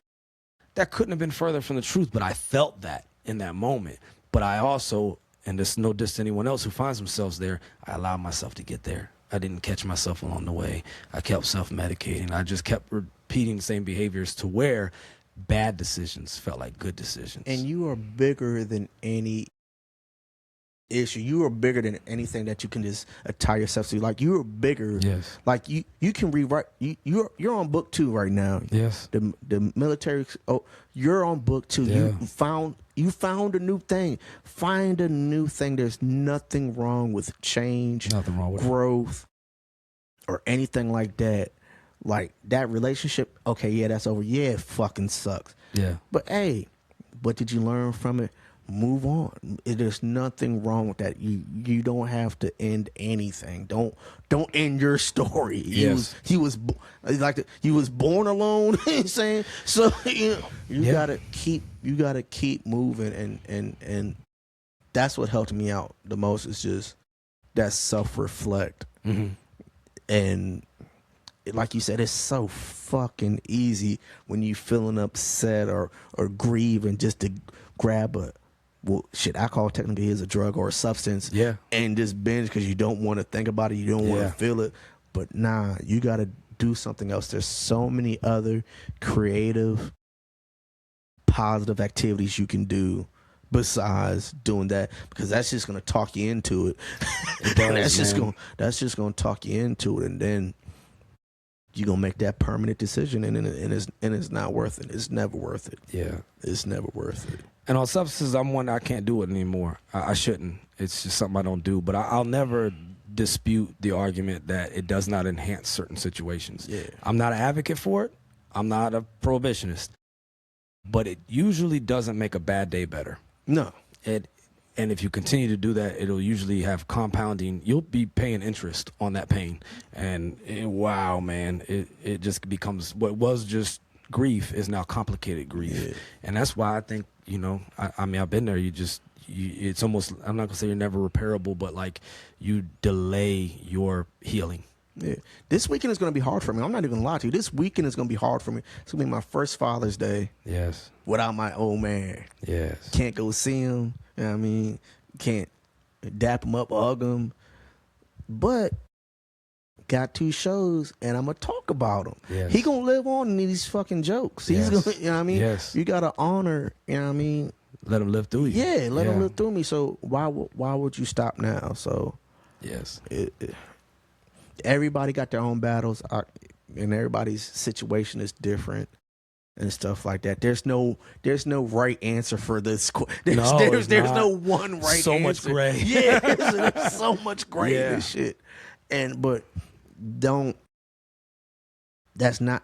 That couldn't have been further from the truth, but I felt that in that moment. But I also, and there's no diss to anyone else who finds themselves there, I allowed myself to get there. I didn't catch myself along the way. I kept self-medicating. I just kept repeating the same behaviors to where bad decisions felt like good decisions. And you are bigger than any issue. You are bigger than anything that you can just tie yourself to. Like, you are bigger. Yes. Like, you can rewrite. You're on book 2 right now. Yes. The military. Oh, you're on book 2. Yeah. You found a new thing. Find a new thing. There's nothing wrong with change, nothing wrong with growth, or anything like that. Like, that relationship, okay, yeah, that's over. Yeah, it fucking sucks. Yeah. But hey, what did you learn from it? move on. There's nothing wrong with that. You don't have to end anything. Don't end your story. Yes. He was born alone. You know what I'm saying? So you gotta keep moving, and that's what helped me out the most, is just that self-reflect. And like you said, it's so fucking easy when you feeling upset or grieve, and just to grab alcohol technically is a drug or a substance, and just binge because you don't want to think about it, you don't want to feel it. But nah, you got to do something else. There's so many other creative, positive activities you can do besides doing that, because that's just gonna talk you into it. That's just gonna talk you into it, and then you're gonna make that permanent decision, and it's not worth it. It's never worth it. Yeah, it's never worth it. And on substances, I can't do it anymore. I shouldn't. It's just something I don't do. But I'll never dispute the argument that it does not enhance certain situations. Yeah. I'm not an advocate for it. I'm not a prohibitionist. But it usually doesn't make a bad day better. No. And if you continue to do that, it'll usually have compounding. You'll be paying interest on that pain. And wow, man, it just becomes, what was just grief is now complicated grief. Yeah. And that's why I think, I mean, I've been there. It's almost, I'm not gonna say you're never repairable, but like you delay your healing. Yeah. This weekend is going to be hard for me. I'm not even gonna lie to you. This weekend is going to be hard for me. It's going to be my first Father's Day. Yes. Without my old man. Yes. Can't go see him. You know what I mean? Can't dap him up, hug him. But got 2 shows, and I'm going to talk about him. Yes. He going to live on in these fucking jokes. He's Yes. gonna, you know what I mean? Yes. You got to honor, you know what I mean? Let him live through you. Yeah, let him live through me. So why would you stop now? So yes. Everybody got their own battles, and everybody's situation is different and stuff like that. There's no right answer for this. There's no one right answer. So much gray. Yeah, there's so much gray in this shit. But it's not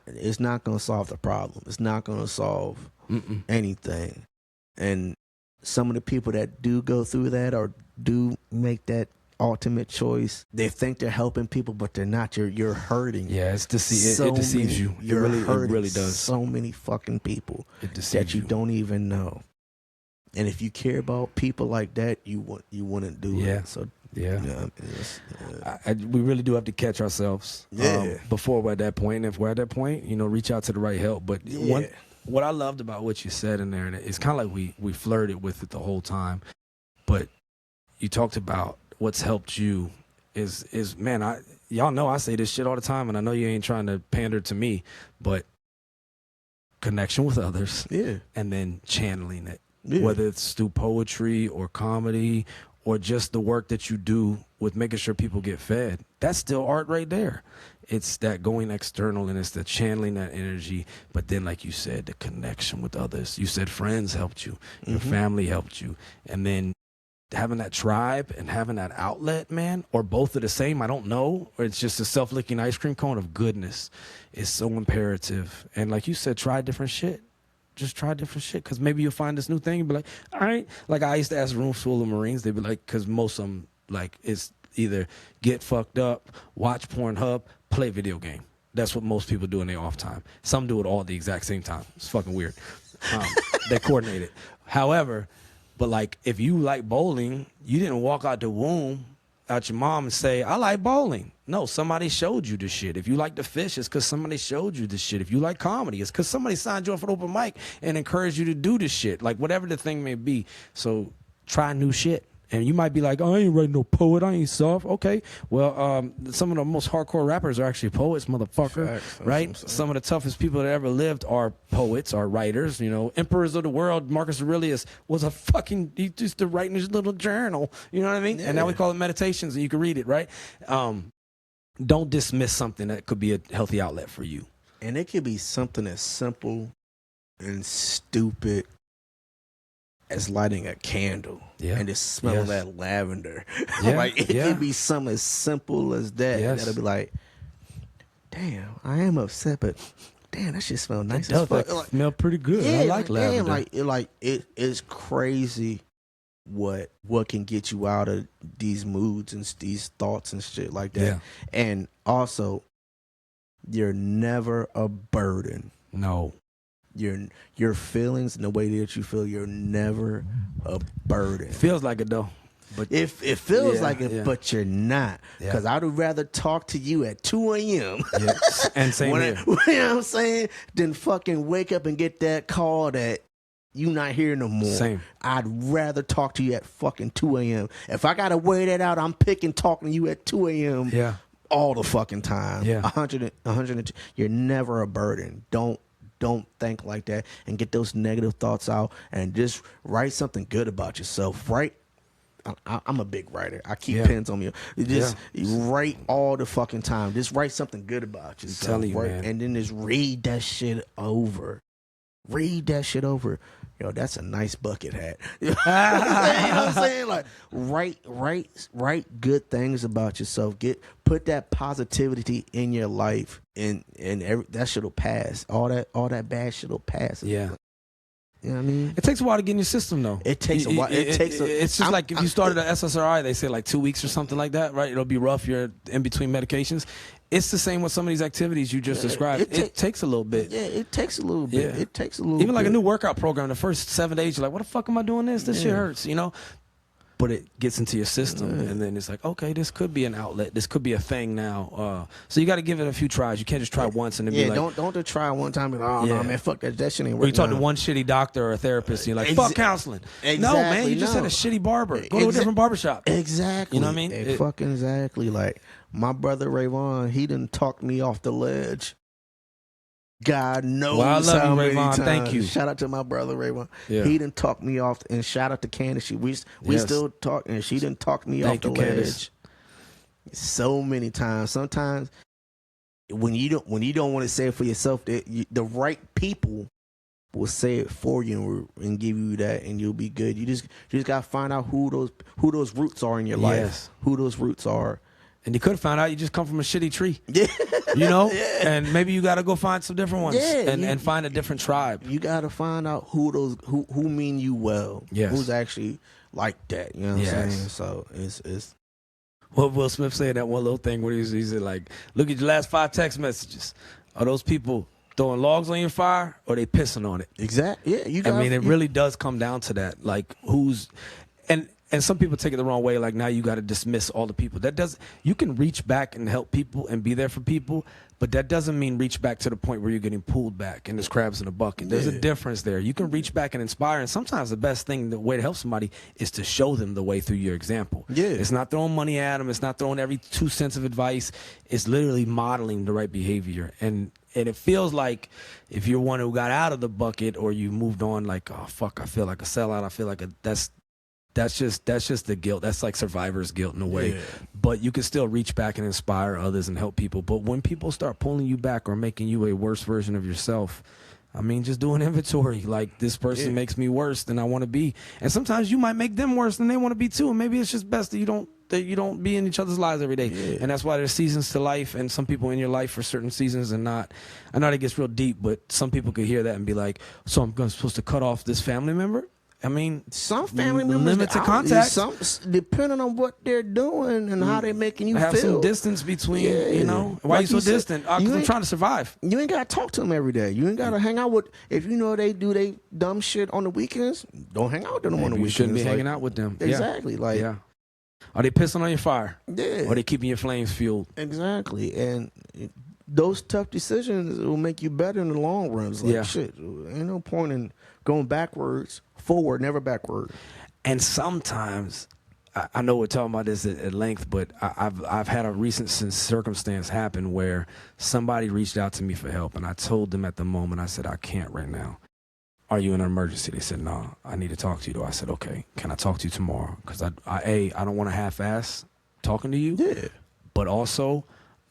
going to solve the problem. It's not going to solve anything. And some of the people that do go through that or do make that ultimate choice, they think they're helping people, but they're not. You're hurting. Yeah, it deceives you. It really does. So many fucking people that you don't even know. And if you care about people like that, you wouldn't do it. So yeah. We really do have to catch ourselves before we're at that point. And if we're at that point, reach out to the right help. But what I loved about what you said in there, and it's kind of like we flirted with it the whole time, but you talked about what's helped you is man, y'all know I say this shit all the time, and I know you ain't trying to pander to me, but connection with others, and then channeling it, whether it's through poetry or comedy or just the work that you do with making sure people get fed. That's still art right there. It's that going external, and it's the channeling that energy. But then, like you said, the connection with others. You said friends helped you, your family helped you, and then having that tribe and having that outlet, man, or both are the same, I don't know, or it's just a self-licking ice cream cone of goodness is so imperative. And like you said, try different shit. Just try different shit, because maybe you'll find this new thing and be like, all right. Like I used to ask a room full of Marines, they'd be like, because most of them, like, it's either get fucked up, watch Pornhub, play video game. That's what most people do in their off time. Some do it all at the exact same time. It's fucking weird. They coordinate it. However, but like if you like bowling, you didn't walk out the womb out your mom and say, I like bowling. No, somebody showed you this shit. If you like to fish, it's because somebody showed you this shit. If you like comedy, it's because somebody signed you up for an open mic and encouraged you to do this shit. Like whatever the thing may be. So try new shit. And you might be like, oh, I ain't writing no poet. I ain't soft. Okay. Well, some of the most hardcore rappers are actually poets, motherfucker. Facts, right? Some of the toughest people that ever lived are poets, are writers. Emperors of the world, Marcus Aurelius was a fucking, he used to write in his little journal. You know what I mean? Yeah. And now we call it meditations, and you can read it, right? Don't dismiss something that could be a healthy outlet for you. And it could be something as simple and stupid as lighting a candle and just smell that lavender. Like it could be something as simple as that. That'll be like, damn, I am upset, but damn, that shit smell nice as fuck. Smell pretty good. I like lavender. It is crazy what can get you out of these moods and these thoughts and shit like that. Yeah. And also, you're never a burden. No. Your feelings and the way that you feel, you're never a burden. Feels like it though. But it feels like it, but you're not. Because I'd rather talk to you at 2 a.m. Yeah. And same here. You know what I'm saying? Than fucking wake up and get that call that you not here no more. Same. I'd rather talk to you at fucking 2 a.m. If I gotta weigh that out, I'm picking talking to you at 2 a.m. Yeah. all the fucking time. Yeah. 100. You're never a burden. Don't think like that, and get those negative thoughts out, and just write something good about yourself. I'm a big writer. I keep pens on me. Just write all the fucking time. Just write something good about yourself. I'm telling you, man. And then just read that shit over. Read that shit over. Yo, that's a nice bucket hat. You know what I'm saying? Like, write good things about yourself. Put that positivity in your life, and that shit'll pass. All that bad shit'll pass. Yeah. You know what I mean? It takes a while to get in your system, though. It takes a while. It's just like if you started an SSRI, they say like 2 weeks or something like that, right? It'll be rough. You're in between medications. It's the same with some of these activities you just described. It takes a little bit. Yeah, it takes a little bit. Yeah. It takes a little bit. Even like a new workout program, the first 7 days, you're like, what the fuck am I doing this? This shit hurts, you know? But it gets into your system, and then it's like, okay, this could be an outlet. This could be a thing now. So you got to give it a few tries. You can't just try once and then be like... don't just try one time and, no, man, fuck that. That shit ain't working. Or you talk to one shitty doctor or a therapist, and you're like, fuck counseling. Exactly, no, man, you just had a shitty barber. Go to a different barbershop. Exactly. You know what I mean? Fucking exactly. Like, my brother Rayvon, he done talked me off the ledge. God knows. Well, I love how you, many Rayvon. times. Thank you. Shout out to my brother Rayvon. Yeah. He done talked me off, and shout out to Candace. We still talk, and she done talked me off the ledge so many times. Sometimes when you don't want to say it for yourself, the right people will say it for you and give you that, and you'll be good. You just gotta find out who those roots are in your life. Who those roots are. And you could have found out you just come from a shitty tree. Yeah. You know? Yeah. And maybe you got to go find some different ones and find a different tribe. You got to find out who mean you well. Yes. Who's actually like that. You know what I'm saying? So it's... What Will Smith said, that one little thing where he said, like, look at your last 5 text messages. Are those people throwing logs on your fire or they pissing on it? Exactly. Yeah. It really does come down to that. Like, who's... And some people take it the wrong way, like now you got to dismiss all the people. You can reach back and help people and be there for people, but that doesn't mean reach back to the point where you're getting pulled back and there's crabs in the bucket. There's a difference there. You can reach back and inspire, and sometimes the best thing, the way to help somebody is to show them the way through your example. Yeah. It's not throwing money at them. It's not throwing every 2 cents of advice. It's literally modeling the right behavior. And it feels like if you're one who got out of the bucket or you moved on, like, oh, fuck, I feel like a sellout. I feel like that's just the guilt. That's like survivor's guilt in a way. Yeah. But you can still reach back and inspire others and help people. But when people start pulling you back or making you a worse version of yourself, I mean, just do an inventory. Like, this person makes me worse than I want to be. And sometimes you might make them worse than they want to be too. And maybe it's just best that you don't be in each other's lives every day. Yeah. And that's why there's seasons to life, and some people in your life for certain seasons and not. I know that gets real deep, but some people could hear that and be like, so I'm supposed to cut off this family member? I mean, some family members limit to contact. Some, depending on what they're doing and how they're making you have feel. Some distance between, you know. Why are you so distant? Because I'm trying to survive. You ain't got to talk to them every day. You ain't got to hang out with. If you know they do they dumb shit on the weekends, don't hang out with them on the weekends. You shouldn't be hanging out with them. Exactly. Like, are they pissing on your fire? Yeah. Or are they keeping your flames fueled? Exactly. And those tough decisions will make you better in the long run. It's like, shit, ain't no point in going backwards. Forward, never backward. And sometimes, I know we're talking about this at length, but I've had a recent circumstance happen where somebody reached out to me for help, and I told them at the moment, I said, I can't right now. Are you in an emergency? They said, no, I need to talk to you. Though. I said, okay, can I talk to you tomorrow? Because I don't want to half-ass talking to you. Yeah. But also,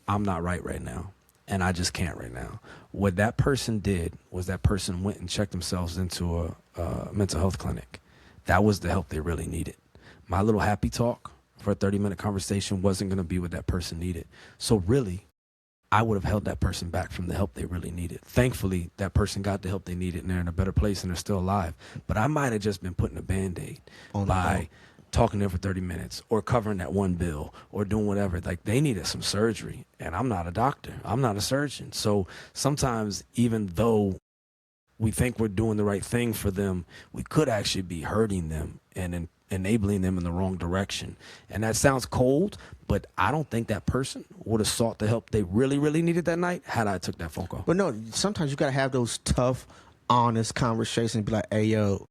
I'm not right now. And I just can't right now. What that person did was that person went and checked themselves into a mental health clinic. That was the help they really needed. My little happy talk for a 30-minute conversation wasn't going to be what that person needed. So really, I would have held that person back from the help they really needed. Thankfully, that person got the help they needed, and they're in a better place, and they're still alive. But I might have just been putting a Band-Aid by talking to them for 30 minutes or covering that one bill or doing whatever. Like, they needed some surgery, and I'm not a doctor. I'm not a surgeon. So sometimes, even though we think we're doing the right thing for them, we could actually be hurting them and enabling them in the wrong direction. And that sounds cold, but I don't think that person would have sought the help they really, really needed that night had I took that phone call. But no, sometimes you got to have those tough, honest conversations and be like, hey, yo,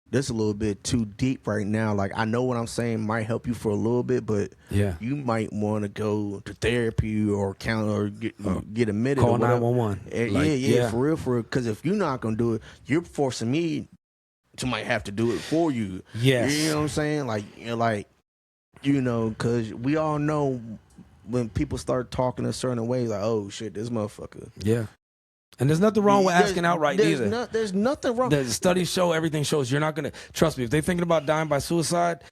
this is a little bit too deep right now. Like, I know what I'm saying might help you for a little bit, but you might want to go to therapy or get admitted. Call or 911. Like, for real. Because if you're not going to do it, you're forcing me to might have to do it for you. Yes. You know what I'm saying? Like, because we all know when people start talking a certain way, like, oh, shit, this motherfucker. Yeah. And there's nothing wrong with asking outright either. There's nothing wrong. The studies show, everything shows you're not going to, trust me, if they're thinking about dying by suicide,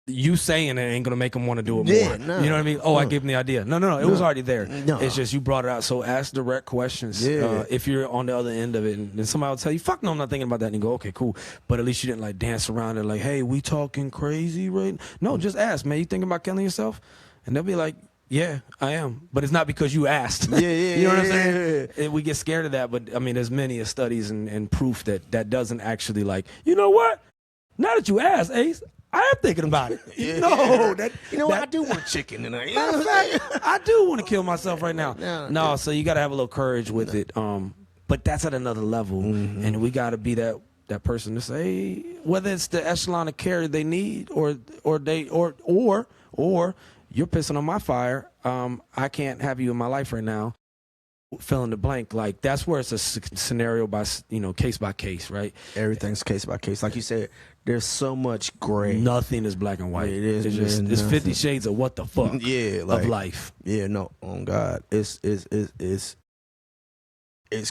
you saying it ain't going to make them want to do it more. No, you know what I mean? Oh, I gave them the idea. No. It was already there. No. It's just you brought it out. So ask direct questions. If you're on the other end of it, and then somebody will tell you, fuck no, I'm not thinking about that. And you go, okay, cool. But at least you didn't like dance around it like, hey, we talking crazy right now? No, just ask, man, you thinking about killing yourself? And they'll be like, yeah, I am. But it's not because you asked. You know what I'm saying? We get scared of that. But, I mean, there's many studies and proof that doesn't actually like, you know what? Now that you asked, Ace, I am thinking about it. I do want chicken tonight. Matter of fact, I do want to kill myself right now. No, so you got to have a little courage with it. But that's at another level. And we got to be that person to say, whether it's the echelon of care they need or you're pissing on my fire. I can't have you in my life right now. Fill in the blank. Like, that's where it's a scenario by, case by case, right? Everything's case by case. Like you said, there's so much gray. Nothing is black and white. It is. It's 50 shades of what the fuck. Of life. Yeah, no, oh God, it's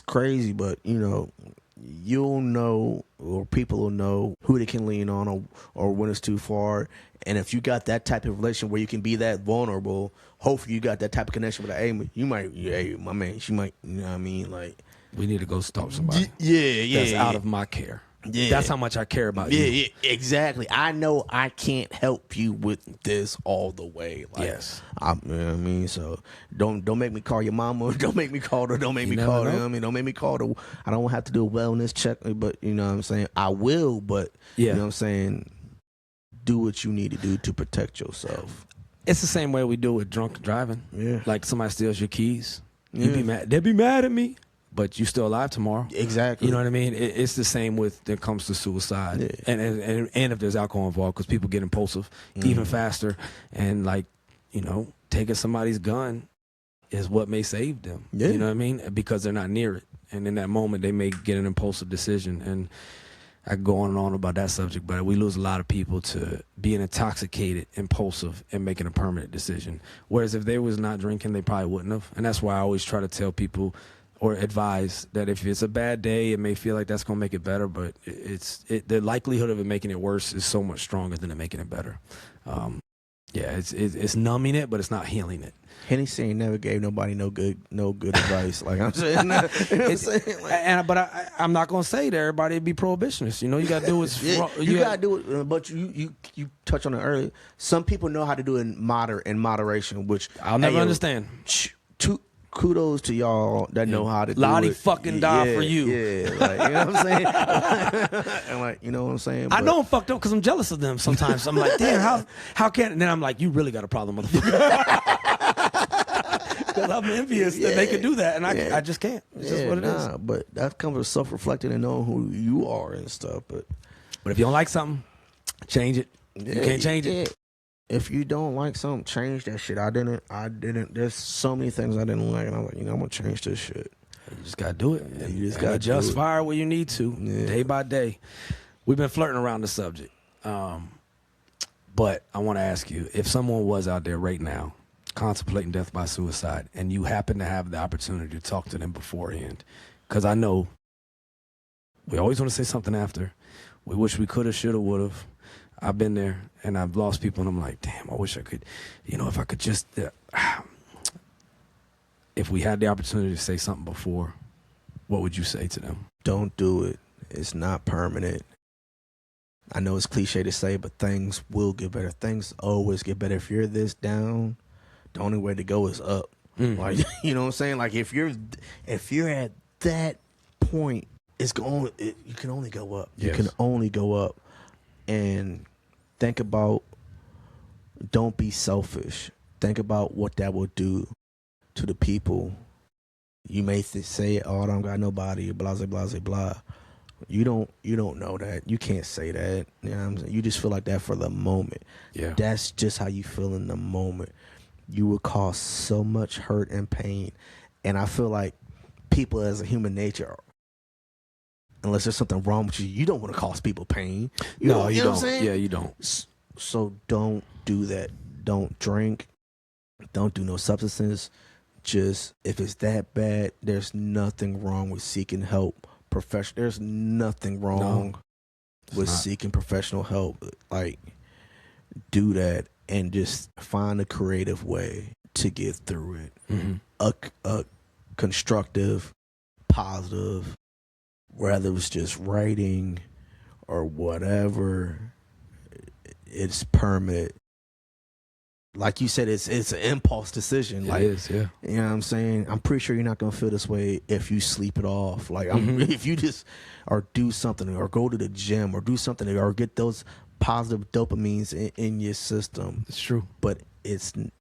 crazy, but you'll know, or people will know who they can lean on, or when it's too far. And if you got that type of relation where you can be that vulnerable, hopefully you got that type of connection with like, hey, you might, my man, she might, you know what I mean? Like, we need to go stop somebody. That's out of my care. Yeah. That's how much I care about you. Yeah, exactly. I know I can't help you with this all the way. Like, yes. You know what I mean? So don't make me call your mama. Don't make me call her. Don't make me call her. You know what I mean? Don't make me call her. I don't have to do a wellness check, but you know what I'm saying? I will, but you know what I'm saying? Do what you need to do to protect yourself. It's the same way we do with drunk driving. Yeah. Like, somebody steals your keys. You'd be mad. They'd be mad at me, but you still alive tomorrow. Exactly. You know what I mean? It's the same when it comes to suicide. Yeah. And if there's alcohol involved, because people get impulsive even faster. And, like, taking somebody's gun is what may save them. Yeah. You know what I mean? Because they're not near it. And in that moment, they may get an impulsive decision. And I could go on and on about that subject, but we lose a lot of people to being intoxicated, impulsive, and making a permanent decision. Whereas if they was not drinking, they probably wouldn't have. And that's why I always try to tell people or advise that if it's a bad day, it may feel like that's going to make it better, but the likelihood of it making it worse is so much stronger than it making it better. It's numbing it, but it's not healing it. Hennessy ain't never gave nobody no good advice. Like I'm saying, I'm not gonna say that everybody be prohibitionist. You gotta do it. You gotta do it, but you touched on it earlier. Some people know how to do it in moderation, which I'll never understand. Kudos to y'all that know how to do Lottie it. fucking die for you. Yeah, like, you know what I'm saying? And like, you know what I'm saying? I know I'm fucked up because I'm jealous of them sometimes. I'm like, damn, how can? And then I'm like, you really got a problem, motherfucker. Because I'm envious that they can do that, and I just can't. It's just what it is. But that comes with self-reflecting and knowing who you are and stuff. But if you don't like something, change it. You can't change it. If you don't like something, change that shit. I didn't. There's so many things I didn't like, and I'm like, I'm gonna change this shit. You just gotta do it. You just gotta adjust fire where you need to, day by day. We've been flirting around the subject, but I want to ask you: if someone was out there right now contemplating death by suicide, and you happen to have the opportunity to talk to them beforehand, because I know we always want to say something after. We wish we could have, should have, would have. I've been there, and I've lost people, and I'm like, damn, I wish I could, if I could just, if we had the opportunity to say something before, what would you say to them? Don't do it. It's not permanent. I know it's cliche to say, but things will get better. Things always get better. If you're this down, the only way to go is up. Like, you know what I'm saying? Like, if you're at that point, you can only go up. Yes. You can only go up. And think about, don't be selfish. Think about what that will do to the people. You may say, oh, I don't got nobody, blah, blah, blah, blah. You don't know that. You can't say that. You know what I'm saying? You just feel like that for the moment. Yeah. That's just how you feel in the moment. You will cause so much hurt and pain. And I feel like people as a human nature, unless there's something wrong with you, you don't want to cause people pain. You know what I'm saying? Yeah, you don't. So don't do that. Don't drink. Don't do no substances. Just, if it's that bad, there's nothing wrong with seeking help. There's nothing wrong with seeking professional help. Like, do that and just find a creative way to get through it. A constructive, positive, whether it's just writing or whatever, it's permanent. Like you said, it's an impulse decision. Like, it is, yeah. You know what I'm saying? I'm pretty sure you're not going to feel this way if you sleep it off. Like, if you just, or do something, or go to the gym, or do something, or get those positive dopamines in your system. It's true. But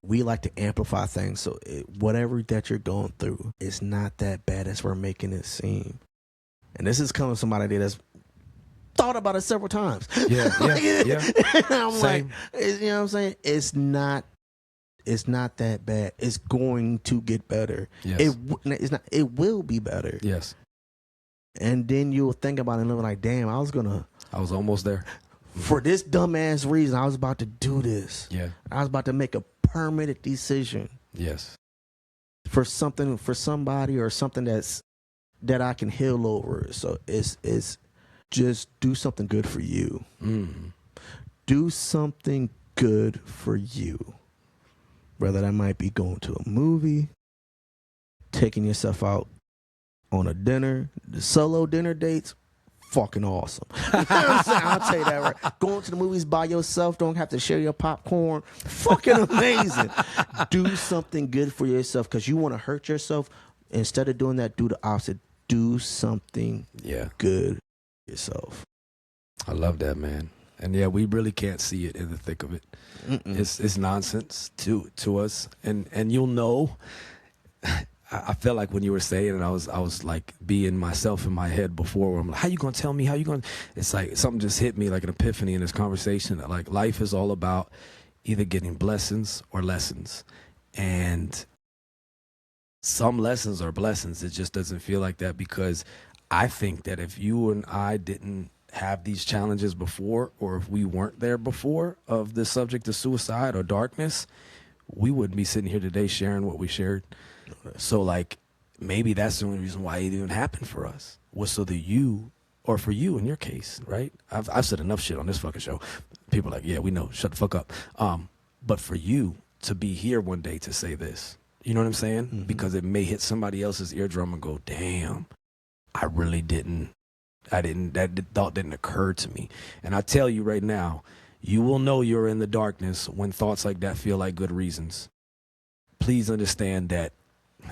we like to amplify things. So whatever that you're going through, it's not that bad as we're making it seem. And this is coming from somebody that's thought about it several times. Yeah. I'm Same. like, you know what I'm saying? It's not that bad. It's going to get better. Yes. It will be better. Yes. And then you'll think about it and look like, damn, I was almost there. For this dumbass reason, I was about to do this. Yeah. I was about to make a permanent decision. Yes. For somebody, or something that I can heal over. So it's just do something good for you. Do something good for you. Whether that might be going to a movie, taking yourself out on a dinner. The solo dinner dates, fucking awesome. You know what I'm saying? I'll tell you that right. Going to the movies by yourself, don't have to share your popcorn, fucking amazing. Do something good for yourself, because you want to hurt yourself. Instead of doing that, do the opposite. Do something good for yourself. I love that, man. And yeah, we really can't see it in the thick of it. It's nonsense to us. And you'll know. I felt like when you were saying it, I was like being myself in my head before, where I'm like, how you gonna tell me? How you gonna? It's like something just hit me like an epiphany in this conversation. That, like, life is all about either getting blessings or lessons, and some lessons are blessings. It just doesn't feel like that, because I think that if you and I didn't have these challenges before, or if we weren't there before of the subject of suicide or darkness, we wouldn't be sitting here today sharing what we shared. So, like, maybe that's the only reason why it even happened for us, was so that you, or for you in your case, right? I've said enough shit on this fucking show. People are like, yeah, we know, shut the fuck up. But for you to be here one day to say this, you know what I'm saying? Because it may hit somebody else's eardrum and go, damn, I really didn't. That thought didn't occur to me. And I tell you right now, you will know you're in the darkness when thoughts like that feel like good reasons. Please understand that,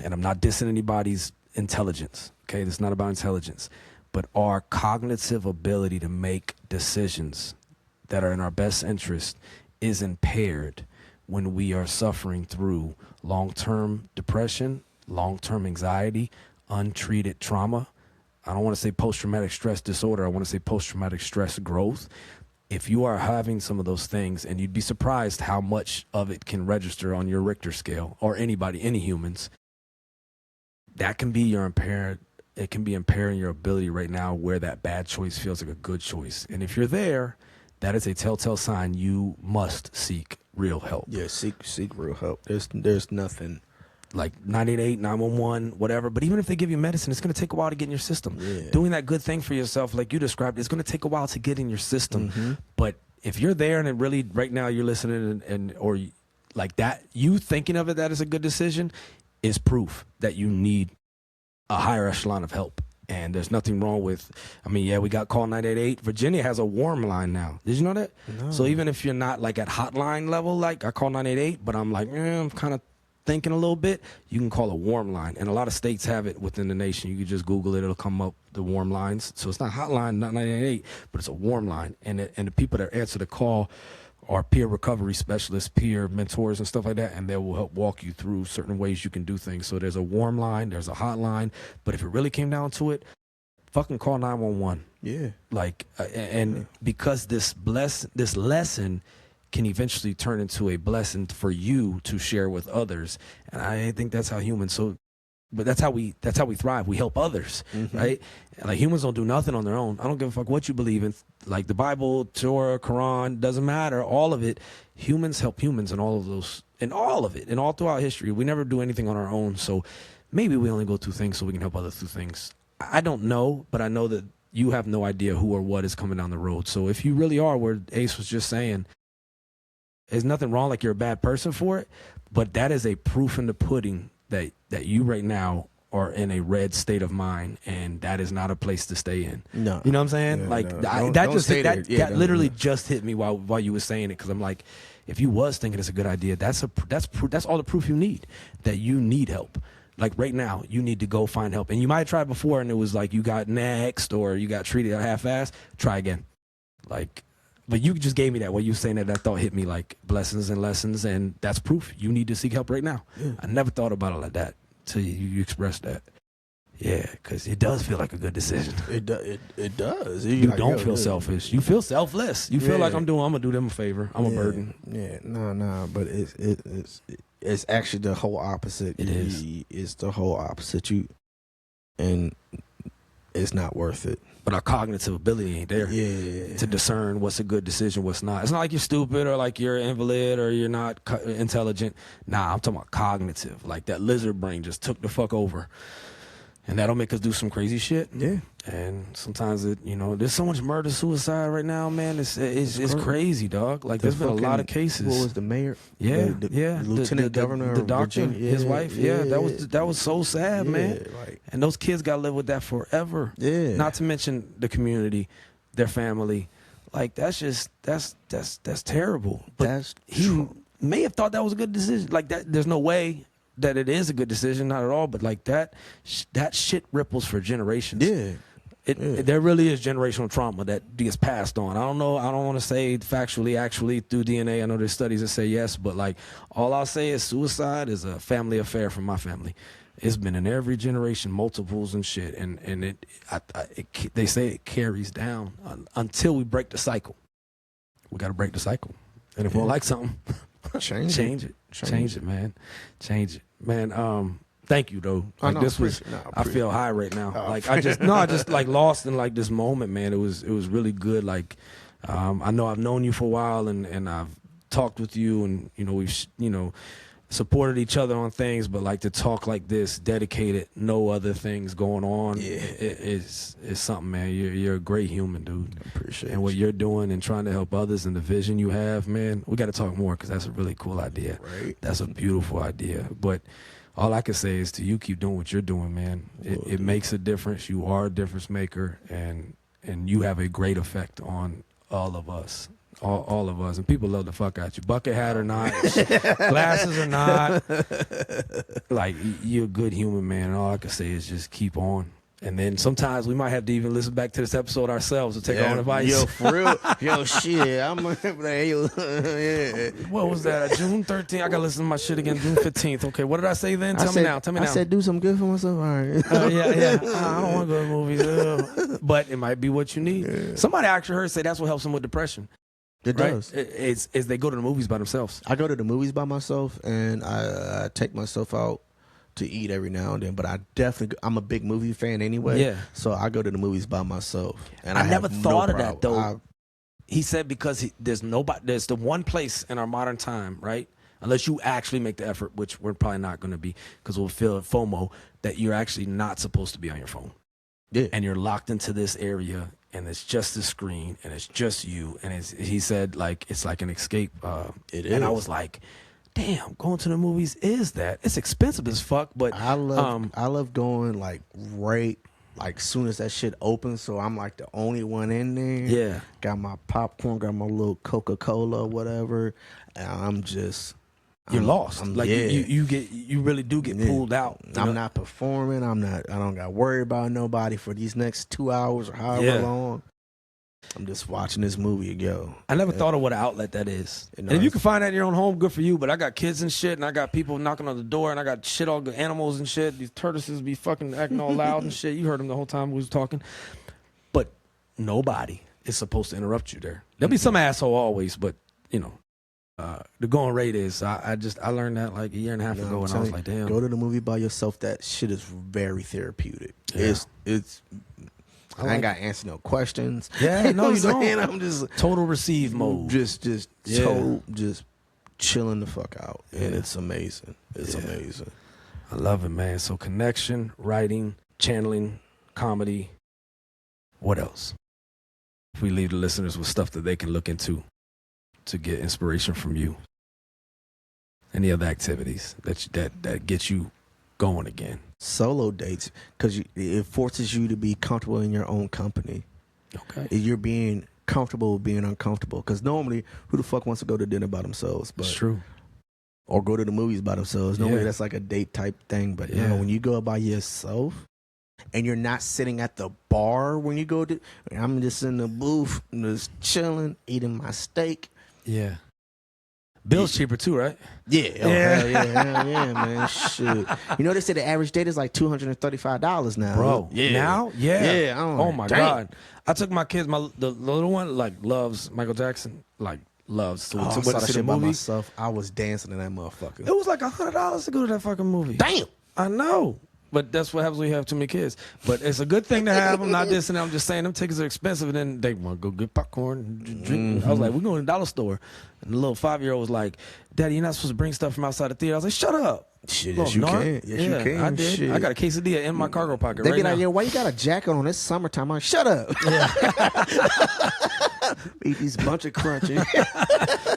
and I'm not dissing anybody's intelligence, okay? This is not about intelligence, but our cognitive ability to make decisions that are in our best interest is impaired when we are suffering through long-term depression, long-term anxiety, untreated trauma. I don't want to say post-traumatic stress disorder. I want to say post-traumatic stress growth. If you are having some of those things, and you'd be surprised how much of it can register on your Richter scale, or any humans, that can be your impaired. It can be impairing your ability right now, where that bad choice feels like a good choice. And if you're there, that is a telltale sign you must seek real help. Yeah, seek real help. There's nothing. Like 988, 911, whatever. But even if they give you medicine, it's going to take a while to get in your system. Yeah. Doing that good thing for yourself, like you described, it's going to take a while to get in your system. But if you're there, and it really, right now you're listening, or like that, you thinking of it, that is a good decision, is proof that you need a higher echelon of help. And there's nothing wrong with, I mean, yeah, we got call 988. Virginia has a warm line now. Did you know that? No. So even if you're not like at hotline level, like I call 988, but I'm like, I'm kind of thinking a little bit, you can call a warm line. And a lot of states have it within the nation. You can just Google it. It'll come up, the warm lines. So it's not hotline, not 988, but it's a warm line. And the people that answer the call are peer recovery specialists, peer mentors and stuff like that, and they will help walk you through certain ways you can do things. So there's a warm line, there's a hotline, but if it really came down to it, fucking call 911. Yeah. Like, because this lesson can eventually turn into a blessing for you to share with others, and I think that's how humans. But that's how we thrive. We help others, right? Like humans don't do nothing on their own. I don't give a fuck what you believe in. Like the Bible, Torah, Quran, doesn't matter. All of it, humans help humans in all of those, in all of it, and all throughout history. We never do anything on our own. So maybe we only go through things so we can help others through things. I don't know, but I know that you have no idea who or what is coming down the road. So if you really are where Ace was just saying, there's nothing wrong, like you're a bad person for it, but that is a proof in the pudding that you right now are in a red state of mind, and that is not a place to stay in. No, you know what I'm saying? Yeah, like no. That literally just hit me while you were saying it, because I'm like, if you was thinking it's a good idea, that's all the proof you need that you need help. Like right now, you need to go find help, and you might have tried before, and it was like you got next or you got treated half-assed. Try again, like. But you just gave me that while you were saying that thought hit me like blessings and lessons, and that's proof. You need to seek help right now. Yeah. I never thought about it like that till you expressed that. Yeah, because it does feel like a good decision. It does. You like, don't feel selfish. You feel selfless. You feel like I'm gonna do them a favor. I'm a burden. Yeah, no, but it's actually the whole opposite. It is. It's the whole opposite. And it's not worth it. But our cognitive ability ain't there to discern what's a good decision, what's not. It's not like you're stupid or like you're an invalid or you're not intelligent. Nah, I'm talking about cognitive. Like that lizard brain just took the fuck over. And that'll make us do some crazy shit. Yeah. And sometimes there's so much murder, suicide right now, man. It's crazy, dog. Like there's been a lot of cases. What was the mayor? Yeah, the lieutenant governor, the doctor, Virginia. his wife. Yeah, that was so sad, man. Like, and those kids got to live with that forever. Yeah. Not to mention the community, their family. Like that's terrible. But he may have thought that was a good decision. Like that, there's no way that it is a good decision, not at all, but like that shit ripples for generations. Yeah. There really is generational trauma that gets passed on. I don't know, I don't want to say factually, actually through DNA. I know there's studies that say yes, but like all I'll say is suicide is a family affair from my family. It's been in every generation, multiples and shit, and they say it carries down until we break the cycle. We got to break the cycle, and if we don't like something, change it, man. Change it, man. Thank you though. Like I feel high right now. Like I just like lost in like this moment, man. It was really good. Like I know I've known you for a while, and I've talked with you, and we've supported each other on things, but like to talk like this, dedicated, no other things going on, is something, man. You're a great human, dude. I appreciate it. And what you're doing and trying to help others and the vision you have, man, we got to talk more because that's a really cool idea. Right. That's a beautiful idea. But all I can say is to you, keep doing what you're doing, man. It makes a difference. You are a difference maker, and you have a great effect on all of us. All of us, and people love the fuck out you. Bucket hat or not, glasses or not, like you're a good human, man. And all I can say is just keep on. And then sometimes we might have to even listen back to this episode ourselves to take our own advice. Yo, for real. Yo, shit. I'm like, what was that? June 13th. I gotta listen to my shit again. June 15th. Okay, what did I say then? Tell me now. I said do something good for myself. All right. Yeah. I don't want to go to movies, but it might be what you need. Yeah. Somebody actually heard say that's what helps them with depression. It does. It's they go to the movies by themselves. I go to the movies by myself, and I take myself out to eat every now and then. But I'm a big movie fan anyway. Yeah. So I go to the movies by myself. And I never thought of that though. He said because there's the one place in our modern time, right? Unless you actually make the effort, which we're probably not going to be, because we'll feel FOMO, that you're actually not supposed to be on your phone. Yeah. And you're locked into this area, and it's just the screen, and it's just you. And he said, like, it's like an escape. It is. And I was like, damn, going to the movies is that. It's expensive as fuck, but I love going like right like soon as that shit opens, so I'm like the only one in there. Yeah. Got my popcorn, got my little Coca-Cola or whatever, and I'm just you're lost. Like yeah. you really do get pulled out. I'm not performing. I don't got to worry about nobody for these next 2 hours or however long. I'm just watching this movie go. I never thought of what an outlet that is. And if you can find that in your own home, good for you. But I got kids and shit, and I got people knocking on the door, and I got shit all the animals and shit. These tortoises be fucking acting all loud and shit. You heard them the whole time we was talking. But nobody is supposed to interrupt you there. There'll be some asshole always, but you know. The going rate is I learned that like a year and a half ago, and I was like, damn. Go to the movie by yourself. That shit is very therapeutic. Yeah. It's I ain't got to answer no questions. Yeah, no, you don't. I'm just total receive mode. Just chilling the fuck out, and it's amazing. It's amazing. I love it, man. So connection, writing, channeling, comedy. What else? If we leave the listeners with stuff that they can look into to get inspiration from you. Any other activities that get you going again? Solo dates, because it forces you to be comfortable in your own company. Okay. You're being comfortable with being uncomfortable. Because normally, who the fuck wants to go to dinner by themselves? It's true. Or go to the movies by themselves. Normally, that's like a date type thing. But you know, when you go by yourself, and you're not sitting at the bar when you go to, I'm just in the booth, just chilling, eating my steak. Yeah. Bill's cheaper too, right? Yeah. Hell yeah, man. Shit. You know, they say the average date is like $235 now. Bro. Yeah. Now? Yeah. Yeah. Oh my God. I took my kids, the little one like loves Michael Jackson, like loves. So I went saw to that the shit by movie. myself. I was dancing in that motherfucker. It was like $100 to go to that fucking movie. Damn. I know. But that's what happens when you have too many kids. But it's a good thing to have them. Not this and I'm just saying them tickets are expensive, and then they want to go get popcorn and drink. I was like, we're going to the dollar store. And the little 5-year-old was like, Daddy, you're not supposed to bring stuff from outside the theater. I was like, shut up. Shit, yes, you can. Yes, you can. I did. Shit. I got a quesadilla in my cargo pocket They right be now. like, yeah, why you got a jacket on? It's summertime. I'm like, shut up. Eat these bunch of crunchy.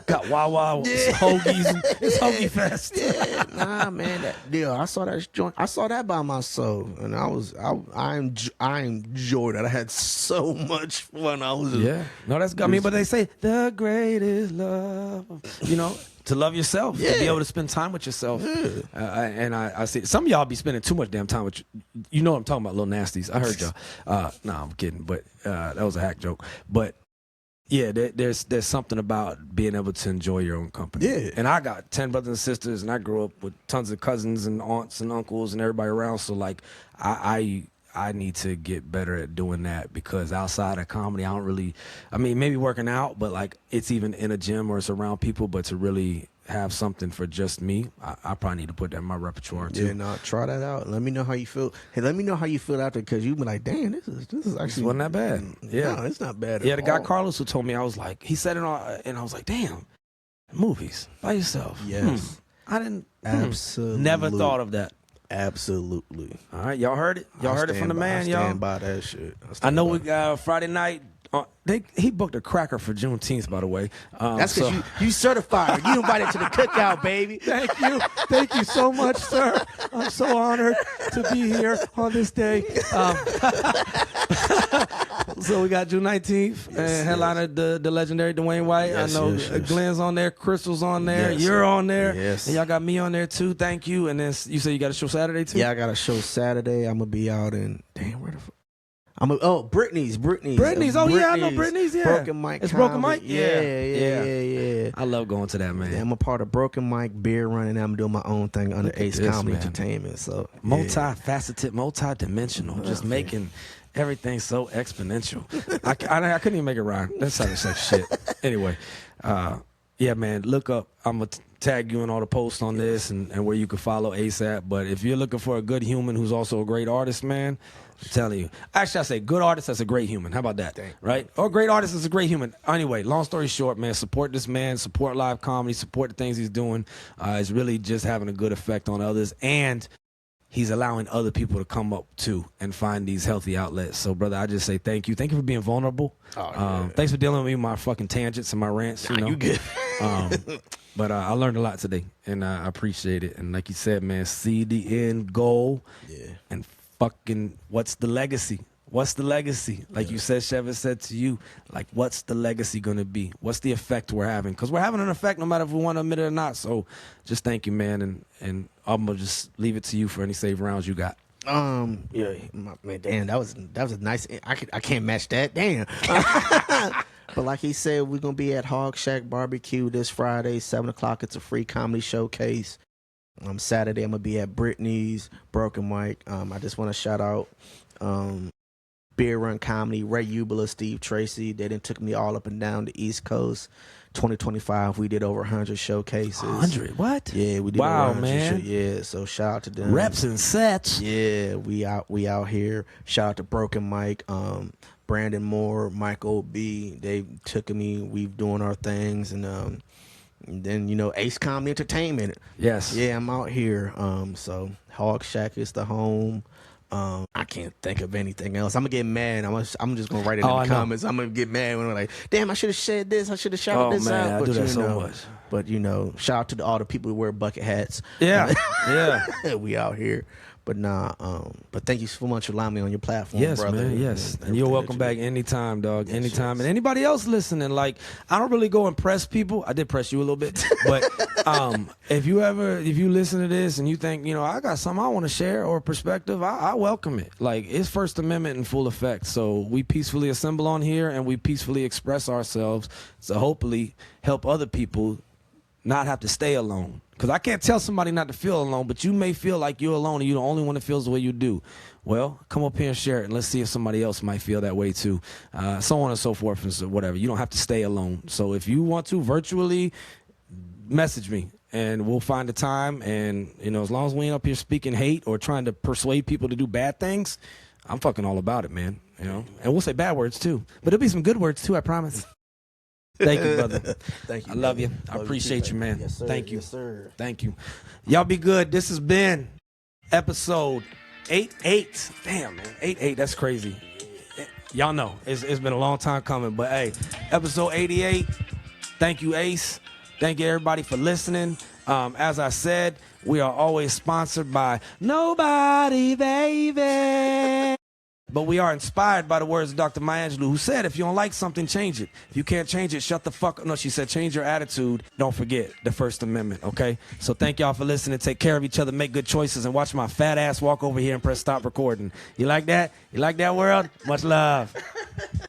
Got Wawa, hoagies. It's Hoagie Fest. Yeah, nah, man. That deal. I saw that joint. I saw that by myself, and I enjoyed it. I had so much fun. I was No, that's good. I mean, but they say the greatest love, you know, to love yourself, to be able to spend time with yourself. And I see some of y'all be spending too much damn time with you know what I'm talking about, little nasties. I heard y'all. No, I'm kidding, but that was a hack joke. But yeah, there's something about being able to enjoy your own company. Yeah. And I got 10 brothers and sisters, and I grew up with tons of cousins and aunts and uncles and everybody around. So like, I need to get better at doing that, because outside of comedy, I don't really, I mean, maybe working out, but like it's even in a gym or it's around people, but to really have something for just me, I probably need to put that in my repertoire too. Yeah, no, try that out. Let me know how you feel. Hey, let me know how you feel after, because you be like, damn, this is actually wasn't that bad. Yeah, no, it's not bad. Yeah, at the guy all. Carlos who told me, I was like, he said it all, and I was like, damn, movies by yourself. Yes, I didn't. absolutely Never thought of that. Absolutely. All right, y'all heard it. Y'all heard it from the man, y'all. I stand by that shit. I know we got Friday night. He booked a cracker for Juneteenth, by the way. That's because you certified. You invited to the cookout, baby. Thank you so much, sir. I'm so honored to be here on this day. So we got June 19th, and headliner the legendary Dwayne White. Yes, I know yes. Glenn's on there, Crystal's on there, Yes, you're on there, yes. and y'all got me on there too. Thank you. And then you said you got a show Saturday too. Yeah, I got a show Saturday. I'm gonna be out in where the fuck? Brittany's. Oh yeah, I know Brittany's. Yeah, Broken Mike. It's Comedy. Broken Mike. Yeah. I love going to that, man. Yeah, I'm a part of Broken Mike Beer Run, and I'm doing my own thing under Look at Ace this, Comedy man. Entertainment. So Multifaceted, multidimensional, just making everything so exponential. I couldn't even make it rhyme. That sounded like shit. Anyway, yeah, man, look up. I'm gonna tag you in all the posts on this and where you can follow ASAP. But if you're looking for a good human who's also a great artist, man, I'm telling you. Actually, I say good artist that's a great human. How about that? Right? Or great artist that's a great human. Anyway, long story short, man, support this man, support live comedy, support the things he's doing. It's really just having a good effect on others. And he's allowing other people to come up too and find these healthy outlets. So, brother, I just say thank you. Thank you for being vulnerable. Oh, yeah. Thanks for dealing with me with my fucking tangents and my rants. Nah, you good. But I learned a lot today, and I appreciate it. And like you said, man, see the end goal. Yeah. And fucking, what's the legacy? What's the legacy? Like you said, Sheva said to you, like, what's the legacy going to be? What's the effect we're having? Because we're having an effect no matter if we want to admit it or not. So just thank you, man. And I'm going to just leave it to you for any save rounds you got. Yeah, man, damn, that was a nice. I can't match that. Damn. But like he said, we're gonna be at Hog Shack Barbecue this Friday, 7:00. It's a free comedy showcase. Saturday I'm gonna be at Brittany's Broken Mic. I just want to shout out Beer Run Comedy, Ray Ubela, Steve Tracy. They done took me all up and down the East Coast. 2025, we did over 100 showcases. 100? What? Yeah, we did. Wow, over 100 man. Yeah, so shout out to them. Reps and sets. Yeah, we out here. Shout out to Broken Mike, Brandon Moore, Michael B. They took me. We've doing our things, and then Ace Comedy Entertainment. Yes. Yeah, I'm out here. So Hog Shack is the home. I can't think of anything else. I'm gonna get mad. I'm just gonna write it in the comments. I'm gonna get mad when I'm like, damn, I should have said this. I should have shouted this out. I do that so much. But shout out to all the people who wear bucket hats. Yeah, yeah. We out here. But but thank you so much for allowing me on your platform, yes, brother. man, yes. And you're everything welcome that back do. anytime, dog. Yes, Anytime. yes. And anybody else listening, like, I don't really go and press people. I did press you a little bit. But if you listen to this and you think, I got something I want to share or perspective, I welcome it. Like, it's First Amendment in full effect. So we peacefully assemble on here and we peacefully express ourselves to hopefully help other people not have to stay alone. Because I can't tell somebody not to feel alone, but you may feel like you're alone and you're the only one that feels the way you do. Well, come up here and share it, and let's see if somebody else might feel that way too. So on and so forth and so whatever. You don't have to stay alone. So if you want to virtually, message me, and we'll find a time. And, as long as we ain't up here speaking hate or trying to persuade people to do bad things, I'm fucking all about it, man. And we'll say bad words too. But there'll be some good words too, I promise. Thank you, brother. Thank you. I love you. I Love appreciate you, man. Yes, sir. Thank you. Yes, sir. Thank you. Y'all be good. This has been episode 88. Damn, man. 88. That's crazy. Y'all know it's been a long time coming, but hey, episode 88. Thank you, Ace. Thank you, everybody, for listening. As I said, we are always sponsored by Nobody, baby. But we are inspired by the words of Dr. Maya Angelou, who said, if you don't like something, change it. If you can't change it, shut the fuck up. No, she said, change your attitude. Don't forget the First Amendment, okay? So thank y'all for listening. Take care of each other. Make good choices. And watch my fat ass walk over here and press stop recording. You like that? You like that, world? Much love.